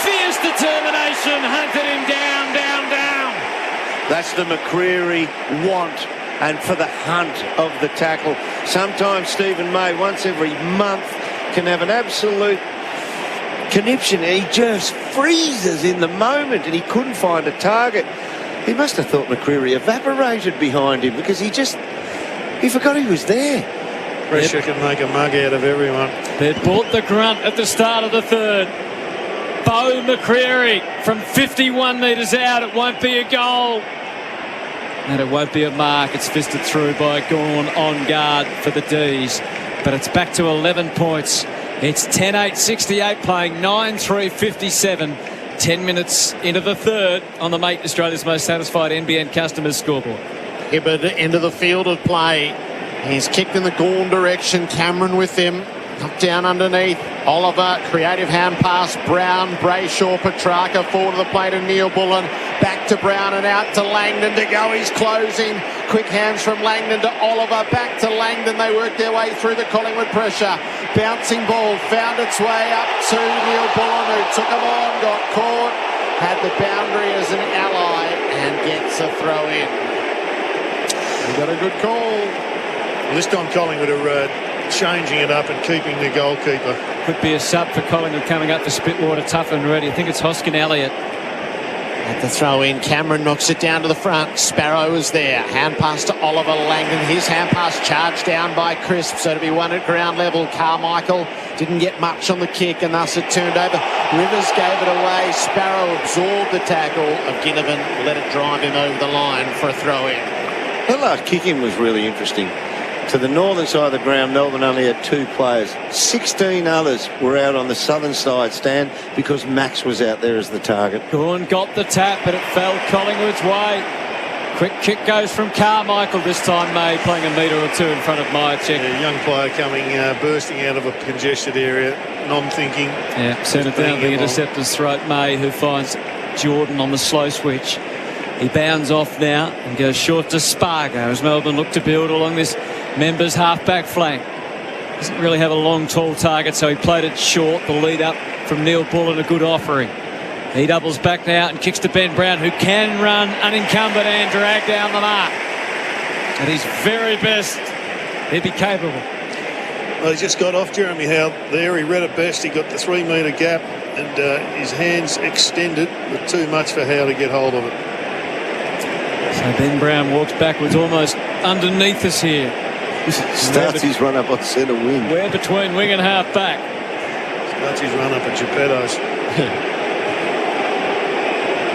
Fierce determination, hunted him down. That's the McCreery want and for the hunt of the tackle. Sometimes Stephen May, once every month, can have an absolute conniption. He just freezes in the moment and he couldn't find a target. He must have thought McCreery evaporated behind him because he forgot he was there. Pressure can make a mug out of everyone. They bought the grunt at the start of the third. Bo McCreery from 51 metres out. It won't be a goal. And it won't be a mark. It's fisted through by Gawn on guard for the D's. But it's back to 11 points. It's 10-8-68 playing 9-3-57. 10 minutes into the third on the Mate Australia's most satisfied NBN customers scoreboard. Hibbard into the field of play. He's kicked in the Gawn direction. Cameron with him. Up down underneath. Oliver, creative hand pass. Brown, Brayshaw, Petrarca forward to the plate and Neil Bullen. Back to Brown and out to Langdon to go. He's closing. Quick hands from Langdon to Oliver. Back to Langdon. They work their way through the Collingwood pressure. Bouncing ball found its way up to Neil Bullen, who took him on, got caught, had the boundary as an ally and gets a throw in. He got a good call. Well, this time Collingwood are changing it up and keeping the goalkeeper. Could be a sub for Collingwood coming up for Spitwater, tough and ready. I think it's Hoskin Elliott. At the throw in, Cameron knocks it down to the front. Sparrow is there. Hand pass to Oliver Langdon. His hand pass charged down by Crisp, so to be one at ground level. Carmichael didn't get much on the kick and thus it turned over. Rivers gave it away. Sparrow absorbed the tackle of Ginnivan, let it drive him over the line for a throw in. The last kick-in was really interesting. To the northern side of the ground, Melbourne only had 2 players. 16 others were out on the southern side stand because Max was out there as the target. Gawn got the tap, but it fell Collingwood's way. Quick kick goes from Carmichael this time. May playing a metre or two in front of Myercheck. A young player coming, bursting out of a congested area, non-thinking. Yeah, sent it down the interceptor's throat. May, who finds Jordan on the slow switch. He bounds off now and goes short to Spargo as Melbourne look to build along this members half-back flank. Doesn't really have a long, tall target, so he played it short. The lead up from Neil Bullen, a good offering. He doubles back now and kicks to Ben Brown, who can run unencumbered and drag down the mark. At his very best, he'd be capable. Well, he just got off Jeremy Howe there. He read it best. He got the 3 metre gap and his hands extended, but too much for Howe to get hold of it. So Ben Brown walks backwards almost underneath us here. Starts his run up on centre wing. We're between wing and half back. Starts his run up at Geppetto's.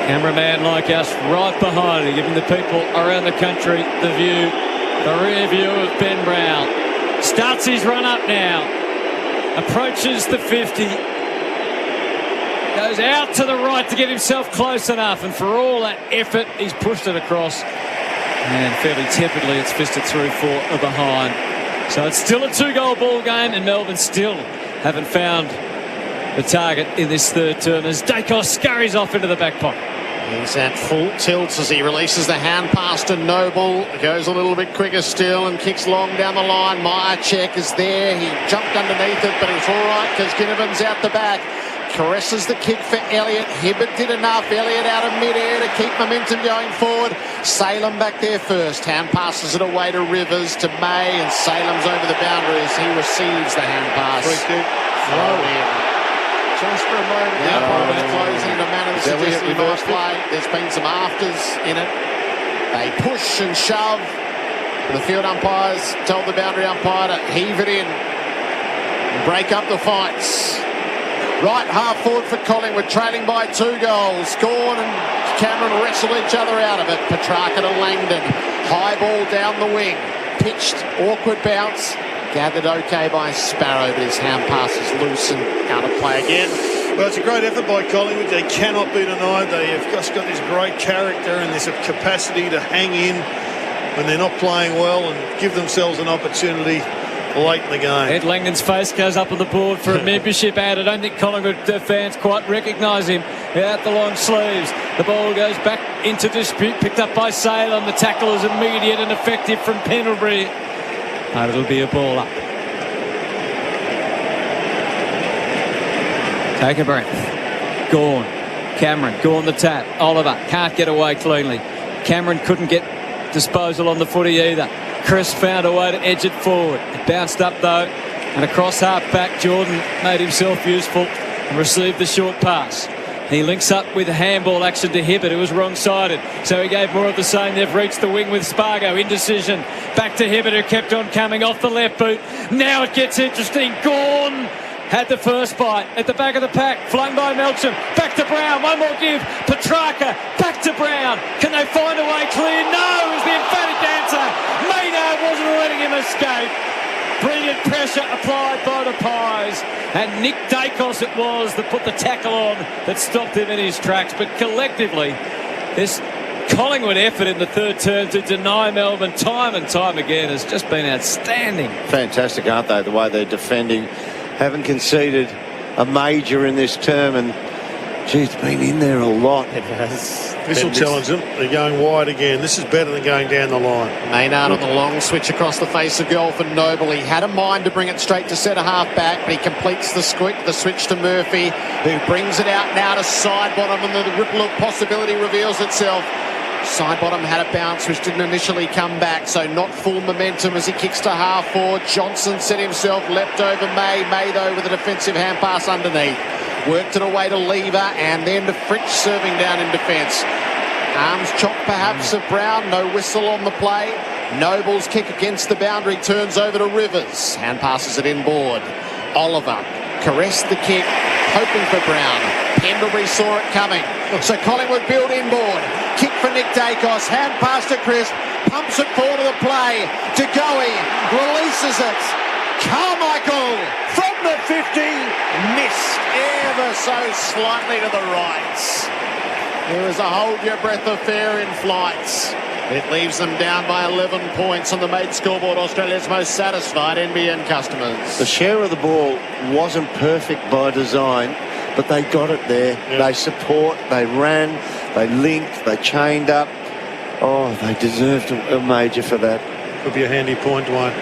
Cameraman like us right behind him, giving the people around the country the view, the rear view of Ben Brown. Starts his run up now. Approaches the 50. Goes out to the right to get himself close enough, and for all that effort, he's pushed it across. And fairly tepidly, it's fisted through for a behind. So it's still a 2-goal ball game, and Melbourne still haven't found the target in this third term as Dacos scurries off into the back pocket. He's at full tilt as he releases the hand pass to Noble. Goes a little bit quicker still and kicks long down the line. Myercheck is there. He jumped underneath it, but it's all right because Ginnivan's out the back. Caresses the kick for Elliott. Hibbert did enough. Elliott out of mid-air to keep momentum going forward. Salem back there first. Hand passes it away to Rivers, to May, and Salem's over the boundary as he receives the hand pass. Free kick. Just for a moment. The umpire was closing in a manner that suggests he might play. There's been some afters in it. They push and shove. The field umpires told the boundary umpire to heave it in and break up the fights. Right half forward for Collingwood, trailing by 2 goals. Gawn and Cameron wrestle each other out of it. Petrarca to Langdon. High ball down the wing. Pitched, awkward bounce. Gathered okay by Sparrow, but his hand pass is loose and out of play again. Well, it's a great effort by Collingwood. They cannot be denied. They have just got this great character and this capacity to hang in when they're not playing well and give themselves an opportunity late in the game. Ed Langdon's face goes up on the board for a membership ad. I don't think Collingwood fans quite recognise him without the long sleeves. The ball goes back into dispute, picked up by Salem. The tackle is immediate and effective from Pendlebury. But it'll be a ball up. Take a breath. Gawn. Cameron. Gawn the tap. Oliver can't get away cleanly. Cameron couldn't get disposal on the footy either. Chris found a way to edge it forward. It bounced up though, and across half back, Jordan made himself useful and received the short pass. He links up with handball action to Hibbert, who was wrong-sided. So he gave more of the same. They've reached the wing with Spargo. Indecision. Back to Hibbert, who kept on coming off the left boot. Now it gets interesting. Gawn had the first bite at the back of the pack. Flung by Melksham. Back to Brown. One more give. Petrarca. Back to Brown. Can they find a way clear? No, is the emphatic answer. Maynard wasn't letting him escape. Brilliant pressure applied by the Pies. And Nick Dacos it was that put the tackle on that stopped him in his tracks. But collectively, this Collingwood effort in the third term to deny Melbourne time and time again has just been outstanding. Fantastic, aren't they, the way they're defending. Haven't conceded a major in this term, and geez, it's been in there a lot. It has. This will challenge them. They're going wide again. This is better than going down the line. Maynard on the long switch across the face of goal for Noble. He had a mind to bring it straight to centre half back, but he completes the switch to Murphy, who brings it out now to side bottom, and the ripple of possibility reveals itself. Side bottom had a bounce which didn't initially come back, so not full momentum as he kicks to half forward. Johnson set himself, leapt over May though with a defensive hand pass underneath. Worked it away to Lever and then to Fritsch serving down in defence. Arms chopped perhaps of Brown, no whistle on the play. Noble's kick against the boundary turns over to Rivers. Hand passes it inboard. Oliver caressed the kick, hoping for Brown. Pendlebury saw it coming, so Collingwood build inboard. Kick for Nick Dacos, hand pass to Chris, pumps it forward to the play. De Goey releases it. Carmichael from the 50, missed ever so slightly to the right. There was a hold your breath affair in flights. It leaves them down by 11 points on the made scoreboard, Australia's most satisfied NBN customers. The share of the ball wasn't perfect by design, but they got it there. Yep. They support, they ran, they linked, they chained up. Oh, they deserved a major for that. Could be a handy point, Dwayne.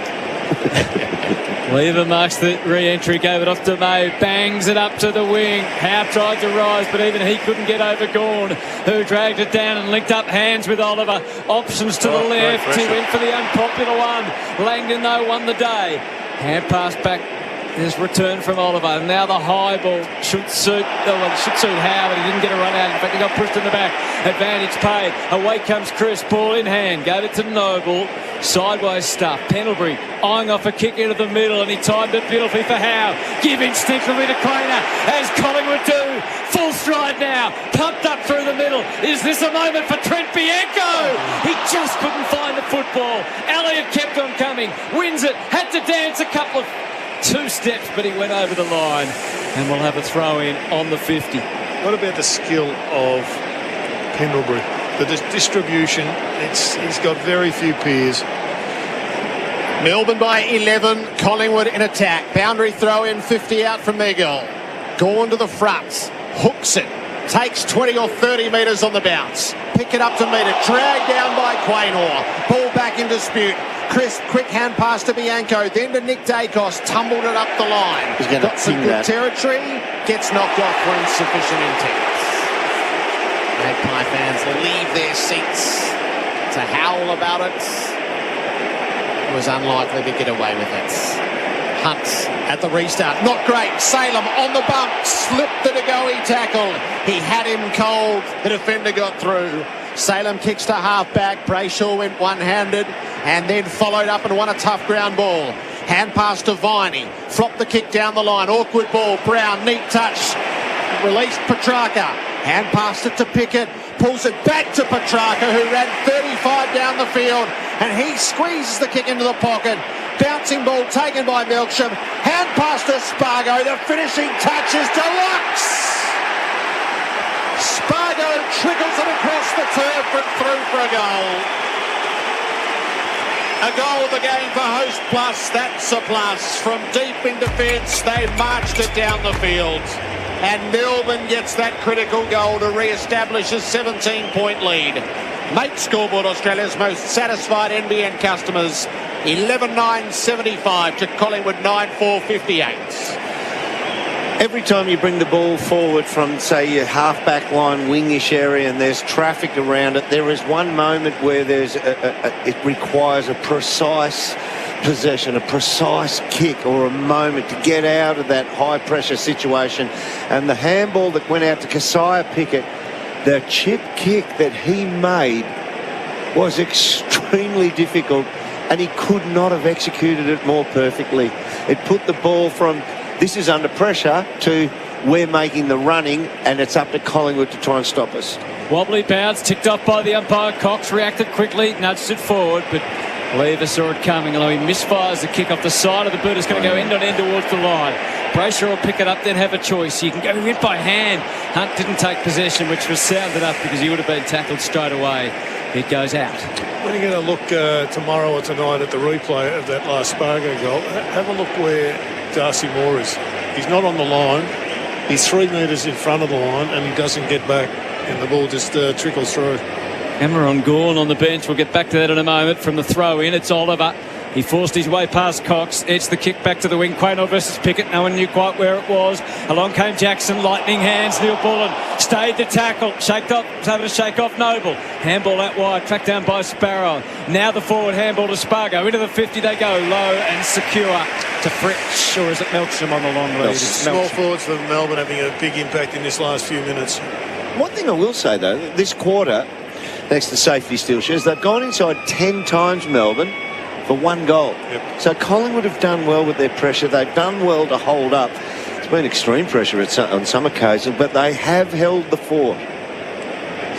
Lever marks the re-entry, gave it off to May, bangs it up to the wing. Howe tried to rise, but even he couldn't get over Gawn, who dragged it down and linked up hands with Oliver. Options to the left, he went for the unpopular one. Langdon, though, won the day. Hand pass back. There's return from Oliver. And now the high ball should suit Howe, but he didn't get a run out. In fact, he got pushed in the back. Advantage paid. Away comes Chris, ball in hand. Gave it to Noble. Sideways stuff. Pendlebury eyeing off a kick into the middle, and he timed it beautifully for Howe. Give instinctively to Craner, as Collingwood do. Full stride now. Pumped up through the middle. Is this a moment for Trent Bianco? He just couldn't find the football. Elliott kept on coming. Wins it. Had to dance a couple of 2 steps, but he went over the line, and we'll have a throw in on the 50. What about the skill of Pendlebury? The distribution, he's got very few peers. Melbourne by 11, Collingwood in attack. Boundary throw in, 50 out from their goal. Gawn to the front, hooks it, takes 20 or 30 metres on the bounce. Pick it up to meet it, dragged down by Quaynor. Ball back in dispute. Chris, quick hand pass to Bianco, then to Nick Dacos, tumbled it up the line. He's going got some good territory, gets knocked off for insufficient intent. Magpie fans leave their seats to howl about it. It was unlikely to get away with it. Hunt at the restart, not great. Salem on the bump, slipped the De Goey tackle. He had him cold, the defender got through. Salem kicks to half-back. Brayshaw went one-handed and then followed up and won a tough ground ball. Hand pass to Viney. Flopped the kick down the line. Awkward ball. Brown, neat touch. Released Petrarca. Hand passed it to Pickett. Pulls it back to Petrarca, who ran 35 down the field. And he squeezes the kick into the pocket. Bouncing ball taken by Melksham. Hand pass to Spargo. The finishing touch is deluxe. Spargo trickles it across the turf and through for a goal. A goal of the game for Host Plus. That's a plus. From deep in defence, they marched it down the field. And Melbourne gets that critical goal to re-establish a 17-point lead. Mate scoreboard, Australia's most satisfied NBN customers. 11-9-75 to Collingwood 9-4-58. Every time you bring the ball forward from, say, your half-back line, wingish area, and there's traffic around it, there is one moment where it requires a precise possession, a precise kick, or a moment to get out of that high-pressure situation. And the handball that went out to Keziah Pickett, the chip kick that he made was extremely difficult, and he could not have executed it more perfectly. It put the ball from this is under pressure to we're making the running, and it's up to Collingwood to try and stop us. Wobbly bounce, ticked off by the umpire. Cox reacted quickly, nudged it forward, but Lever saw it coming, although he misfires the kick off the side of the boot. It's going to go end on end towards the line. Brayshaw will pick it up, then have a choice. You can go in by hand. Hunt didn't take possession, which was sounded up because he would have been tackled straight away. It goes out. When you're going to look tomorrow or tonight at the replay of that last Spargo goal, have a look where Darcy Moore is. He's not on the line. He's 3 metres in front of the line, and he doesn't get back, and the ball just trickles through. Cameron Gawn on the bench. We'll get back to that in a moment. From the throw in, it's Oliver. He forced his way past Cox. Edged the kick back to the wing. Quaynor versus Pickett. No one knew quite where it was. Along came Jackson. Lightning hands. Neil Bullen stayed to tackle. Shaked up. Was able to shake off Noble. Handball out wide. Tracked down by Sparrow. Now the forward handball to Spargo. Into the 50 they go. Low and secure to Fritsch. Or is it Melksham on the long lead? Small forwards for Melbourne having a big impact in this last few minutes. One thing I will say, though, this quarter, thanks to safety steel shares, they've gone inside 10 times, Melbourne, for 1 goal. Yep. So Collingwood have done well with their pressure. They've done well to hold up. It's been extreme pressure on some occasions, but they have held the fort.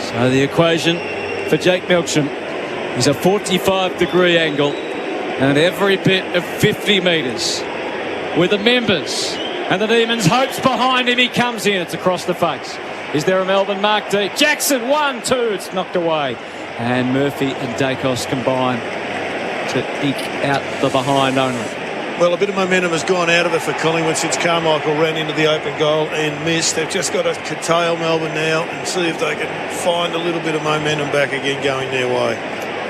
So the equation for Jake Melksham is a 45-degree angle and every bit of 50 metres. With the members and the Demons' hopes behind him, he comes in. It's across the face. Is there a Melbourne mark deep? Jackson, 1, 2. It's knocked away. And Murphy and Dacos combine to eke out the behind only. Well, a bit of momentum has gone out of it for Collingwood since Carmichael ran into the open goal and missed. They've just got to curtail Melbourne now and see if they can find a little bit of momentum back again going their way.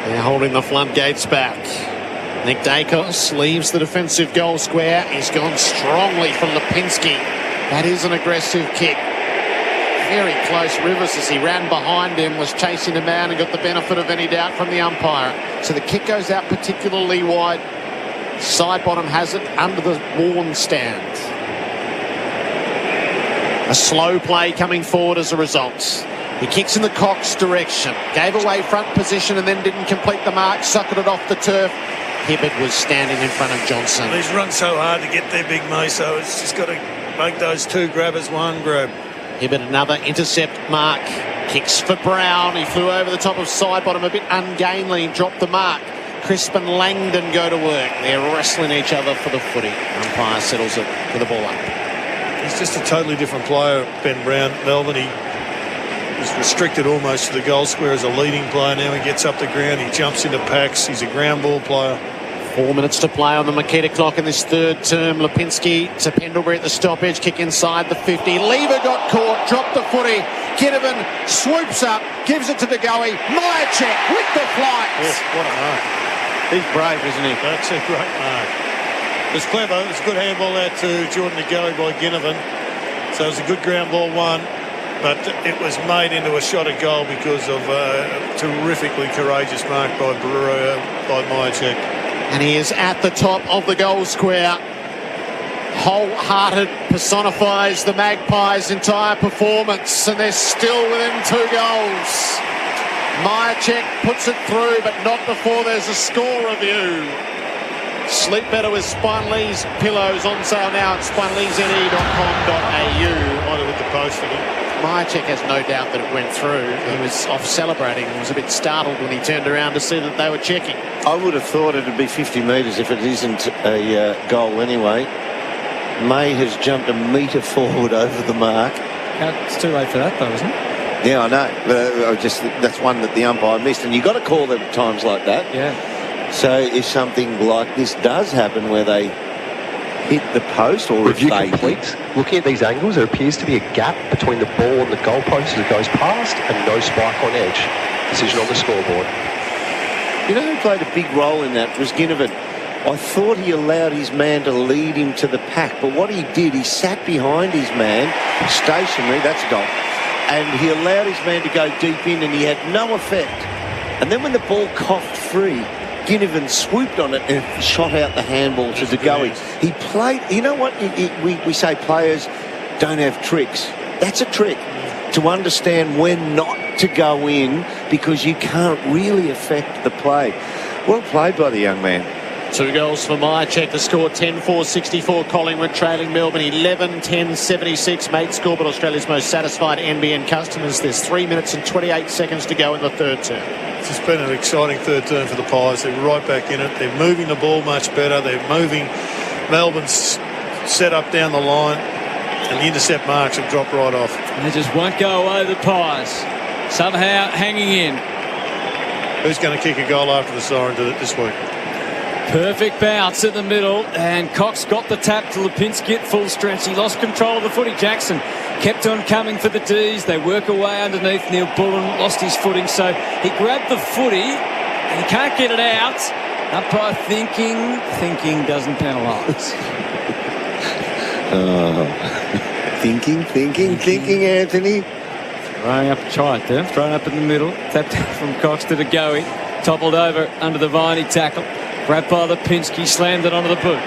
They're holding the floodgates back. Nick Dacos leaves the defensive goal square. He's gone strongly for Lipinski. That is an aggressive kick. Very close. Rivers, as he ran behind him, was chasing him out and got the benefit of any doubt from the umpire. So the kick goes out particularly wide. Side bottom has it under the worn stand. A slow play coming forward as a result. He kicks in the Cox direction. Gave away front position and then didn't complete the mark. Suckered it off the turf. Hibberd was standing in front of Johnson. Well, he's run so hard to get there, Big May, so it's just got to make those 2 grabbers 1 grab. Hibberd another intercept mark. Kicks for Brown. He flew over the top of side bottom a bit ungainly. Dropped the mark. Crisp and Langdon go to work. They're wrestling each other for the footy. Umpire settles it with the ball up. He's just a totally different player, Ben Brown. Melbourne, he was restricted almost to the goal square as a leading player. Now he gets up the ground. He jumps into packs. He's a ground ball player. 4 minutes to play on the Makita clock in this third term. Lipinski to Pendlebury at the stoppage. Kick inside the 50. Lever got caught. Dropped the footy. Ginnivan swoops up. Gives it to De Goey. Myercheck with the flight. Oh, what a mark. He's brave, isn't he? That's a great mark. It was clever. It was a good handball out to Jordan De Goey by Ginnivan. So it was a good ground ball 1. But it was made into a shot at goal because of a terrifically courageous mark by Myercheck. And he is at the top of the goal square. Wholehearted personifies the Magpies' entire performance, and they're still within 2 goals. Myercheck puts it through, but not before there's a score review. Sleep better with Spinelli's pillows on sale now at spinellize.com.au. Might have hit the post again. Myercheck has no doubt that it went through. He was off celebrating and was a bit startled when he turned around to see that they were checking. I would have thought it'd be 50 metres if it isn't a goal anyway. May has jumped a metre forward over the mark. It's too late for that though, isn't it? Yeah, I know. But that's one that the umpire missed, and you've got to call them at times like that. Yeah. So if something like this does happen where they hit the post, or review if they complete. Looking at these angles, there appears to be a gap between the ball and the goalpost as it goes past, and no spike on edge. Decision on the scoreboard. You know who played a big role in that was Ginnivan. I thought he allowed his man to lead him to the pack, but what he did, he sat behind his man, stationary, that's a goal, and he allowed his man to go deep in, and he had no effect. And then when the ball coughed free, Ginnivan swooped on it and shot out the handball to De Goey. He played, you know what, we say players don't have tricks. That's a trick, to understand when not to go in, because you can't really affect the play. Well played by the young man. 2 goals for Myercheck. The score 10-4-64. Collingwood trailing Melbourne 11-10-76. Mate score, but Australia's most satisfied NBN customers. There's 3 minutes and 28 seconds to go in the third term. It's been an exciting third term for the Pies. They're right back in it. They're moving the ball much better. They're moving Melbourne's set up down the line, and the intercept marks have dropped right off. And they just won't go away, the Pies. Somehow hanging in. Who's going to kick a goal after the siren this week? Perfect bounce in the middle, and Cox got the tap to Lipinski at full stretch. He lost control of the footy. Jackson kept on coming for the D's. They work away underneath. Neil Bullen lost his footing, so he grabbed the footy, and he can't get it out. Umpire thinking doesn't penalise. Thinking, Anthony. Throwing up a try there, thrown up in the middle. Tapped from Cox to De Goey. Toppled over under the Viney tackle. Grabbed by Lipinski, slammed it onto the boot.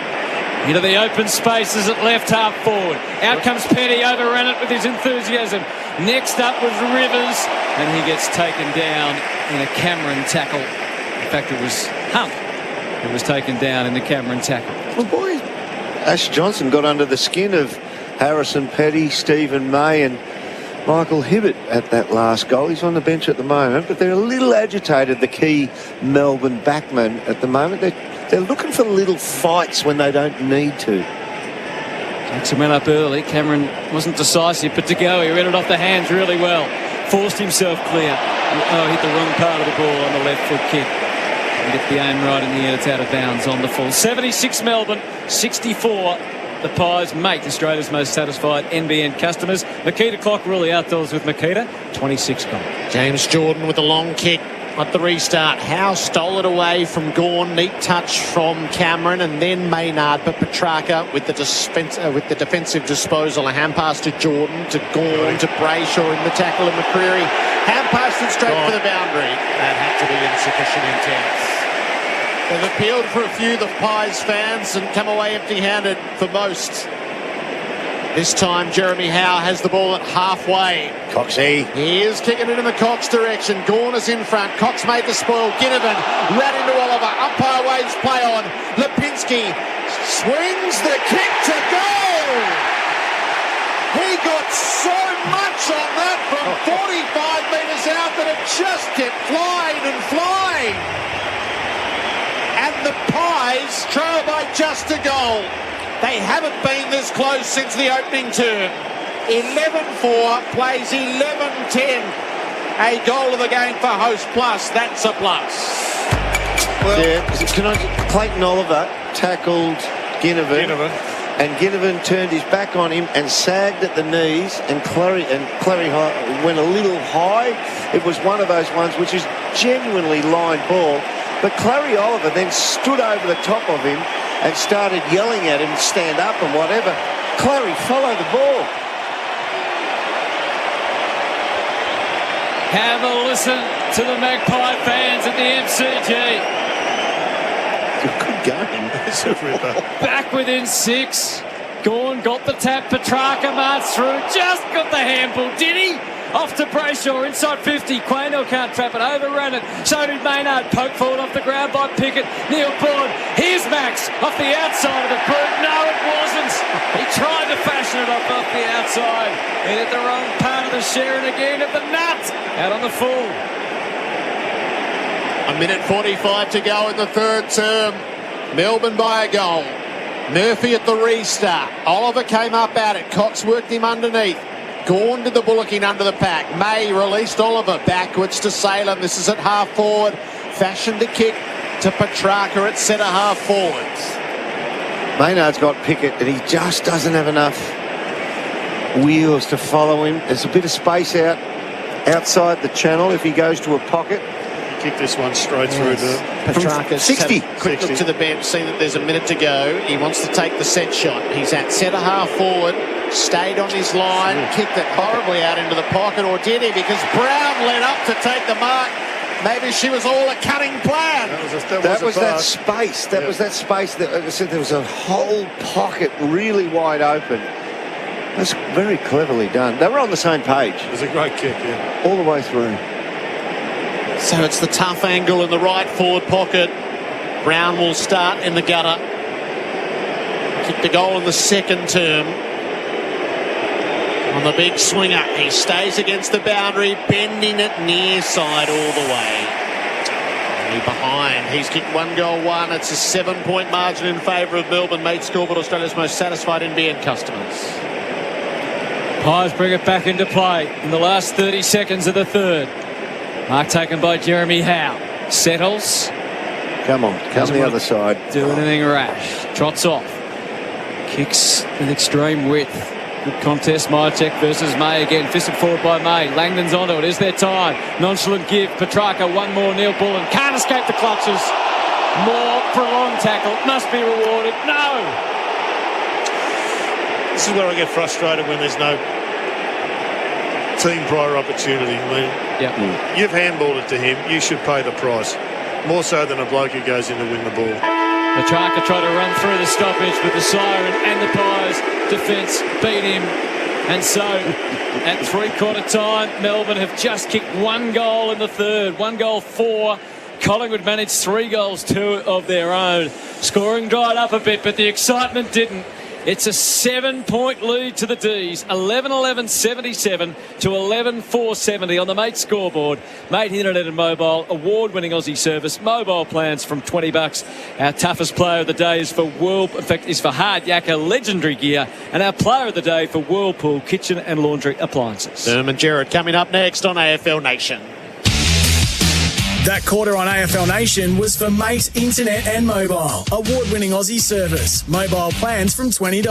Into the open spaces at left half forward. Out comes Petty, overran it with his enthusiasm. Next up was Rivers, and he gets taken down in a Cameron tackle. In fact, it was Hump who was taken down in the Cameron tackle. Well, boy, Ash Johnson got under the skin of Harrison Petty, Stephen May and Michael Hibbert at that last goal. He's on the bench at the moment, but they're a little agitated, the key Melbourne backmen at the moment. They're looking for little fights when they don't need to. Jackson went up early. Cameron wasn't decisive, but to go, he read it off the hands really well. Forced himself clear. Oh, hit the wrong part of the ball on the left foot kick. And get the aim right in the air. It's out of bounds on the full. 76 Melbourne, 64 the Pies. Mate, Australia's most satisfied NBN customers. Makita Clock really outdoors with Makita. 26 gone. James Jordan with a long kick at the restart. Howe stole it away from Gawn. Neat touch from Cameron, and then Maynard, but Petrarca with the defensive disposal. A hand pass to Jordan, to Gawn, to Brayshaw in the tackle of McCreary. Hand passed it straight for the boundary. That had to be insufficient intent. They've appealed for a few, the Pies fans, and come away empty-handed for most. This time, Jeremy Howe has the ball at halfway. Coxie. He is kicking it in the Cox direction. Gawn is in front. Cox made the spoil. Ginnivan ran into Oliver. Umpire waves play on. Lipinski swings the kick to goal. He got so much on that from 45 metres out that it just kept flying and flying. And the Pies trail by just a goal. They haven't been this close since the opening term. 11-4 plays 11-10. A goal of the game for Host Plus. That's a plus. Well, yeah, Clayton Oliver tackled Ginnivan. And Ginnivan turned his back on him and sagged at the knees, and Clary went a little high. It was one of those ones which is genuinely line ball. But Clary Oliver then stood over the top of him and started yelling at him, stand up and whatever. Clary, follow the ball. Have a listen to the Magpie fans at the MCG. Good game. It's a ripper. Back within 6. Gawn got the tap. Petrarca marched through. Just got the handball, did he? Off to Brayshaw, inside 50. Quaynell can't trap it, overran it. So did Maynard. Poke forward off the ground by Pickett. Neil Bullen. Here's Max off the outside of the boot. No, it wasn't. He tried to fashion it off the outside. He hit the wrong part of the Sharon again at the nut. Out on the full. A minute 45 to go in the third term. Melbourne by a goal. Murphy at the restart. Oliver came up at it. Cox worked him underneath. Gawn did the bullocking under the pack. May released Oliver backwards to Salem. This is at half forward. Fashioned a kick to Petrarca at centre half forwards. Maynard's got Pickett and he just doesn't have enough wheels to follow him. There's a bit of space outside the channel if he goes to a pocket. kick this one straight through to Petrarca's 60. had a quick look to the bench, seeing that there's a minute to go. He wants to take the set shot. He's at centre half forward, stayed on his line, kicked it horribly out into the pocket, or did he? Because Brown led up to take the mark. Maybe she was all a cunning plan. That was that space. That was that space. That I said there was a whole pocket really wide open. That's very cleverly done. They were on the same page. It was a great kick, yeah. All the way through. So it's the tough angle in the right forward pocket. Brown will start in the gutter. Kicked the goal in the second term. On the big swinger, he stays against the boundary, bending it near side all the way. Only behind. He's kicked 1-1. It's a 7-point margin in favour of Melbourne. Mate scoreboard, Australia's most satisfied NBN customers. Pies bring it back into play in the last 30 seconds of the third. Mark taken by Jeremy Howe. Settles. Come on the other side. Do anything rash. Trots off. Kicks with extreme width. Good contest. Myercheck versus May again. Fisted forward by May. Langdon's onto it. Is there time? Nonchalant give. Petrarca one more. Neil Bullen can't escape the clutches. More prolonged tackle. Must be rewarded. No! This is where I get frustrated when there's no team prior opportunity. I mean, you've handballed it to him. You should pay the price. More so than a bloke who goes in to win the ball. Petrarca tried to run through the stoppage, but the Siren and the Pies defence beat him. And so, at three-quarter time, Melbourne have just kicked 1 goal in the third. 1 goal, 4. Collingwood managed 3 goals, 2 of their own. Scoring dried up a bit, but the excitement didn't. It's a 7-point lead to the D's. 11-11-77 to 11-4-70 on the Mate scoreboard. Mate Internet and Mobile, award-winning Aussie service. Mobile plans from $20. Our toughest player of the day is for Hard Yakka legendary gear, and our player of the day for Whirlpool kitchen and laundry appliances. Dermot Gerrard coming up next on AFL Nation. That quarter on AFL Nation was for Mate Internet and Mobile. Award-winning Aussie service. Mobile plans from $20.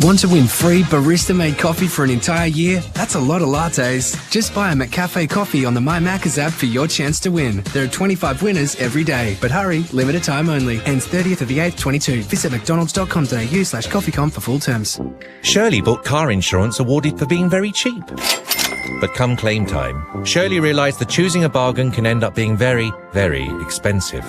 Want to win free barista-made coffee for an entire year? That's a lot of lattes. Just buy a McCafe coffee on the My Macca's app for your chance to win. There are 25 winners every day. But hurry, limited time only. Ends 30th of the 8th, 22. Visit mcdonalds.com.au/coffeecom for full terms. Shirley bought car insurance awarded for being very cheap. But come claim time, Shirley realised that choosing a bargain can end up being very, very expensive.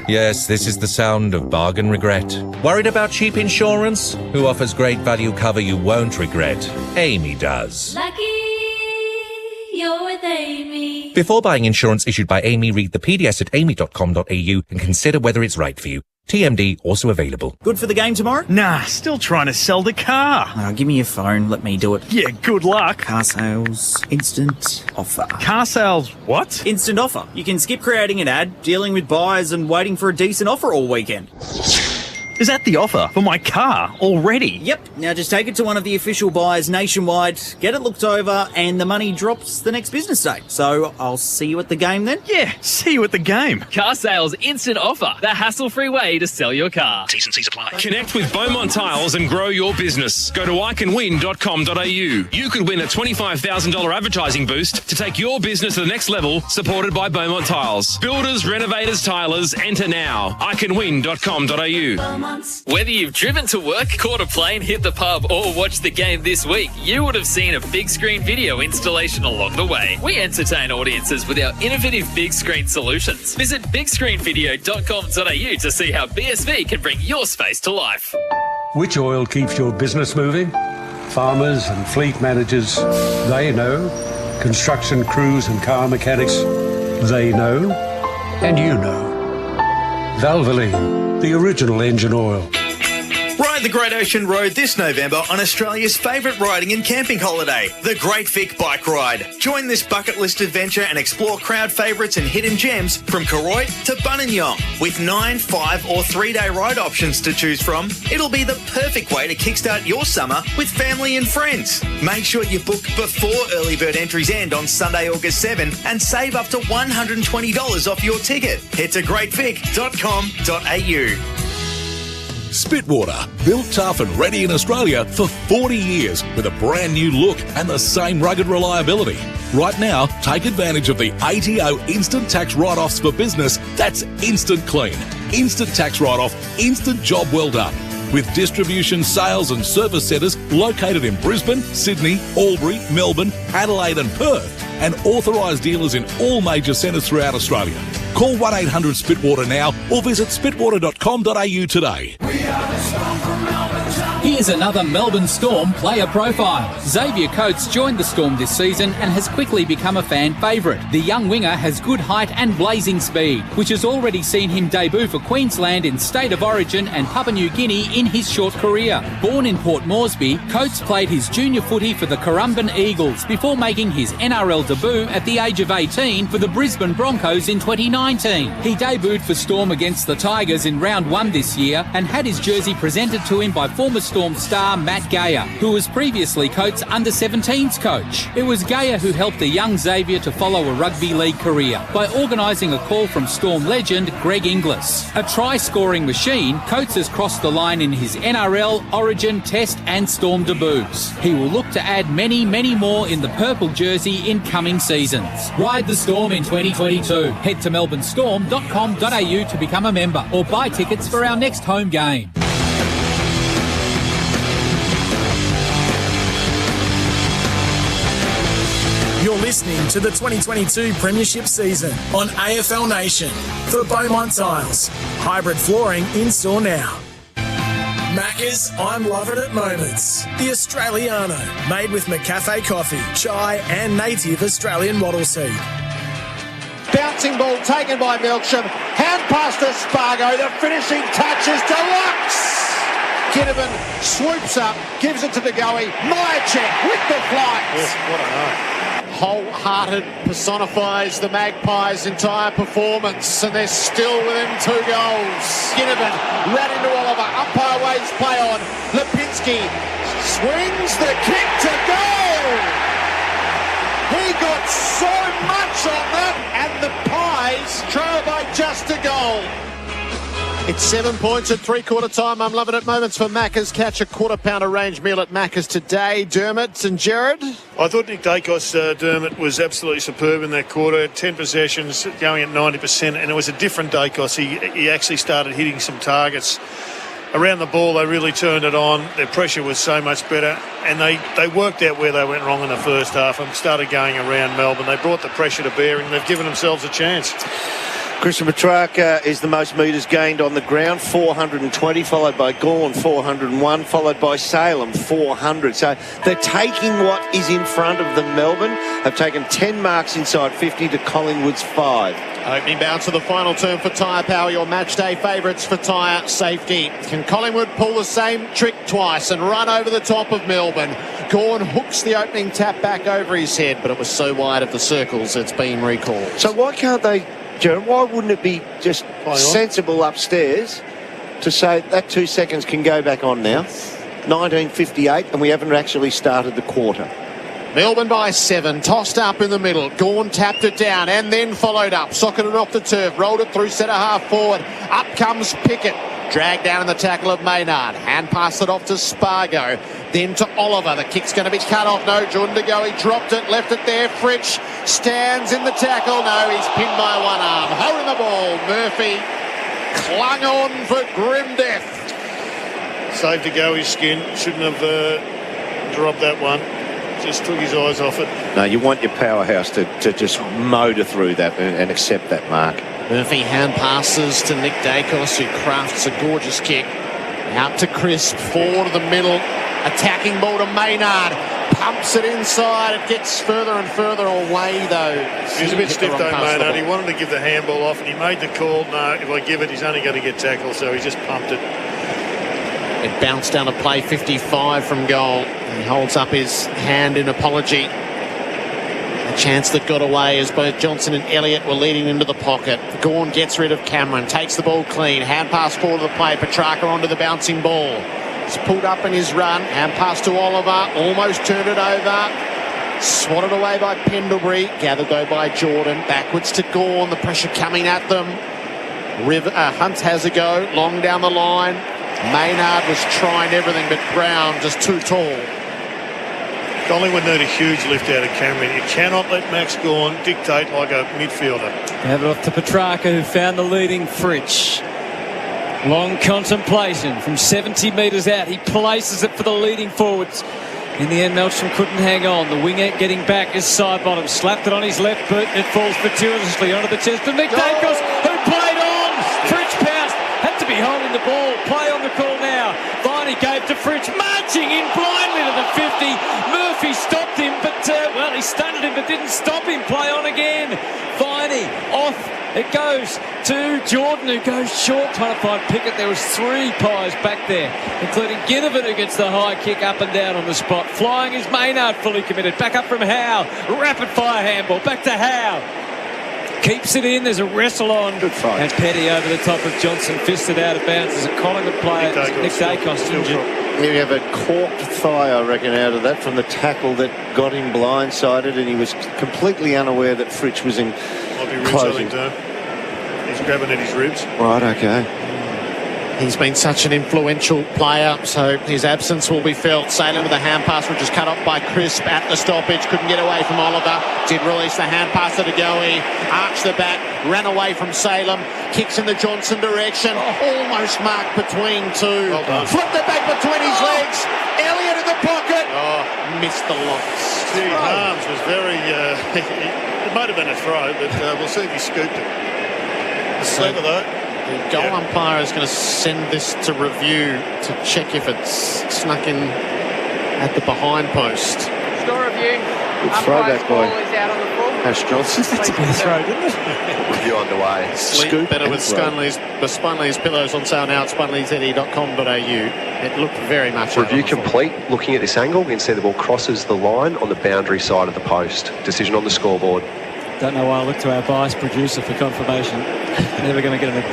Yes, this is the sound of bargain regret. Worried about cheap insurance? Who offers great value cover you won't regret? Amy does. Lucky you're with Amy. Before buying insurance issued by Amy, read the PDS at amy.com.au and consider whether it's right for you. TMD also available. Good for the game tomorrow? Nah, still trying to sell the car. Give me your phone, let me do it. Yeah, good luck. Car sales, instant offer. Car sales what? Instant offer. You can skip creating an ad, dealing with buyers and waiting for a decent offer all weekend. Is that the offer for my car already? Yep. Now just take it to one of the official buyers nationwide, get it looked over, and the money drops the next business day. So I'll see you at the game then? Yeah, see you at the game. Car sales instant offer. The hassle-free way to sell your car. T's and C's apply. Connect with Beaumont Tiles and grow your business. Go to iCanWin.com.au. You could win a $25,000 advertising boost to take your business to the next level, supported by Beaumont Tiles. Builders, renovators, tilers, enter now. iCanWin.com.au. Whether you've driven to work, caught a plane, hit the pub, or watched the game this week, you would have seen a big screen video installation along the way. We entertain audiences with our innovative big screen solutions. Visit bigscreenvideo.com.au to see how BSV can bring your space to life. Which oil keeps your business moving? Farmers and fleet managers, they know. Construction crews and car mechanics, they know. And you know. Valvoline, the original engine oil. Ride the Great Ocean Road this November on Australia's favourite riding and camping holiday, the Great Vic Bike Ride. Join this bucket list adventure and explore crowd favourites and hidden gems from Koroit to Buninyong. With 9, 5 or 3-day ride options to choose from, it'll be the perfect way to kickstart your summer with family and friends. Make sure you book before early bird entries end on Sunday, August 7 and save up to $120 off your ticket. Head to greatvic.com.au. Spitwater, built tough and ready in Australia for 40 years with a brand new look and the same rugged reliability. Right now, take advantage of the ATO instant tax write-offs for business. That's instant clean, instant tax write-off, instant job well done. With distribution, sales and service centres located in Brisbane, Sydney, Albury, Melbourne, Adelaide and Perth, and authorised dealers in all major centres throughout Australia. Call 1-800-SPITWATER now or visit spitwater.com.au today. Here's another Melbourne Storm player profile. Xavier Coates joined the Storm this season and has quickly become a fan favourite. The young winger has good height and blazing speed, which has already seen him debut for Queensland in State of Origin and Papua New Guinea in his short career. Born in Port Moresby, Coates played his junior footy for the Currumbin Eagles before making his NRL debut at the age of 18 for the Brisbane Broncos in 2019. He debuted for Storm against the Tigers in round 1 this year and had his jersey presented to him by former Storm star Matt Gayer, who was previously Coates' under-17s coach. It was Gayer who helped the young Xavier to follow a rugby league career by organising a call from Storm legend Greg Inglis. A try-scoring machine, Coates has crossed the line in his NRL, Origin, Test and Storm debuts. He will look to add many, many more in the purple jersey in coming seasons. Ride the Storm in 2022. Head to melbournestorm.com.au to become a member or buy tickets for our next home game. You're listening to the 2022 Premiership season on AFL Nation for Beaumont Tiles. Hybrid flooring in store now. Macca's I'm Loving It Moments. The Australiano, made with McCafe coffee, chai and native Australian wattle seed. Bouncing ball taken by Milksham. Hand pass to Spargo. The finishing touch is deluxe. Ginnivan swoops up, gives it to the goalie. Myercheck with the flight. Yes, what a night. Wholehearted personifies the Magpies' entire performance, and they're still within 2 goals. Ginnivan ran into Oliver. Umpire waves play on. Lipinski swings the kick to goal. He got so much on that, and the Pies trail by just a goal. It's 7 points at three-quarter time. I'm Loving It Moments for Macca's. Catch a quarter-pounder range meal at Macca's today. Dermot and Jared? I thought Nick Dacos, Dermot, was absolutely superb in that quarter. 10 possessions, going at 90%, and it was a different Dacos. He actually started hitting some targets. Around the ball, they really turned it on. Their pressure was so much better, and they worked out where they went wrong in the first half and started going around Melbourne. They brought the pressure to bear, and they've given themselves a chance. Christian Petrarca is the most metres gained on the ground, 420, followed by Gawn, 401, followed by Salem, 400. So they're taking what is in front of them. Melbourne have taken 10 marks inside 50 to Collingwood's 5. Opening bounce of the final term for Tyre Power, your match day favourites for tyre safety. Can Collingwood pull the same trick twice and run over the top of Melbourne? Gawn hooks the opening tap back over his head, but it was so wide of the circles it's been recalled. So why can't they, Jared, why wouldn't it be just sensible upstairs to say that 2 seconds can go back on now? 1958, and we haven't actually started the quarter. Melbourne by 7, tossed up in the middle. Gawn tapped it down and then followed up. Socketed off the turf, rolled it through centre half forward. Up comes Pickett. Dragged down in the tackle of Maynard. Hand passed it off to Spargo. Then to Oliver. The kick's going to be cut off. No, Jordan to go. He dropped it, left it there. Fritsch stands in the tackle. No, he's pinned by one arm. Holding the ball. Murphy clung on for grim death. Saved to go his skin. Shouldn't have dropped that one. Just took his eyes off it. No, you want your powerhouse to just motor through that and accept that mark. Murphy hand passes to Nick Dacos, who crafts a gorgeous kick. Out to Crisp, forward to the middle. Attacking ball to Maynard. Pumps it inside. It gets further and further away, though. He was a bit stiff, though, Maynard. He wanted to give the handball off, and he made the call. No, if I give it, he's only going to get tackled, so he just pumped it. It bounced down to play 55 from goal. He holds up his hand in apology. A chance that got away as both Johnson and Elliott were leading into the pocket. Gawn gets rid of Cameron, takes the ball clean. Hand pass forward to the play. Petrarca onto the bouncing ball. He's pulled up in his run. Hand pass to Oliver. Almost turned it over. Swatted away by Pendlebury. Gathered though by Jordan. Backwards to Gawn. The pressure coming at them. Hunt has a go. Long down the line. Maynard was trying everything, but Brown just too tall. Collingwood need a huge lift out of Cameron. You cannot let Max Gawn dictate like a midfielder. Have it off to Petrarca, who found the leading Fritsch. Long contemplation from 70 metres out. He places it for the leading forwards. In the end, Melstrom couldn't hang on. The winger getting back is side bottom. Slapped it on his left boot. It falls fortuitously onto the chest of Nick Dacos, who played on. Fritsch pounced. Had to be holding the ball. Play on the call now. Viney gave to Fritsch, marching in blindly to the 50. Murphy stopped him, but, he stunned him, but didn't stop him. Play on again. Viney off. It goes to Jordan, who goes short, trying to find Pickett. There was 3 pies back there, including Ginnivan, who gets the high kick up and down on the spot. Flying is Maynard, fully committed. Back up from Howe. Rapid-fire handball. Back to Howe. Keeps it in. There's a wrestle on. Good fight. And Petty over the top of Johnson. Fisted out of bounds. There's a Collingwood player. Nick Dacos injured. You have a corked thigh, I reckon, out of that from the tackle that got him blindsided, and he was completely unaware that Fritsch was in Might be ribs, I closing. think, He's grabbing at his ribs. Right, okay. He's been such an influential player, so his absence will be felt. Salem with a hand pass, which is cut off by Crisp at the stoppage. Couldn't get away from Oliver. Did release the hand pass to Goey. Arched the back. Ran away from Salem. Kicks in the Johnson direction. Almost marked between two. Flipped it back between his legs. Elliott in the pocket. Missed the locks. Gee, Harms was very... it might have been a throw, but we'll see if he scooped it. Clever, though. The goal umpire is going to send this to review to check if it's snuck in at the behind post. Score review. Good throwback, boy. Ball is out on the full. Ash Johnson. That's a bit of throw, didn't it? Review underway. Sleep better with Spunley's pillows on sale now at spunleys.com.au. It looked very much Review complete. Looking at this angle, we can see the ball crosses the line on the boundary side of the post. Decision on the scoreboard. Don't know why I look to our biased producer for confirmation. Never going to get an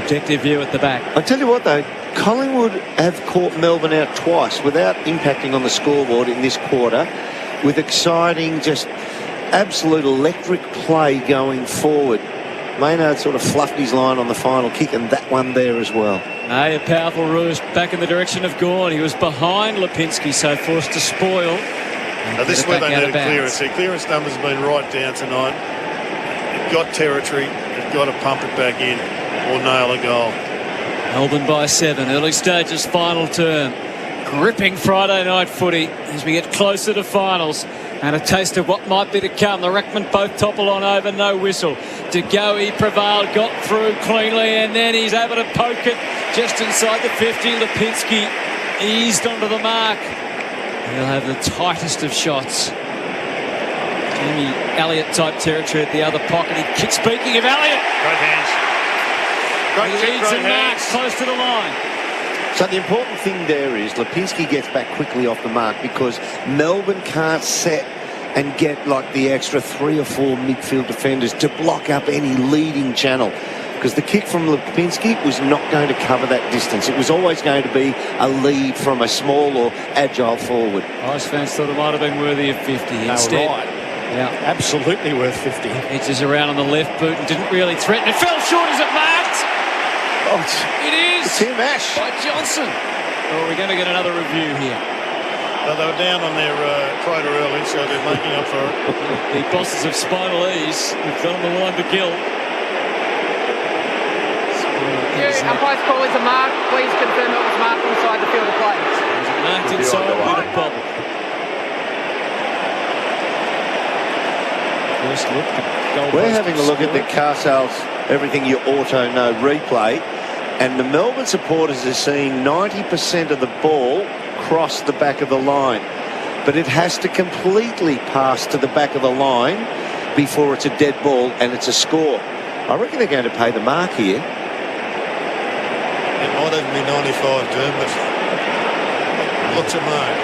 objective view at the back. I tell you what, though, Collingwood have caught Melbourne out twice without impacting on the scoreboard in this quarter, with exciting, just absolute electric play going forward. Maynard sort of fluffed his line on the final kick, and that one there as well. A powerful roost back in the direction of Gawn. He was behind Lipinski, so forced to spoil. Now this is where they needed clearance. Their clearance numbers have been right down tonight. They've got territory. They've got to pump it back in or nail a goal. Melbourne by 7. Early stages, final term. Gripping Friday night footy as we get closer to finals. And a taste of what might be to come. The Ruckman both topple on over, no whistle. De Goey prevailed, got through cleanly, and then he's able to poke it just inside the 50. Lipinski eased onto the mark. He'll have the tightest of shots. Jamie Elliott type territory at the other pocket. He kicks. Speaking of Elliott, great hands. Great he leads and marks close to the line. So the important thing there is Lipinski gets back quickly off the mark because Melbourne can't set and get like the extra 3 or 4 midfield defenders to block up any leading channel. Because the kick from Lipinski was not going to cover that distance. It was always going to be a lead from a small or agile forward. Ice fans thought it might have been worthy of 50. Instead, right. Yeah, absolutely worth 50. Edges around on the left boot and didn't really threaten. It fell short as it marked. Oh, it is. It's him, Ash. By Johnson. Oh, we're going to get another review here. They were down on their quota early, so they're making up for it. The bosses of Spinal Ease have got on the line to gill. Umpire's call is a mark. Please confirm it was marked inside the field of play. Was it marked inside the field of bubble? First look. We're having a look at the Carsales Everything You Auto Know replay, and the Melbourne supporters are seeing 90% of the ball cross the back of the line, but it has to completely pass to the back of the line before it's a dead ball and it's a score. I reckon they're going to pay the mark here. It might even be 95, Derm, but lots of mark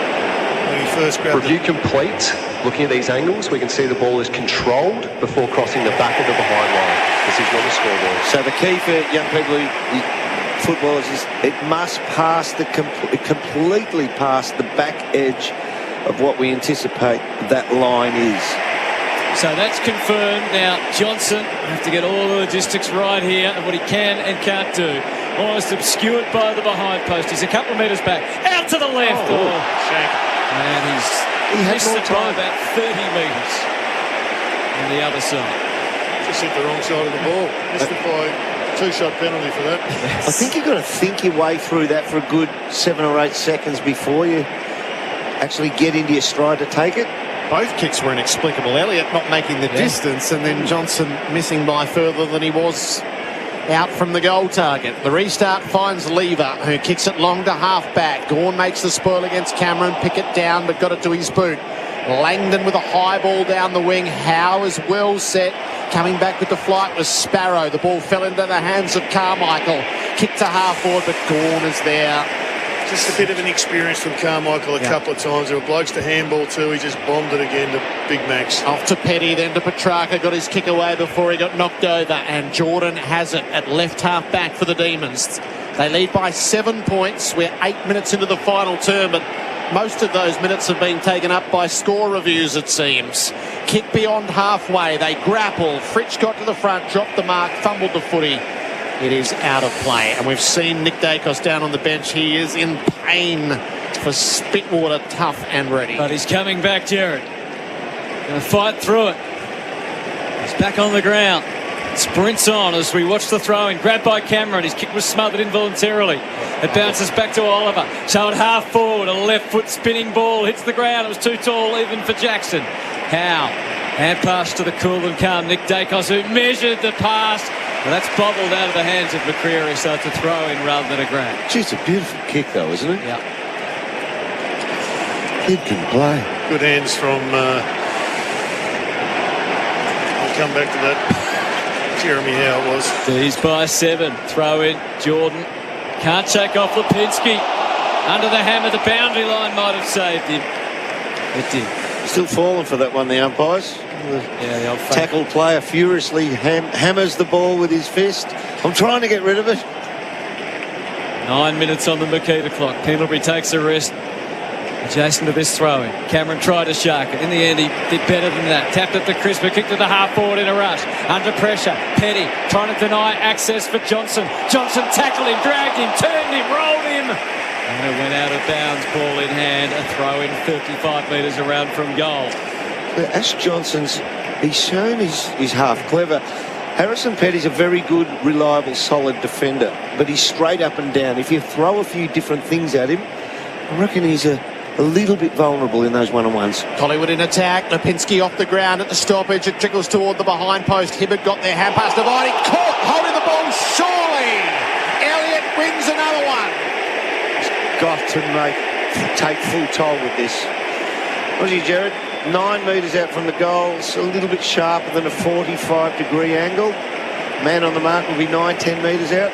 when he first grabbed Review complete. Looking at these angles, we can see the ball is controlled before crossing the back of the behind line. Decision on the scoreboard. So the key for young people, footballers, is it must pass completely past the back edge of what we anticipate that line is. So that's confirmed. Now Johnson will have to get all the logistics right here of what he can and can't do. almost obscured by the behind post. He's a couple of metres back. Out to the left. And he's missed it by about 30 metres on the other side. Just hit the wrong side of the ball. Missed it by two-shot penalty for that. I think you've got to think your way through that for a good 7 or 8 seconds before you actually get into your stride to take it. Both kicks were inexplicable. Elliott not making the distance, and then Johnson missing by further than he was out from the goal target. The restart finds Lever, who kicks it long to half-back. Gawn makes the spoil against Cameron. Pickett down, but got it to his boot. Langdon with a high ball down the wing. Howe is well set. Coming back with the flight was Sparrow. The ball fell into the hands of Carmichael. Kick to half-forward, but Gawn is there. Just a bit of an experience from Carmichael a couple of times. There were blokes to handball too. He just bombed it again to Big Max. Off to Petty, then to Petrarca. Got his kick away before he got knocked over. And Jordan has it at left half back for the Demons. They lead by 7 points. We're 8 minutes into the final term, but most of those minutes have been taken up by score reviews, it seems. Kick beyond halfway. They grapple. Fritsch got to the front, dropped the mark, fumbled the footy. It is out of play. And we've seen Nick Dacos down on the bench. He is in pain for Spitwater, tough and ready. But he's coming back, Jared. Going to fight through it. He's back on the ground. Sprints on as we watch the throw-in. Grabbed by Cameron. His kick was smothered involuntarily. It bounces back to Oliver. So at half forward, a left foot spinning ball hits the ground. It was too tall even for Jackson. Howe. Hand pass to the cool and calm Nick Dacos, who measured the pass. Well, that's bobbled out of the hands of McCreary, so it's a throw-in rather than a grab. Gee, it's a beautiful kick, though, isn't it? Yeah. Kid can play. Good hands from... I'll come back to that. Jeremy Howe it was. He's by 7. Throw in. Jordan can't shake off Lipinski. Under the hammer, the boundary line might have saved him. It did. Still falling for that one, the umpires. The old tackle player furiously hammers the ball with his fist. I'm trying to get rid of it. 9 minutes on the Makita clock. Pendlebury takes a rest. Adjacent to this throw-in. Cameron tried to shark it. In the end, he did better than that. Tapped it to Crisper, kicked to the half-forward in a rush. Under pressure. Petty trying to deny access for Johnson. Johnson tackled him, dragged him, turned him, rolled him. And it went out of bounds, ball in hand. A throw-in 35 metres around from goal. Ash Johnson's, he's shown he's half clever. Harrison Petty's a very good, reliable, solid defender, but he's straight up and down. If you throw a few different things at him, I reckon he's a little bit vulnerable in those one-on-ones. Collingwood in attack. Lipinski off the ground at the stoppage. It trickles toward the behind post. Hibbert got there. Hand pass dividing. Caught. Holding the ball. Surely. Elliott wins another one. He's got to take full toll with this. What is he, Jared? 9 metres out from the goal. It's a little bit sharper than a 45-degree angle. Man on the mark will be 9-10 metres out.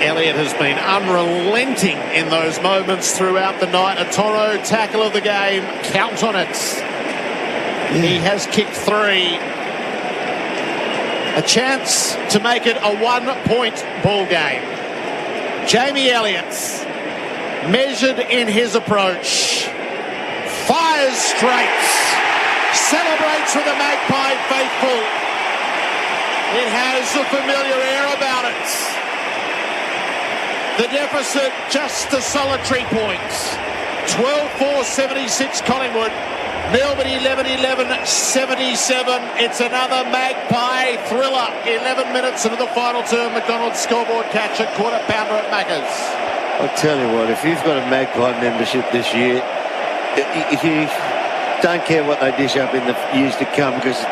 Elliott has been unrelenting in those moments throughout the night. A Toro tackle of the game. Count on it. He has kicked 3. A chance to make it a 1-point ball game. Jamie Elliott, measured in his approach, fires straight, celebrates with the Magpie faithful. It has a familiar air about it. The deficit just a solitary point. 12-4-76 Collingwood. Melbourne 11-11-77. It's another Magpie thriller. 11 minutes into the final term. McDonald's scoreboard catch a quarter pounder at Macca's. I'll tell you what, if you've got a Magpie membership this year, if you don't care what they dish up in the years to come, because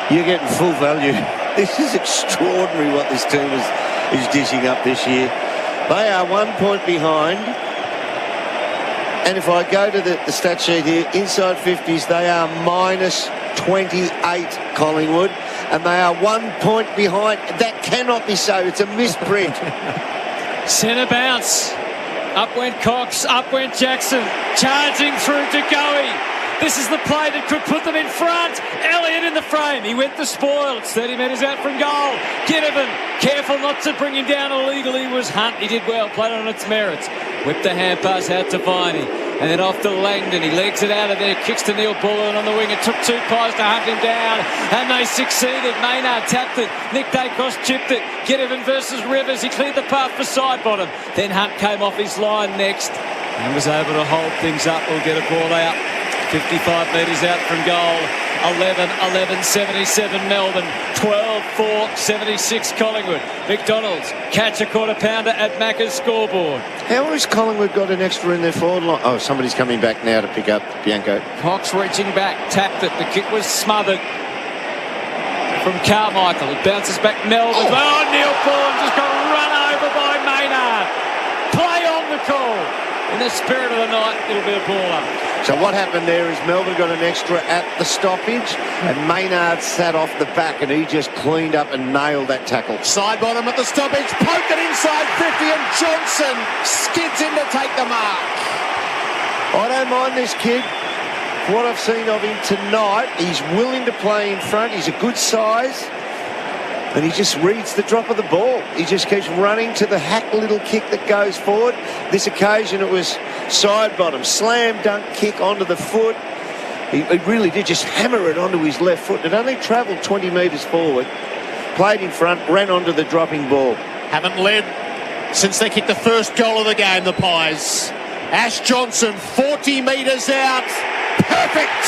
you're getting full value. This is extraordinary what this team is dishing up this year. They are 1 point behind. And if I go to the stat sheet here, inside 50s, they are minus 28 Collingwood. And they are 1 point behind. That cannot be so. It's a misprint. Centre bounce. Up went Cox. Up went Jackson. Charging through to Goey. This is the play that could put them in front. Elliott in the frame. He went the spoil. It's 30 metres out from goal. Ginnivan, careful not to bring him down illegally, was Hunt. He did well, played on its merits. Whipped the hand pass out to Viney. And then off to Langdon. He legs it out of there. Kicks to Neil Bullen on the wing. It took 2 pies to hunt him down. And they succeeded. Maynard tapped it. Nick Dacos chipped it. Ginnivan versus Rivers. He cleared the path for side bottom. Then Hunt came off his line next and was able to hold things up. We'll get a ball out. 55 metres out from goal. 11-11-77 Melbourne. 12-4-76 Collingwood. McDonald's catch a quarter pounder at Macca's scoreboard. How has Collingwood got an extra in their forward line? Oh, somebody's coming back now to pick up Bianco. Cox reaching back, tapped it. The kick was smothered from Carmichael. It bounces back Melbourne. Oh, Neil Bullen just got run over by Maynard. Play on the call. In the spirit of the night, it'll be a ball up. So what happened there is Melbourne got an extra at the stoppage and Maynard sat off the back and he just cleaned up and nailed that tackle. Side bottom at the stoppage, poked it inside 50 and Johnson skids in to take the mark. I don't mind this kid. What I've seen of him tonight, he's willing to play in front. He's a good size. And he just reads the drop of the ball. He just keeps running to the hack little kick that goes forward. This occasion it was side bottom, slam dunk kick onto the foot. He really did just hammer it onto his left foot. It only travelled 20 metres forward, played in front, ran onto the dropping ball. Haven't led since they kicked the first goal of the game, the Pies. Ash Johnson, 40 metres out. Perfect!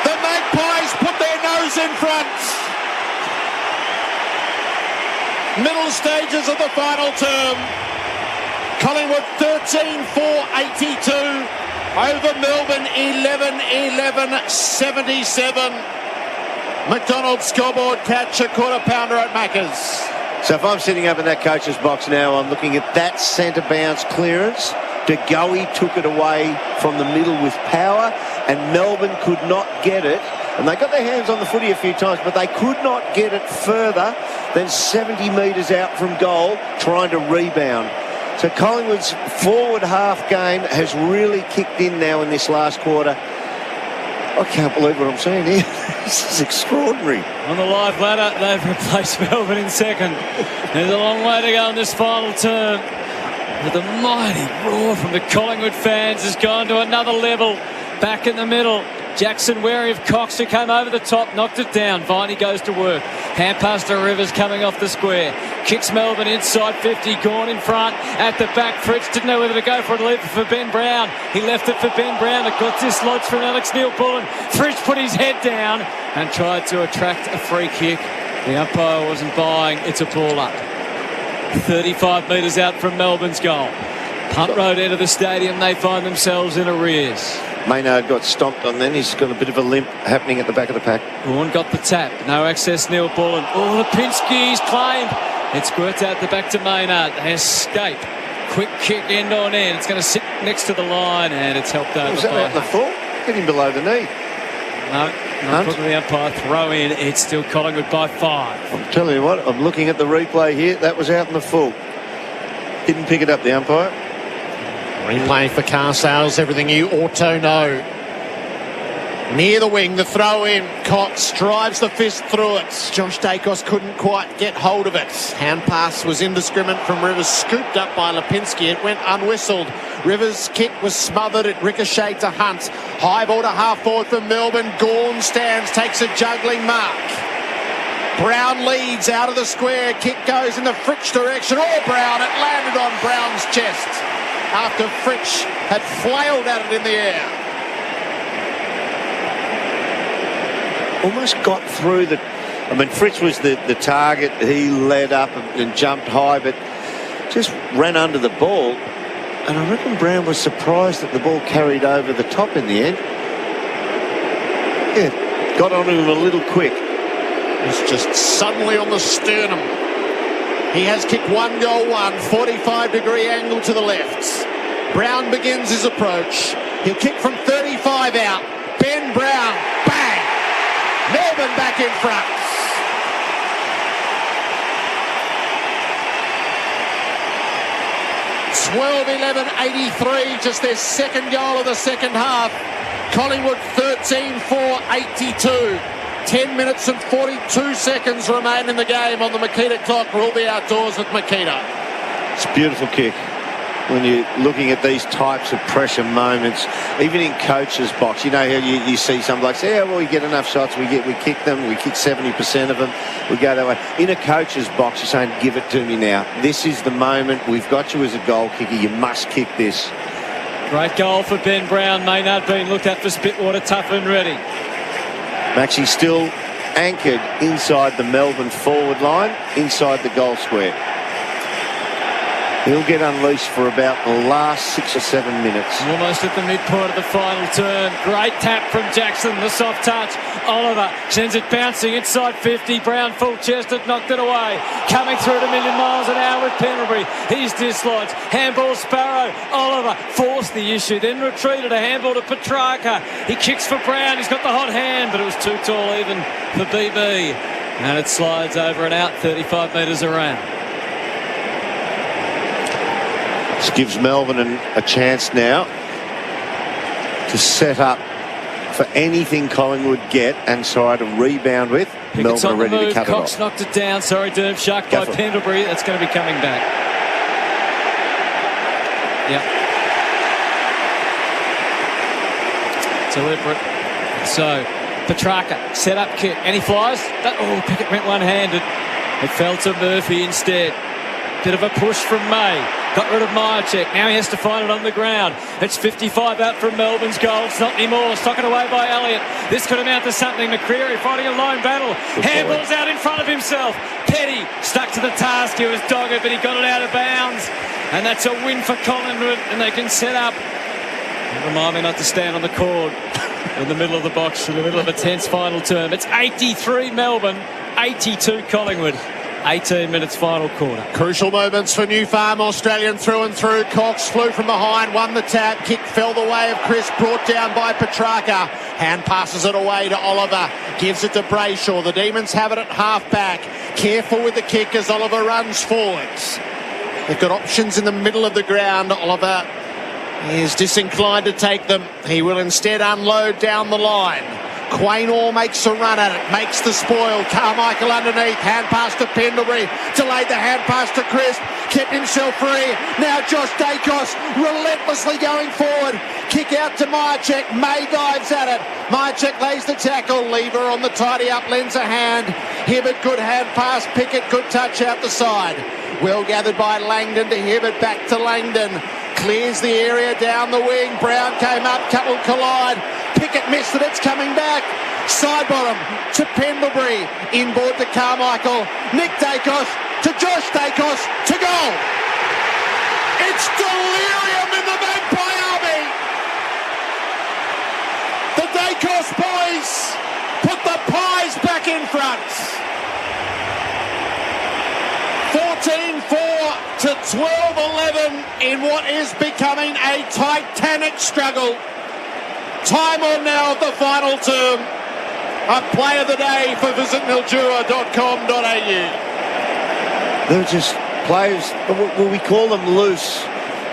The Magpies put their nose in front. Middle stages of the final term. Collingwood 13-4-82 over Melbourne 11-11-77. McDonald's scoreboard catch a quarter pounder at Macca's. So if I'm sitting up in that coach's box now, I'm looking at that centre bounce clearance. De Goey took it away from the middle with power and Melbourne could not get it. And they got their hands on the footy a few times, but they could not get it further than 70 metres out from goal trying to rebound. So Collingwood's forward half game has really kicked in now in this last quarter. I can't believe what I'm seeing here. This is extraordinary. On the live ladder, they've replaced Melbourne in second. There's a long way to go in this final term. But the mighty roar from the Collingwood fans has gone to another level. Back in the middle, Jackson wary of Cox, who came over the top, knocked it down. Viney goes to work. Hand pass to Rivers coming off the square. Kicks Melbourne inside 50. Gawn in front. At the back, Fritz didn't know whether to go for it or leave it for Ben Brown. He left it for Ben Brown. It got dislodged from Alex Neil-Bullen. Fritz put his head down and tried to attract a free kick. The umpire wasn't buying. It's a ball up. 35 metres out from Melbourne's goal. Punt road into the stadium. They find themselves in arrears. Maynard got stomped on then. He's got a bit of a limp happening at the back of the pack. Vaughan got the tap. No access, Neil-Bullen. Oh, Lipinski's claimed. It squirts out the back to Maynard. They escape. Quick kick end on end. It's going to sit next to the line and it's helped over. Was that out the full? Get him below the knee. No, put the umpire throw in. It's still Collingwood by 5. I'm telling you what, I'm looking at the replay here. That was out in the full. Didn't pick it up, the umpire. Replay for car sales, everything you ought to know. Near the wing, the throw in. Cox drives the fist through it. Josh Dacos couldn't quite get hold of it. Hand pass was indiscriminate from Rivers, scooped up by Lipinski. It went unwhistled. Rivers' kick was smothered. It ricocheted to Hunt. High ball to half forward for Melbourne. Gawn stands, takes a juggling mark. Brown leads out of the square. Kick goes in the Fritsch direction. Oh, Brown, it landed on Brown's chest after Fritsch had flailed at it in the air. Almost got through the... I mean, Fritsch was the target. He led up and jumped high, but just ran under the ball. And I reckon Brown was surprised that the ball carried over the top in the end. Yeah, got onto him a little quick. It's just suddenly on the sternum. He has kicked 1 goal 1, 45-degree angle to the left. Brown begins his approach. He'll kick from 35 out. Ben Brown, bang! Melbourne back in front. 12-11-83, just their second goal of the second half. Collingwood 13-4-82. 10 minutes and 42 seconds remain in the game on the Makita clock. We'll be outdoors with Makita. It's a beautiful kick. When you're looking at these types of pressure moments, even in coach's box, you know how you see some blokes say, well, we get enough shots, we kick them, we kick 70% of them, we go that way. In a coach's box, you're saying, give it to me now. This is the moment. We've got you as a goal kicker. You must kick this. Great goal for Ben Brown. Maynard being looked at for Spitwater, tough and ready. Maxie still anchored inside the Melbourne forward line, inside the goal square. He'll get unleashed for about the last 6 or 7 minutes. Almost at the midpoint of the final term. Great tap from Jackson, the soft touch. Oliver sends it bouncing inside 50. Brown full-chested, knocked it away. Coming through at a million miles an hour with Pendlebury. He's dislodged. Handball Sparrow. Oliver forced the issue, then retreated. A handball to Petrarca. He kicks for Brown. He's got the hot hand, but it was too tall even for BB. And it slides over and out, 35 metres around. This gives Melbourne a chance now to set up for anything Collingwood get and try to rebound with. Pickett's Melbourne are ready to cut Cox it off. knocked it down. Sorry, Derv. Shucked by Pendlebury. That's going to be coming back. Yep. Deliberate. So, Petrarca, set up kick. And he flies. Pickett went one-handed. It fell to Murphy instead. Bit of a push from May. Got rid of Myercheck. Now he has to find it on the ground. It's 55 out from Melbourne's goal. It's not anymore. Stocken away by Elliott. This could amount to something. McCreary fighting a lone battle. Handball's out in front of himself. Petty stuck to the task. He was dogged, but he got it out of bounds. And that's a win for Collingwood. And they can set up. Remind me not to stand on the cord in the middle of the box, in the middle of a tense final term. It's 83 Melbourne, 82 Collingwood. 18 minutes final quarter. Crucial moments for New Farm, Australian through and through. Cox flew from behind, won the tap, kick fell the way of Chris, brought down by Petrarca. Hand passes it away to Oliver, gives it to Brayshaw. The Demons have it at half back. Careful with the kick as Oliver runs forwards. They've got options in the middle of the ground. Oliver is disinclined to take them. He will instead unload down the line. Quaynor makes a run at it, makes the spoil. Carmichael underneath, hand pass to Pendlebury, delayed the hand pass to Crisp, kept himself free. Now Josh Dacos relentlessly going forward. Kick out to Myercheck, May dives at it. Myercheck lays the tackle, Lever on the tidy up, lends a hand. Hibbert, good hand pass, Pickett, good touch out the side. Well gathered by Langdon to Hibbert, back to Langdon. Clears the area down the wing. Brown came up, couple collide. Pickett missed it, it's coming back. Side bottom to Pendlebury. Inboard to Carmichael. Nick Dacos to Josh Dacos to goal. It's delirium in the Magpie Army. The Dacos boys put the Pies back in front. 14-4 to 12-11 in what is becoming a titanic struggle. Time on now at the final term. A play of the day for visitmildura.com.au. They're just players, well, we call them loose,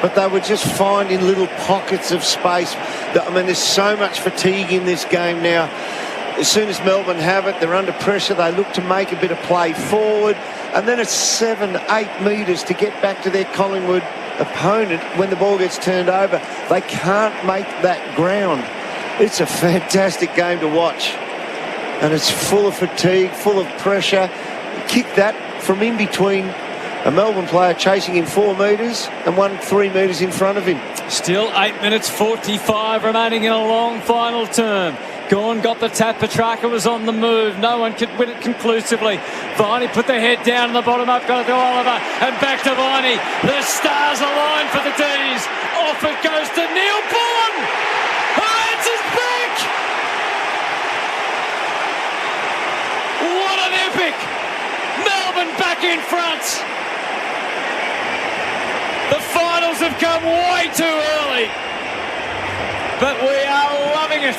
but they were just finding little pockets of space. I mean, there's so much fatigue in this game now. As soon as Melbourne have it, they're under pressure. They look to make a bit of play forward. And then it's 7-8 metres to get back to their Collingwood opponent when the ball gets turned over. They can't make that ground. It's a fantastic game to watch. And it's full of fatigue, full of pressure. Kick that from in between a Melbourne player chasing him 4 metres and one 3 metres in front of him. Still 8 minutes 45 remaining in a long final term. Gawn got the tap. Petrarca was on the move. No one could win it conclusively. Viney put the head down in the bottom up. Got it to Oliver. And back to Viney. The stars align for the D's. Off it goes to Neil Bourne. Who answers back. What an epic. Melbourne back in front. The finals have come way too early. But we are loving it.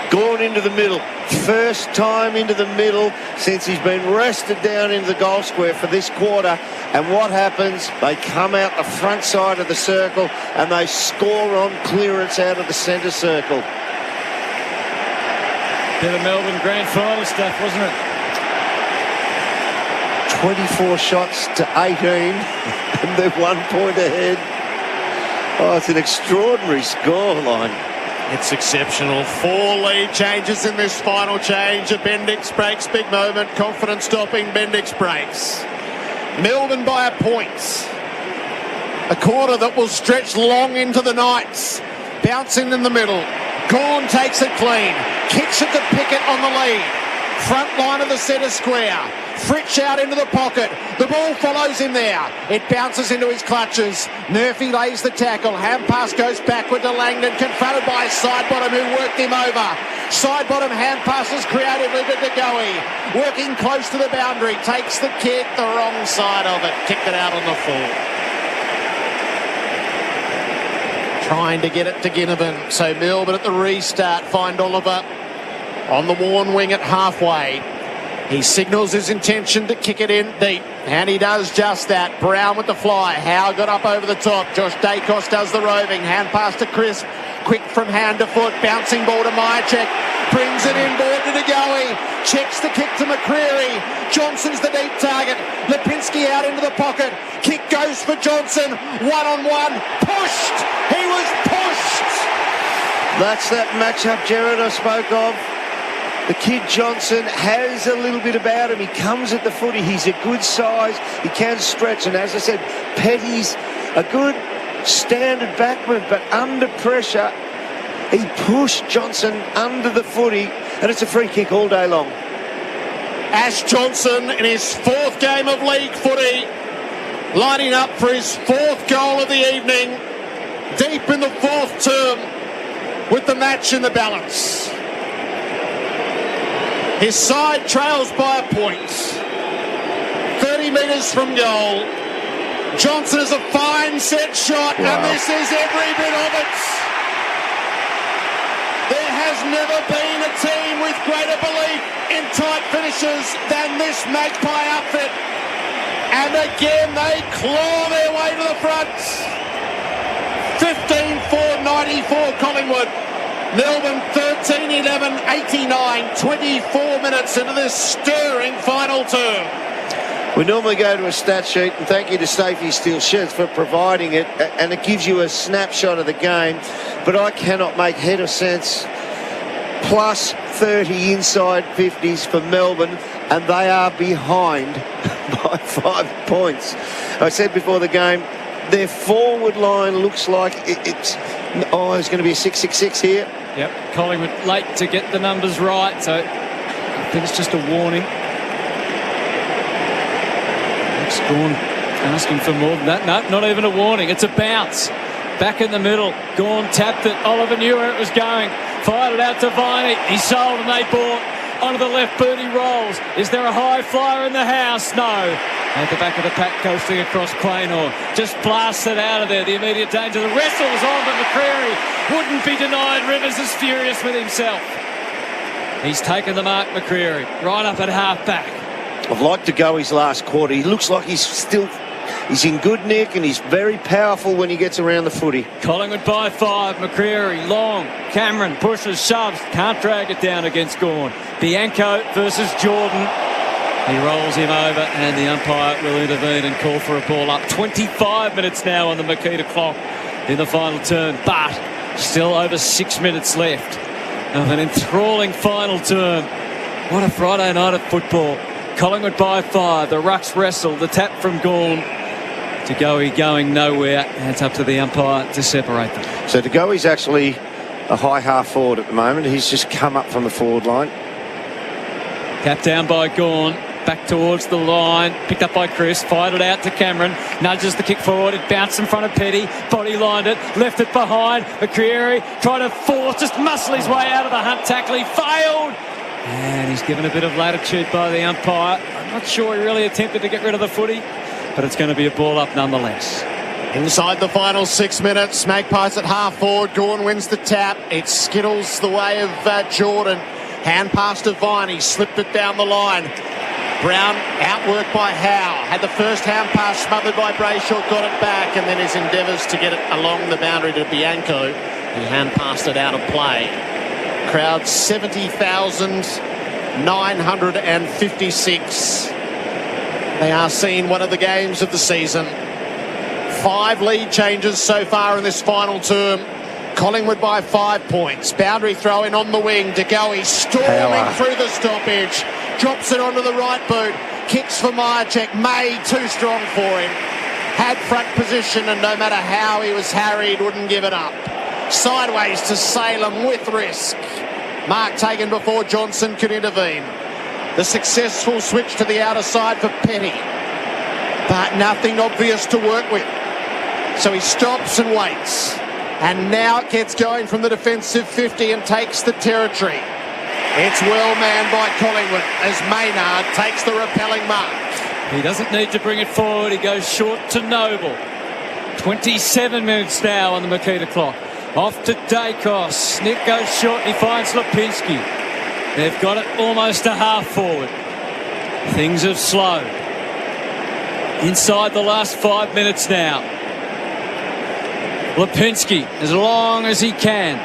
Gone into the middle, first time into the middle since he's been rested down into the goal square for this quarter. And what happens? They come out the front side of the circle and they score on clearance out of the centre circle. Bit of Melbourne grand final stuff, wasn't it? 24 shots to 18 and they're 1 point ahead. Oh, it's an extraordinary scoreline. It's exceptional. 4 lead changes in this final change. A Bendix breaks, big moment. Confidence stopping, Bendix breaks. Melbourne by a point. A quarter that will stretch long into the Knights. Bouncing in the middle. Gawn takes it clean. Kicks it to Pickett on the lead. Front line of the centre square. Fritsch out into the pocket. The ball follows him there. It bounces into his clutches. Murphy lays the tackle. Hand pass goes backward to Langdon, confronted by Sidebottom, who worked him over. Sidebottom hand passes creatively to De Goey. Working close to the boundary. Takes the kick, the wrong side of it. Kicked it out on the full. Trying to get it to Ginnivan. So Melbourne at the restart find Oliver on the worn wing at halfway. He signals his intention to kick it in deep, and he does just that. Brown with the fly. Howe got up over the top. Josh Dacos does the roving. Hand pass to Crisp. Quick from hand to foot. Bouncing ball to Myercheck. Brings it inboard to De Goey. Checks the kick to McCreary. Johnson's the deep target. Lipinski out into the pocket. Kick goes for Johnson. 1-on-1. Pushed. He was pushed. That's that matchup, Gerard, I spoke of. The kid Johnson has a little bit about him. He comes at the footy. He's a good size. He can stretch. And as I said, Petty's a good standard backman, but under pressure, he pushed Johnson under the footy, and it's a free kick all day long. Ash Johnson in his 4th game of league footy, lining up for his 4th goal of the evening, deep in the 4th term, with the match in the balance. His side trails by a point. 30 metres from goal. Johnson has a fine set shot, and this is every bit of it. There has never been a team with greater belief in tight finishes than this Magpie outfit. And again, they claw their way to the front. 15-4-94 Collingwood. Melbourne 13-11, 89, 24 minutes into this stirring final term. We normally go to a stat sheet, and thank you to Stacey Steel Sheds for providing it, and it gives you a snapshot of the game, but I cannot make head or sense. Plus 30 inside 50s for Melbourne, and they are behind by 5 points. I said before the game, their forward line looks like it's going to be a 6-6-6 here. Yep, Collingwood late to get the numbers right, so I think it's just a warning. Gawn asking for more than that. No, not even a warning. It's a bounce. Back in the middle. Gawn tapped it. Oliver knew where it was going. Fired it out to Viney. He sold and they bought. Onto the left boot he rolls. Is there a high flyer in the house? No. At the back of the pack, coasting across Quaynor. Just blasts it out of there. The immediate danger. The wrestle's on, but McCreary wouldn't be denied. Rivers is furious with himself. He's taken the mark, McCreary. Right up at half back. I've liked to go his last quarter. He looks like he's in good nick, and he's very powerful when he gets around the footy. Collingwood by 5. McCreary, long. Cameron pushes, shoves. Can't drag it down against Gawn. Bianco versus Jordan. He rolls him over, and the umpire will intervene and call for a ball up. 25 minutes now on the Makita clock in the final turn, but still over 6 minutes left of an enthralling final term. What a Friday night of football. Collingwood by 5. The rucks wrestle. The tap from Gawn. De Goey going nowhere. And it's up to the umpire to separate them. So De Goey's actually a high half forward at the moment. He's just come up from the forward line. Tap down by Gawn. Back towards the line. Picked up by Chris. Fired it out to Cameron. Nudges the kick forward. It bounced in front of Petty. Body lined it. Left it behind. McCreary tried to force. Just muscle his way out of the Hunt tackle. He failed. And he's given a bit of latitude by the umpire. I'm not sure he really attempted to get rid of the footy, but it's going to be a ball up nonetheless. Inside the final 6 minutes, Magpies at half forward. Gawn wins the tap. It skittles the way of Jordan. Hand pass to Viney, slipped it down the line. Brown outworked by Howe. Had the first hand pass smothered by Brayshaw, got it back, and then his endeavours to get it along the boundary to Bianco. He hand passed it out of play. Crowd 70,956. They are seeing one of the games of the season. 5 lead changes so far in this final term. Collingwood by 5 points. Boundary throw in on the wing. De Goey storming through the stoppage. Drops it onto the right boot. Kicks for Myercheck. May too strong for him. Had front position, and no matter how he was harried, wouldn't give it up. Sideways to Salem with risk. Mark taken before Johnson could intervene. The successful switch to the outer side for Petty. But nothing obvious to work with. So he stops and waits. And now it gets going from the defensive 50 and takes the territory. It's well manned by Collingwood as Maynard takes the repelling mark. He doesn't need to bring it forward. He goes short to Noble. 27 minutes now on the Makita clock. Off to Dacos. Nick goes short. He finds Lipinski. They've got it almost a half forward. Things have slowed. Inside the last 5 minutes now. Lipinski as long as he can.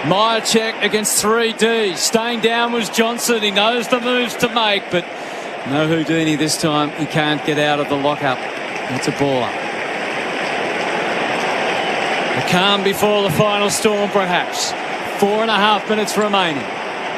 Myercheck against 3D. Staying down was Johnson. He knows the moves to make, but no Houdini this time. He can't get out of the lockup. It's a baller. The calm before the final storm, perhaps. 4.5 minutes remaining.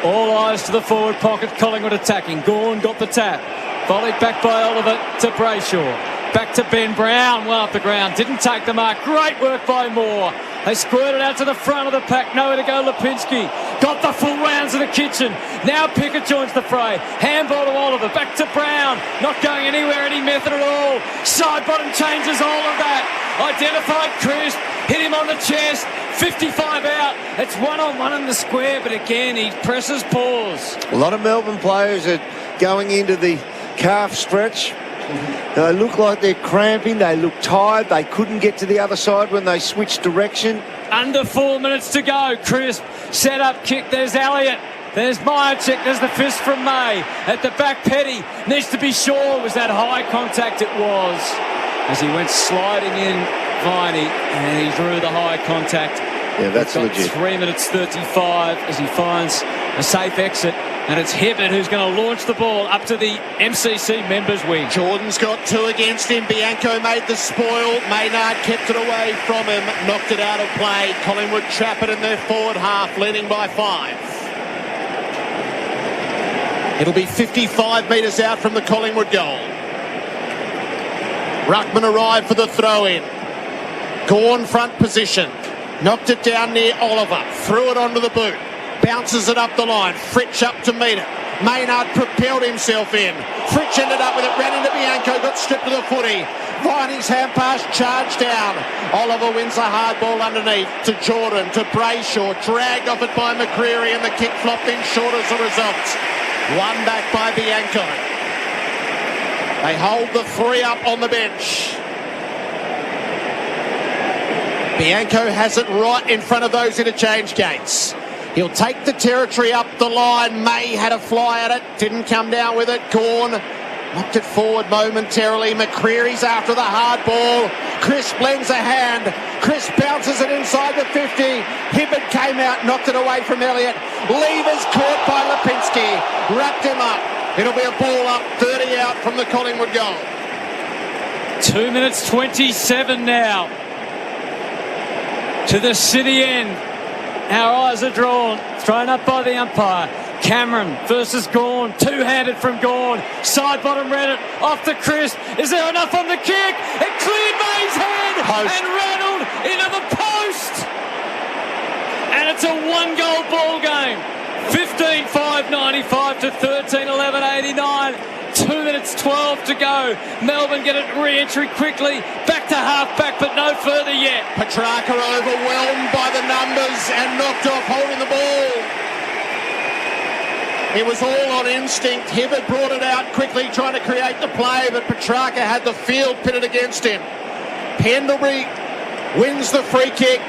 All eyes to the forward pocket. Collingwood attacking. Gawn got the tap. Volleyed back by Oliver to Brayshaw. Back to Ben Brown. Well up the ground. Didn't take the mark. Great work by Moore. They squirted out to the front of the pack. Nowhere to go. Lipinski got the full rounds of the kitchen. Now Pickett joins the fray. Handball to Oliver. Back to Brown. Not going anywhere, any method at all. Side bottom changes all of that. Identified Crisp. Hit him on the chest. 55 out. It's 1-on-1 in the square, but again, he presses pause. A lot of Melbourne players are going into the calf stretch. They look like they're cramping. They look tired. They couldn't get to the other side when they switched direction. Under 4 minutes to go. Crisp, set up kick. There's Elliott. There's Myercheck. There's the fist from May. At the back, Petty needs to be sure. Was that high contact? It was. As he went sliding in, Viney, and he drew the high contact. Yeah, that's legit. 3 minutes 35 as he finds a safe exit. And it's Hibbert who's going to launch the ball up to the MCC members' wing. Jordan's got 2 against him. Bianco made the spoil. Maynard kept it away from him. Knocked it out of play. Collingwood trap it in their forward half, leading by 5. It'll be 55 metres out from the Collingwood goal. Ruckman arrived for the throw-in. Gawn front position. Knocked it down near Oliver. Threw it onto the boot. Bounces it up the line. Fritsch up to meet it. Maynard propelled himself in. Fritsch ended up with it. Ran into Bianco. Got stripped to the footy. Viney's hand pass charged down. Oliver wins a hard ball underneath to Jordan, to Brayshaw. Dragged off it by McCreary, and the kick flopped in short as a result. One back by Bianco. They hold the 3 up on the bench. Bianco has it right in front of those interchange gates. He'll take the territory up the line. May had a fly at it. Didn't come down with it. Gawn knocked it forward momentarily. McCreary's after the hard ball. Crisp lends a hand. Crisp bounces it inside the 50. Hibbert came out, knocked it away from Elliott. Levers caught by Lipinski. Wrapped him up. It'll be a ball up, 30 out from the Collingwood goal. 2 minutes 27 now. To the city end. Our eyes are drawn. Thrown up by the umpire. Cameron versus Gawn. Two-handed from Gawn. Side bottom read it. Off the Crisp. Is there enough on the kick? It cleared May's head and rattled into the post. And it's a 1-goal ball game. 15-5-95 to 13-11-89. 2 minutes 12 to go. Melbourne get it re-entry quickly. Back to half-back, but no further yet. Petrarca overwhelmed by the numbers and knocked off holding the ball. It was all on instinct. Hibbert brought it out quickly, trying to create the play, but Petrarca had the field pitted against him. Pendlebury wins the free kick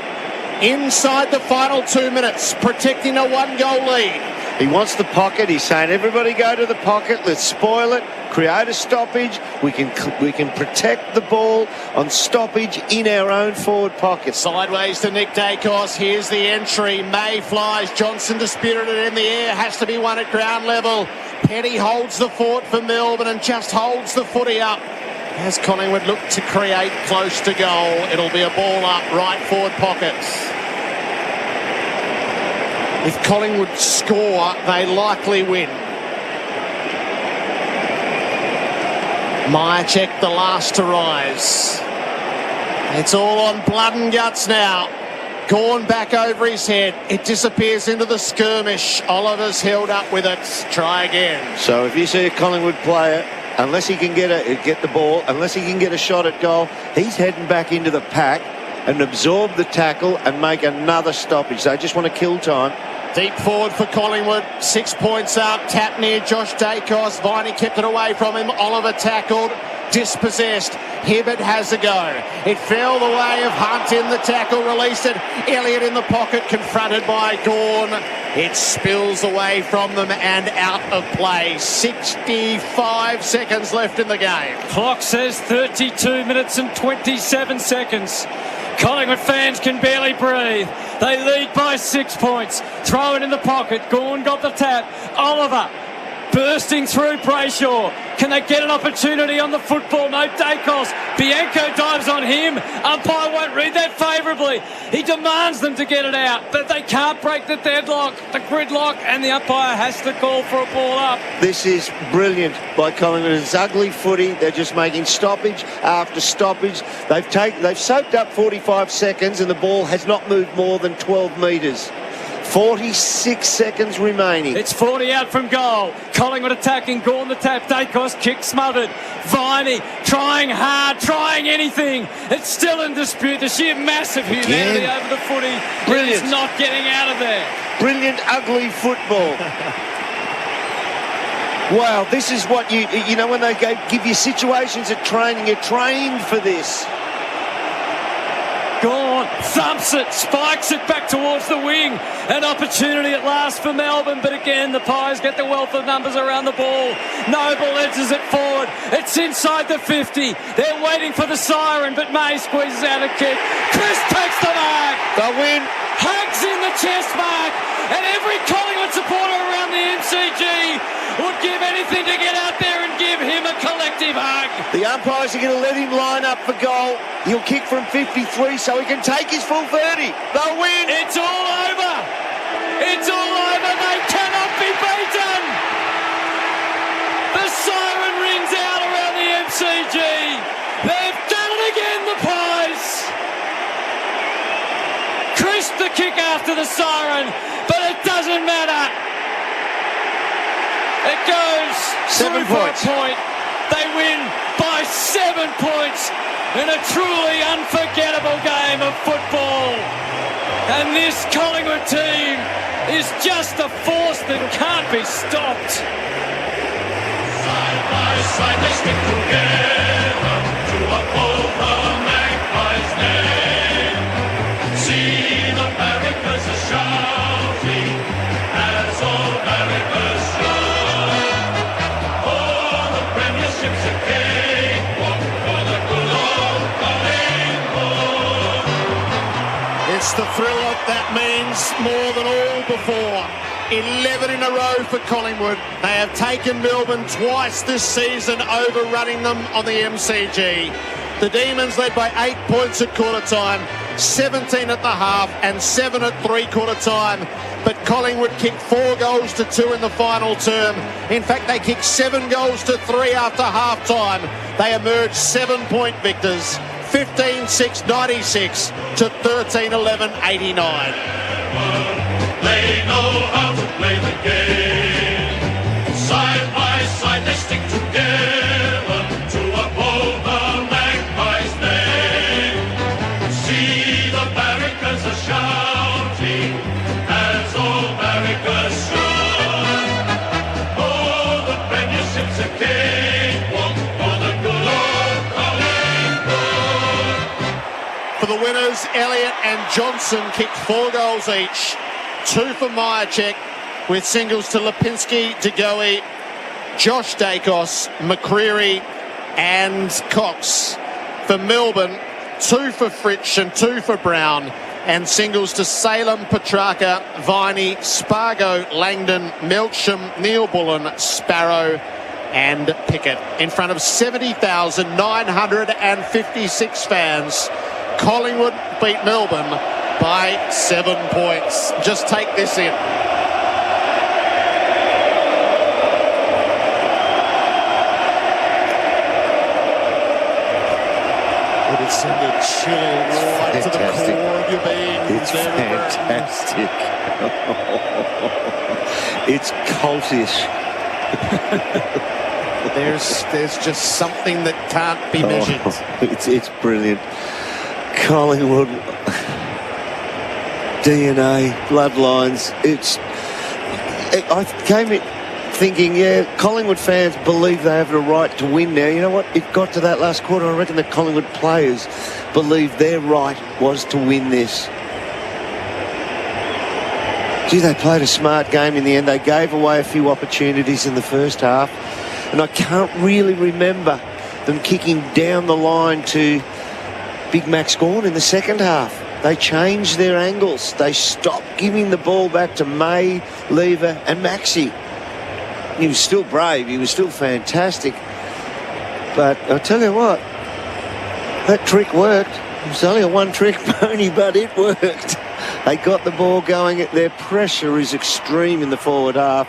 inside the final 2 minutes, protecting a 1-goal lead. He wants the pocket. He's saying, everybody go to the pocket. Let's spoil it. Create a stoppage. We can protect the ball on stoppage in our own forward pocket. Sideways to Nick Dacos. Here's the entry. May flies. Johnson disputed it in the air. Has to be won at ground level. Petty holds the fort for Melbourne and just holds the footy up. As Collingwood look to create close to goal, it'll be a ball up right forward pockets. If Collingwood score, they likely win. Myercheck the last to rise. It's all on blood and guts now. Gorn back over his head. It disappears into the skirmish. Oliver's held up with it. Try again. So if you see a Collingwood player, unless he can get the ball, unless he can get a shot at goal, he's heading back into the pack and absorb the tackle and make another stoppage. They just want to kill time. Deep forward for Collingwood. 6 points up. Tap near Josh Dacos. Viney kept it away from him. Oliver tackled. Dispossessed. Hibbert has a go. It fell the way of Hunt in the tackle. Released it. Elliott in the pocket. Confronted by Gorn. It spills away from them and out of play. 65 seconds left in the game. Clock says 32 minutes and 27 seconds. Collingwood fans can barely breathe. They lead by 6 points. Throw it in the pocket. Gorn got the tap. Oliver bursting through Brayshaw. Can they get an opportunity on the football? No, Dacos. Bianco dives on him. Umpire won't read that favourably. He demands them to get it out, but they can't break the deadlock, the gridlock, and the umpire has to call for a ball up. This is brilliant by Collingwood. It's ugly footy. They're just making stoppage after stoppage. They've soaked up 45 seconds and the ball has not moved more than 12 metres. 46 seconds remaining. It's 40 out from goal. Collingwood attacking. Gorn the tap. Dacos kick smothered. Viney trying hard, trying anything. It's still in dispute. The sheer massive humanity over the footy. Brilliant. He's not getting out of there. Brilliant, ugly football. Wow, this is what you know when they give you situations at training. You're trained for this. Gorn thumps it, spikes it back towards the wing. An opportunity at last for Melbourne, but again the Pies get the wealth of numbers around the ball. Noble edges it forward. It's inside the 50. They're waiting for the siren, but May squeezes out a kick. Chris takes the mark. The win. Hugs in the chest mark, and every Collingwood supporter around the MCG would give anything to get out there and give him a collective hug. The umpires are going to let him line up for goal. He'll kick from 53 so he can take his full 30. They'll win. It's all over. It's all over. They cannot be beaten. The siren rings out around the MCG. They've done it again, the Pies. Chris the kick after the siren, but it doesn't matter. It goes 7 points. For a point. They win by 7 points in a truly unforgettable game of football. And this Collingwood team is just a force that can't be stopped. Side by side they stick together to uphold the Magpies' name. See the barricades are shouting as all barricades shout. For the premiership's a cakewalk for the good old Collingwood. It's the thriller that means more than all before. 11 in a row for Collingwood. They have taken Melbourne twice this season, overrunning them on the MCG. The Demons led by 8 points at quarter time, 17 at the half and 7 at three-quarter time. But Collingwood kicked 4 goals to 2 in the final term. In fact, they kicked 7 goals to 3 after half-time. They emerged 7-point victors, 15-6-96 to 13-11-89. They know how to play the game. Side by side they stick together to uphold the Magpies' name. See the barricades are shouting as all barricades shout. Oh, the premiership's a cakewalk for the good old Collingwood. For the winners, Elliott and Johnson kicked 4 goals each. 2 for Myercheck, with singles to Lipinski, DeGoey, Josh Dacos, McCreary and Cox. For Melbourne, 2 for Fritsch and 2 for Brown, and singles to Salem, Petrarca, Viney, Spargo, Langdon, Melcham, Neil Bullen, Sparrow and Pickett. In front of 70,956 fans, Collingwood beat Melbourne by 7 points. Just take this in. It'll send a chill right to the core of your being. It's fantastic. It's cultish. There's just something that can't be measured. It's brilliant. Collingwood, DNA, bloodlines. I came in thinking, Collingwood fans believe they have the right to win now. You know what? It got to that last quarter. I reckon the Collingwood players believed their right was to win this. Gee, they played a smart game in the end. They gave away a few opportunities in the first half. And I can't really remember them kicking down the line to Big Max Gawn in the second half. They changed their angles. They stopped giving the ball back to May, Lever and Maxi. He was still brave. He was still fantastic. But I'll tell you what, that trick worked. It was only a one-trick pony, but it worked. They got the ball going. Their pressure is extreme in the forward half.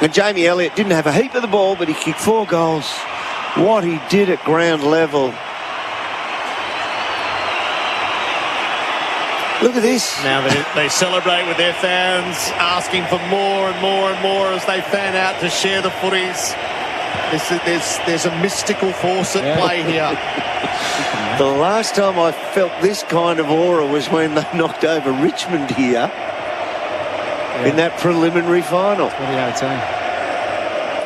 And Jamie Elliott didn't have a heap of the ball, but he kicked 4 goals. What he did at ground level. Look at this. Now they celebrate with their fans, asking for more and more and more as they fan out to share the footies. There's a mystical force at play here. The last time I felt this kind of aura was when they knocked over Richmond here in that preliminary final. 2018.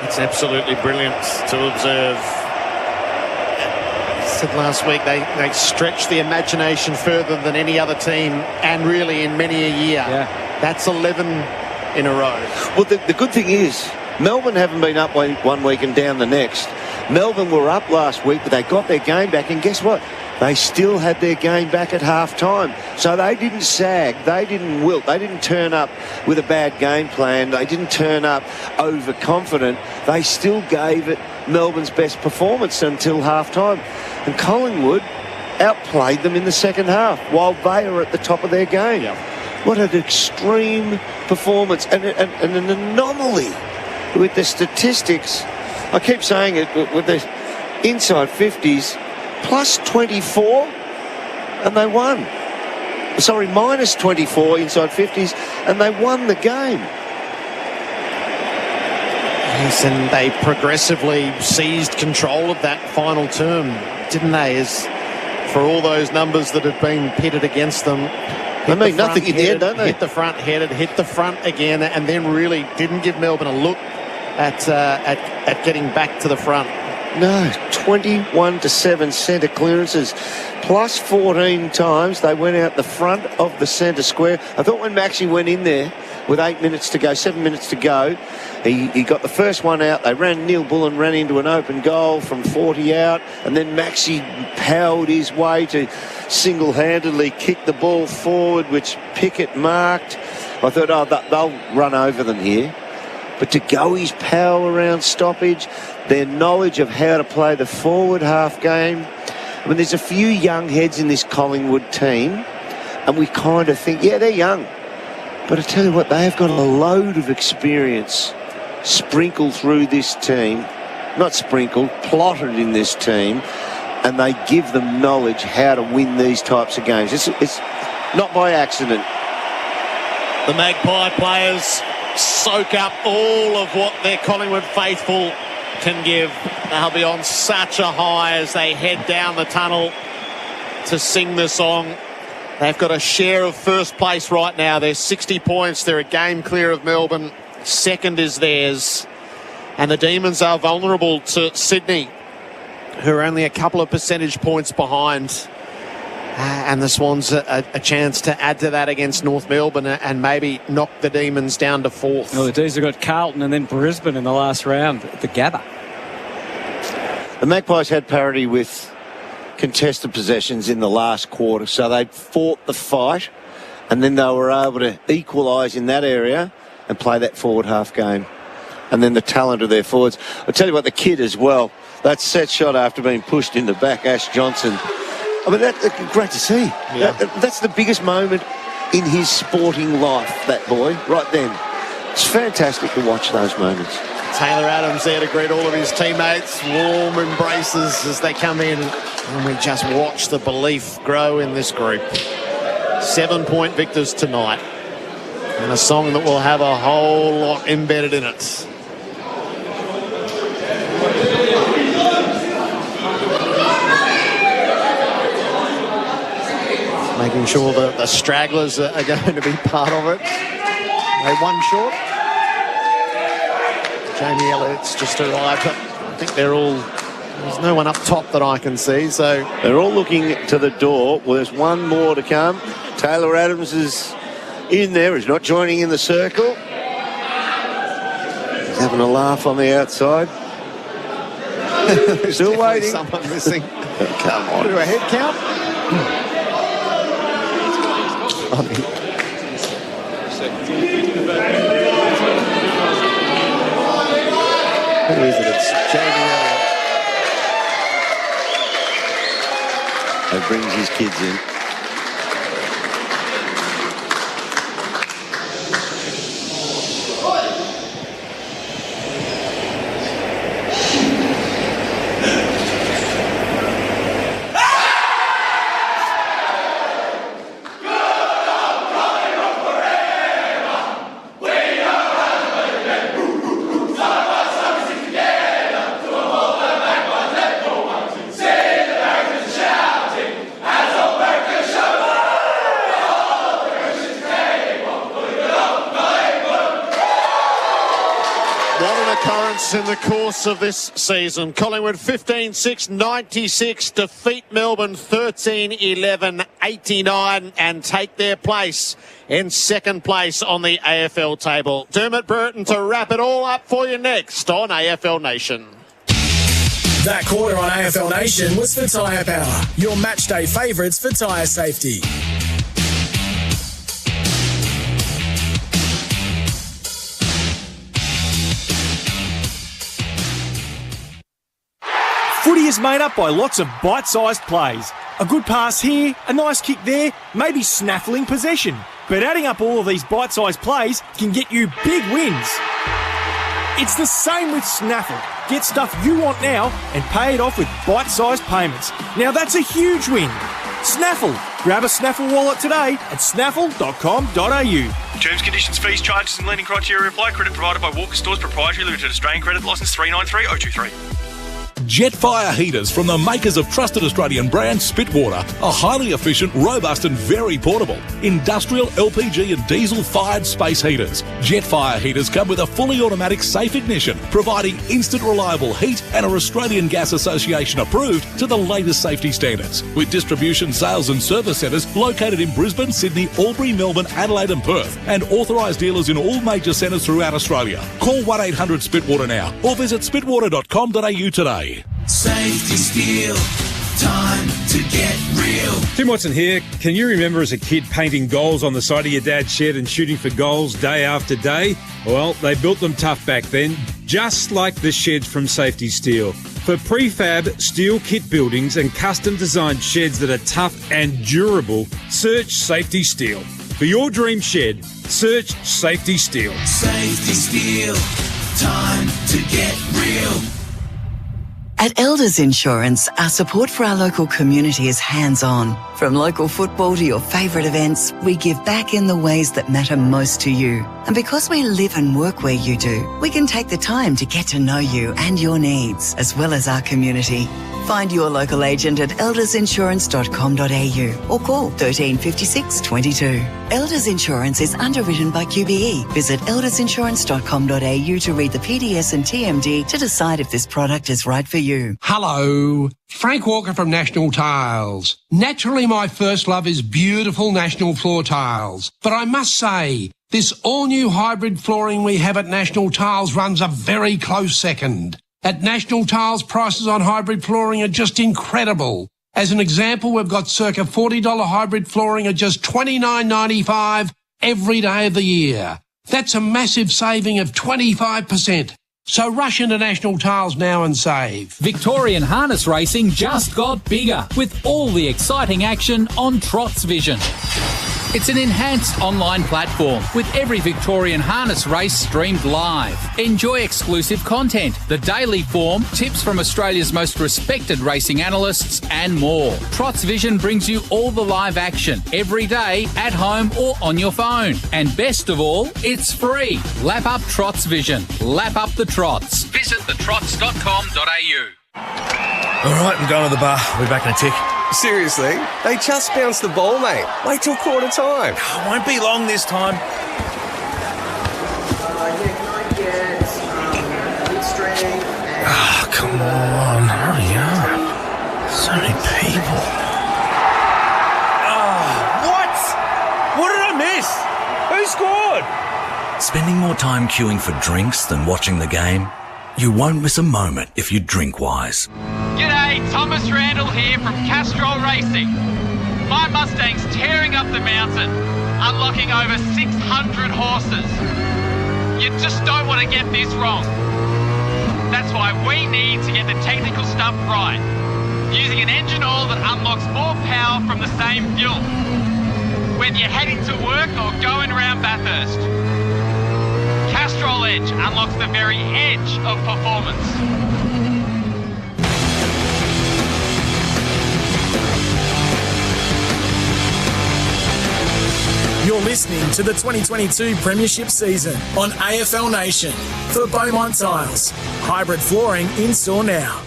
It's absolutely brilliant to observe. I said last week they stretched the imagination further than any other team, and really in many a year. Yeah. That's 11 in a row. Well, the good thing is Melbourne haven't been up one week and down the next. Melbourne were up last week, but they got their game back, and guess what? They still had their game back at half-time. So they didn't sag, they didn't wilt, they didn't turn up with a bad game plan, they didn't turn up overconfident. They still gave it Melbourne's best performance until half-time. And Collingwood outplayed them in the second half while they were at the top of their game. Yeah. What an extreme performance and an anomaly with the statistics. I keep saying it with the inside 50s, plus 24, and they won. Sorry, minus 24 inside 50s, and they won the game. Yes, and they progressively seized control of that final term, didn't they? As for all those numbers that have been pitted against them, they mean nothing in the end, don't they? Hit the front, headed, hit the front again, and then really didn't give Melbourne a look at getting back to the front. No, 21-7 centre clearances, plus 14 times they went out the front of the centre square. I thought when Maxi went in there with 7 minutes to go, he got the first one out. They ran, Neil Bullen ran into an open goal from 40 out, and then Maxi powered his way to single-handedly kick the ball forward, which Pickett marked. I thought, they'll run over them here. But to go his power around stoppage, their knowledge of how to play the forward half game. I mean, there's a few young heads in this Collingwood team, and we kind of think, yeah, they're young. But I tell you what, they have got a load of experience sprinkled through this team. Not sprinkled, plotted in this team, and they give them knowledge how to win these types of games. It's not by accident. The Magpie players soak up all of what their Collingwood faithful can give. They'll be on such a high as they head down the tunnel to sing the song. They've got a share of first place right now. They're 60 points. They're a game clear of Melbourne. Second is theirs. And the Demons are vulnerable to Sydney, who are only a couple of percentage points behind. And the Swans a chance to add to that against North Melbourne and maybe knock the Demons down to 4th. Well, the D's have got Carlton and then Brisbane in the last round at the Gather. The Magpies had parity with contested possessions in the last quarter, so they fought the fight and then they were able to equalise in that area and play that forward half game. And then the talent of their forwards. I'll tell you what, the kid as well, that set shot after being pushed in the back, Ash Johnson. I mean, that's great to see. Yeah. That's the biggest moment in his sporting life, that boy, right then. It's fantastic to watch those moments. Taylor Adams there to greet all of his teammates. Warm embraces as they come in. And we just watch the belief grow in this group. 7-point victors tonight. And a song that will have a whole lot embedded in it. Making sure that the stragglers are going to be part of it. They one short. Jamie Elliott's just arrived. I think there's no one up top that I can see. So they're all looking to the door. Well, there's one more to come. Taylor Adams is in there. He's not joining in the circle. He's having a laugh on the outside. Still waiting. Someone missing. Come on. Do a head count. Who is it? It's Jamie Elliott. That brings his kids in. In the course of this season, Collingwood 15-6-96 defeat Melbourne 13-11-89 and take their place in second place on the AFL table. Dermot Burton to wrap it all up for you next on AFL Nation. That quarter on AFL Nation was for Tyre Power, your match day favourites for tyre safety. Footy is made up by lots of bite-sized plays. A good pass here, a nice kick there, maybe snaffling possession. But adding up all of these bite-sized plays can get you big wins. It's the same with Snaffle. Get stuff you want now and pay it off with bite-sized payments. Now that's a huge win. Snaffle. Grab a Snaffle wallet today at snaffle.com.au. Terms, conditions, fees, charges and lending criteria apply. Credit provided by Walker Stores Proprietary Limited. Australian Credit Licence 393023. Jetfire heaters from the makers of trusted Australian brand Spitwater are highly efficient, robust and very portable. Industrial, LPG and diesel-fired space heaters. Jetfire heaters come with a fully automatic safe ignition, providing instant reliable heat and are Australian Gas Association approved to the latest safety standards. With distribution, sales and service centres located in Brisbane, Sydney, Albury, Melbourne, Adelaide and Perth, and authorised dealers in all major centres throughout Australia. Call 1-800-SPITWATER now or visit spitwater.com.au today. Safety Steel, time to get real. Tim Watson here. Can you remember as a kid painting goals on the side of your dad's shed and shooting for goals day after day? Well, they built them tough back then, just like the sheds from Safety Steel. For prefab steel kit buildings and custom designed sheds that are tough and durable, search Safety Steel. For your dream shed, search Safety Steel. Safety Steel, time to get real. At Elders Insurance, our support for our local community is hands-on. From local football to your favourite events, we give back in the ways that matter most to you. And because we live and work where you do, we can take the time to get to know you and your needs, as well as our community. Find your local agent at eldersinsurance.com.au or call 13 56 22. Elders Insurance is underwritten by QBE. Visit eldersinsurance.com.au to read the PDS and TMD to decide if this product is right for you. you. Hello, Frank Walker from National Tiles. Naturally, my first love is beautiful National Floor Tiles. But I must say, this all-new hybrid flooring we have at National Tiles runs a very close second. At National Tiles, prices on hybrid flooring are just incredible. As an example, we've got circa $40 hybrid flooring at just $29.95 every day of the year. That's a massive saving of 25%. So rush into National Tiles now and save. Victorian harness racing just got bigger with all the exciting action on Trots Vision. It's an enhanced online platform with every Victorian harness race streamed live. Enjoy exclusive content, the daily form, tips from Australia's most respected racing analysts and more. Trots Vision brings you all the live action every day at home or on your phone. And best of all, it's free. Lap up Trots Vision. Lap up the trots. Visit thetrots.com.au. All right, I'm going to the bar. We'll be back in a tick. Seriously? They just bounced the ball, mate. Wait till quarter time. Oh, won't be long this time. Oh, come on. Hurry up. So many people. Oh, what? What did I miss? Who scored? Spending more time queuing for drinks than watching the game? You won't miss a moment if you drink wise. G'day, Thomas Randall here from Castrol Racing. My Mustang's tearing up the mountain, unlocking over 600 horses. You just don't want to get this wrong. That's why we need to get the technical stuff right, using an engine oil that unlocks more power from the same fuel, whether you're heading to work or going around Bathurst. Castrol Edge unlocks the very edge of performance. You're listening to the 2022 Premiership season on AFL Nation for Beaumont Tiles. Hybrid flooring in store now.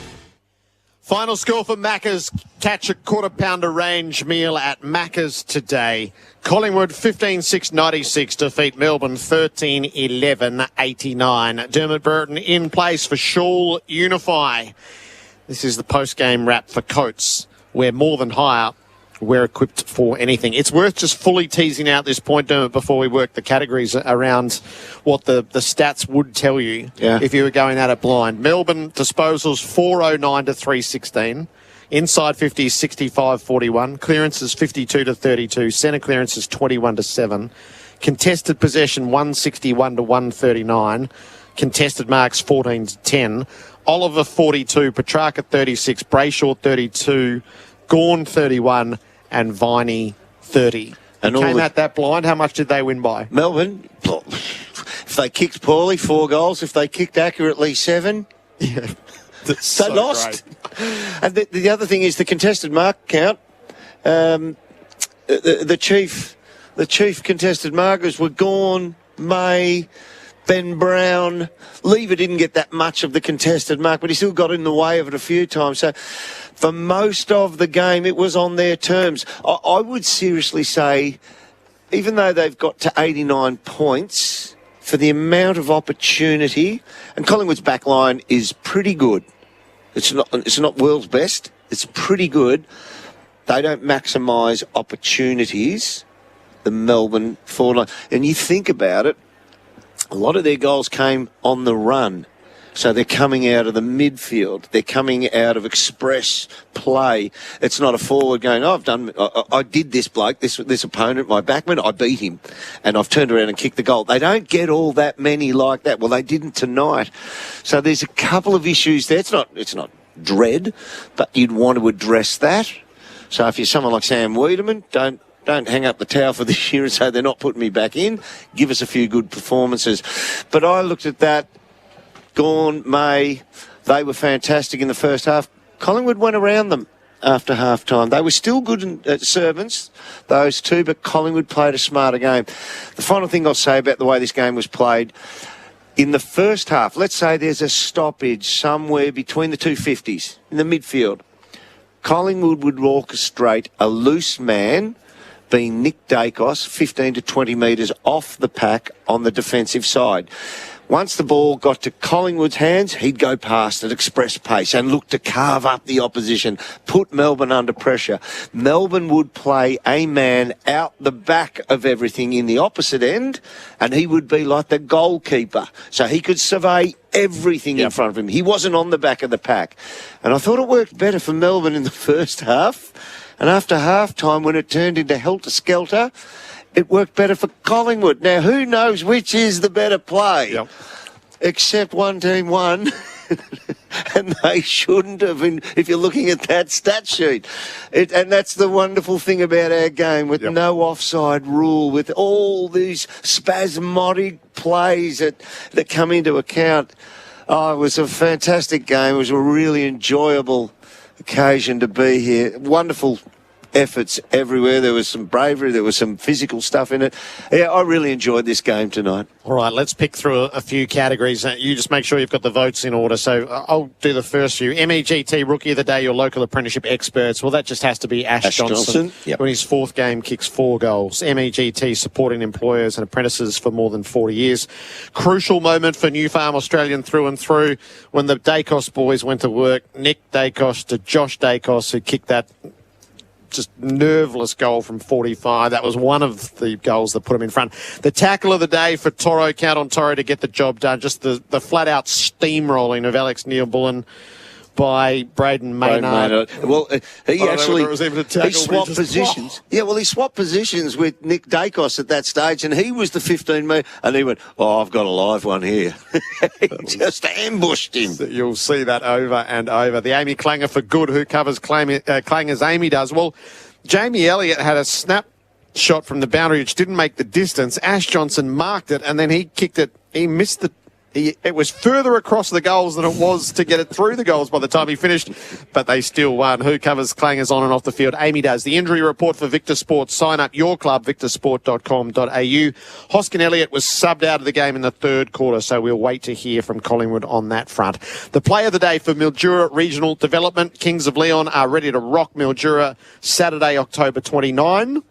Final score for Macca's catch a quarter-pounder range meal at Macca's today. Collingwood 15-6-96 defeat Melbourne 13-11-89. Dermot Burton in place for Shawl Unify. This is the post-game wrap for Coates. We're more than higher. We're equipped for anything. It's worth just fully teasing out this point, Dermot, before we work the categories around what the stats would tell you if you were going at it blind. Melbourne disposals 409 to 316. Inside 50 is 65-41. Clearances 52 to 32. Centre clearances 21 to 7. Contested possession 161 to 139. Contested marks 14 to 10. Oliver 42. Petrarca 36. Brayshaw 32. Gawn 31 and Viney 30. And came at that blind. How much did they win by? Melbourne, if they kicked poorly, 4 goals. If they kicked accurately, 7. Yeah, they so lost. Great. And the other thing is the contested mark count. The chief contested markers were Gawn, May, Ben Brown. Lever didn't get that much of the contested mark, but he still got in the way of it a few times. So for most of the game, it was on their terms. I would seriously say, even though they've got to 89 points, for the amount of opportunity, and Collingwood's back line is pretty good. It's not world's best. It's pretty good. They don't maximise opportunities, the Melbourne forward line. And you think about it, a lot of their goals came on the run. So they're coming out of the midfield. They're coming out of express play. It's not a forward going, I did this bloke, this opponent, my backman, I beat him. And I've turned around and kicked the goal. They don't get all that many like that. Well, they didn't tonight. So there's a couple of issues there. It's not dread, but you'd want to address that. So if you're someone like Sam Wiedemann, don't hang up the towel for this year and say they're not putting me back in. Give us a few good performances. But I looked at that. Gawn, May, they were fantastic in the first half. Collingwood went around them after half-time. They were still good at servants, those two, but Collingwood played a smarter game. The final thing I'll say about the way this game was played, in the first half, let's say there's a stoppage somewhere between the two 50s in the midfield. Collingwood would orchestrate a loose man, being Nick Dacos, 15 to 20 metres off the pack on the defensive side. Once the ball got to Collingwood's hands, he'd go past at express pace and look to carve up the opposition, put Melbourne under pressure. Melbourne would play a man out the back of everything in the opposite end, and he would be like the goalkeeper. So he could survey everything in front of him. He wasn't on the back of the pack. And I thought it worked better for Melbourne in the first half. And after half-time, when it turned into helter-skelter, it worked better for Collingwood. Now, who knows which is the better play? Yep. Except one team won, and they shouldn't have been, if you're looking at that stat sheet. And that's the wonderful thing about our game, with no offside rule, with all these spasmodic plays that come into account. Oh, it was a fantastic game. It was a really enjoyable occasion to be here. Wonderful efforts everywhere. There was some bravery, there was some physical stuff in it. Yeah, I really enjoyed this game tonight. All right, let's pick through a few categories. You just make sure you've got the votes in order. So I'll do the first few. MEGT Rookie of the Day, your local apprenticeship experts. Well, that just has to be Ash Johnson. Yep. When his fourth game kicks 4 goals. MEGT supporting employers and apprentices for more than 40 years. Crucial moment for New Farm Australian through and through when the Dacos boys went to work. Nick Dacos to Josh Dacos, who kicked that just nerveless goal from 45. That was one of the goals that put him in front. The tackle of the day for Toro, count on Toro to get the job done. Just the flat-out steamrolling of Alex Neil-Bullen by Braden Maynard. Well, he swapped positions. Yeah, well, he swapped positions with Nick Dacos at that stage, and he was the 15-metre, and he went, oh, I've got a live one here. He just ambushed him. You'll see that over and over. The Amy Clanger for good, who covers Clangers Amy does. Well, Jamie Elliott had a snap shot from the boundary which didn't make the distance. Ash Johnson marked it, and then he kicked it. He missed the... It was further across the goals than it was to get it through the goals by the time he finished, but they still won. Who covers Clangers on and off the field? Amy does. The injury report for Victor Sport. Sign up your club, victorsport.com.au. Hoskin Elliott was subbed out of the game in the third quarter, so we'll wait to hear from Collingwood on that front. The play of the day for Mildura Regional Development. Kings of Leon are ready to rock Mildura Saturday, October 29.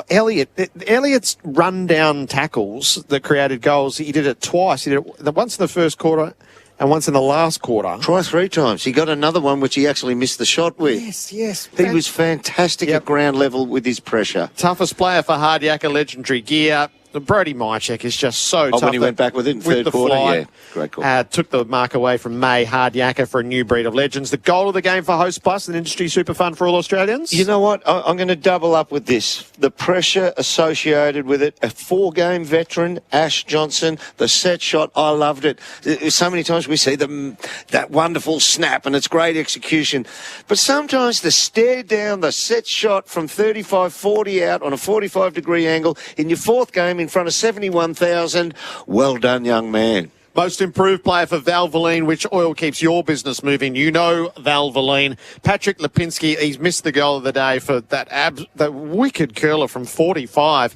Elliott's run-down tackles that created goals, he did it twice. He did it once in the first quarter and once in the last quarter. Try 3 times. He got another one which he actually missed the shot with. Yes. He was fantastic at ground level with his pressure. Toughest player for Hardyacker, legendary gear. Brody Mychek is just so tough. When he went back with it in third quarter, fly, yeah. Great call. Took the mark away from May Hardyacker for a new breed of legends. The goal of the game for Host Plus, an industry super fun for all Australians. You know what? I'm going to double up with this. The pressure associated with it. A 4-game veteran, Ash Johnson, the set shot, I loved it. So many times we see that wonderful snap and it's great execution. But sometimes the stare down, the set shot from 35-40 out on a 45-degree angle in your 4th game in front of 71,000. Well done, young man. Most improved player for Valvoline. Which oil keeps your business moving? You know Valvoline. Patrick Lipinski, he's missed the goal of the day for that wicked curler from 45.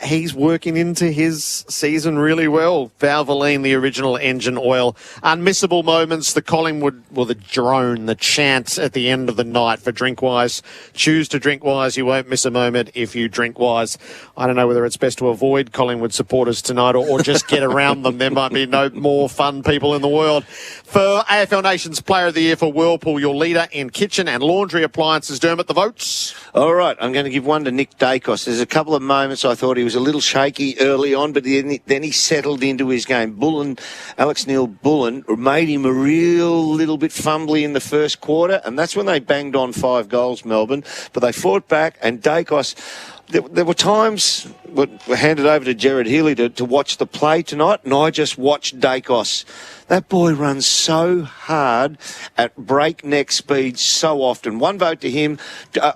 He's working into his season really well. Valvoline, the original engine oil. Unmissable moments. The Collingwood, the drone, the chant at the end of the night for Drinkwise. Choose to drink wise. You won't miss a moment if you drink wise. I don't know whether it's best to avoid Collingwood supporters tonight or just get around them. There might be no more fun people in the world. For AFL Nation's Player of the Year for Whirlpool, your leader in kitchen and laundry appliances. Dermot, the votes? All right, I'm going to give one to Nick Dacos. There's a couple of moments I thought he was a little shaky early on, but then he settled into his game. Alex Neil-Bullen made him a real little bit fumbly in the first quarter, and that's when they banged on 5 goals, Melbourne. But they fought back, and Dacos... There were times were handed over to Jared Healy to watch the play tonight, and I just watched Dacos. That boy runs so hard at breakneck speed so often. 1 vote to him.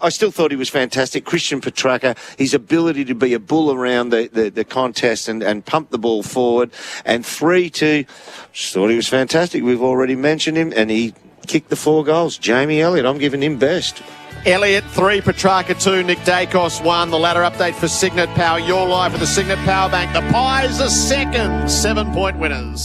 I still thought he was fantastic. Christian Petrarca, his ability to be a bull around the contest and pump the ball forward. And 3 to, just thought he was fantastic. We've already mentioned him, and he kicked the 4 goals. Jamie Elliott, I'm giving him best. Elliott 3, Petrarca 2, Nick Dacos 1. The ladder update for Signet Power. Your life with the Signet Power Bank. The Pies are second, 7-point winners.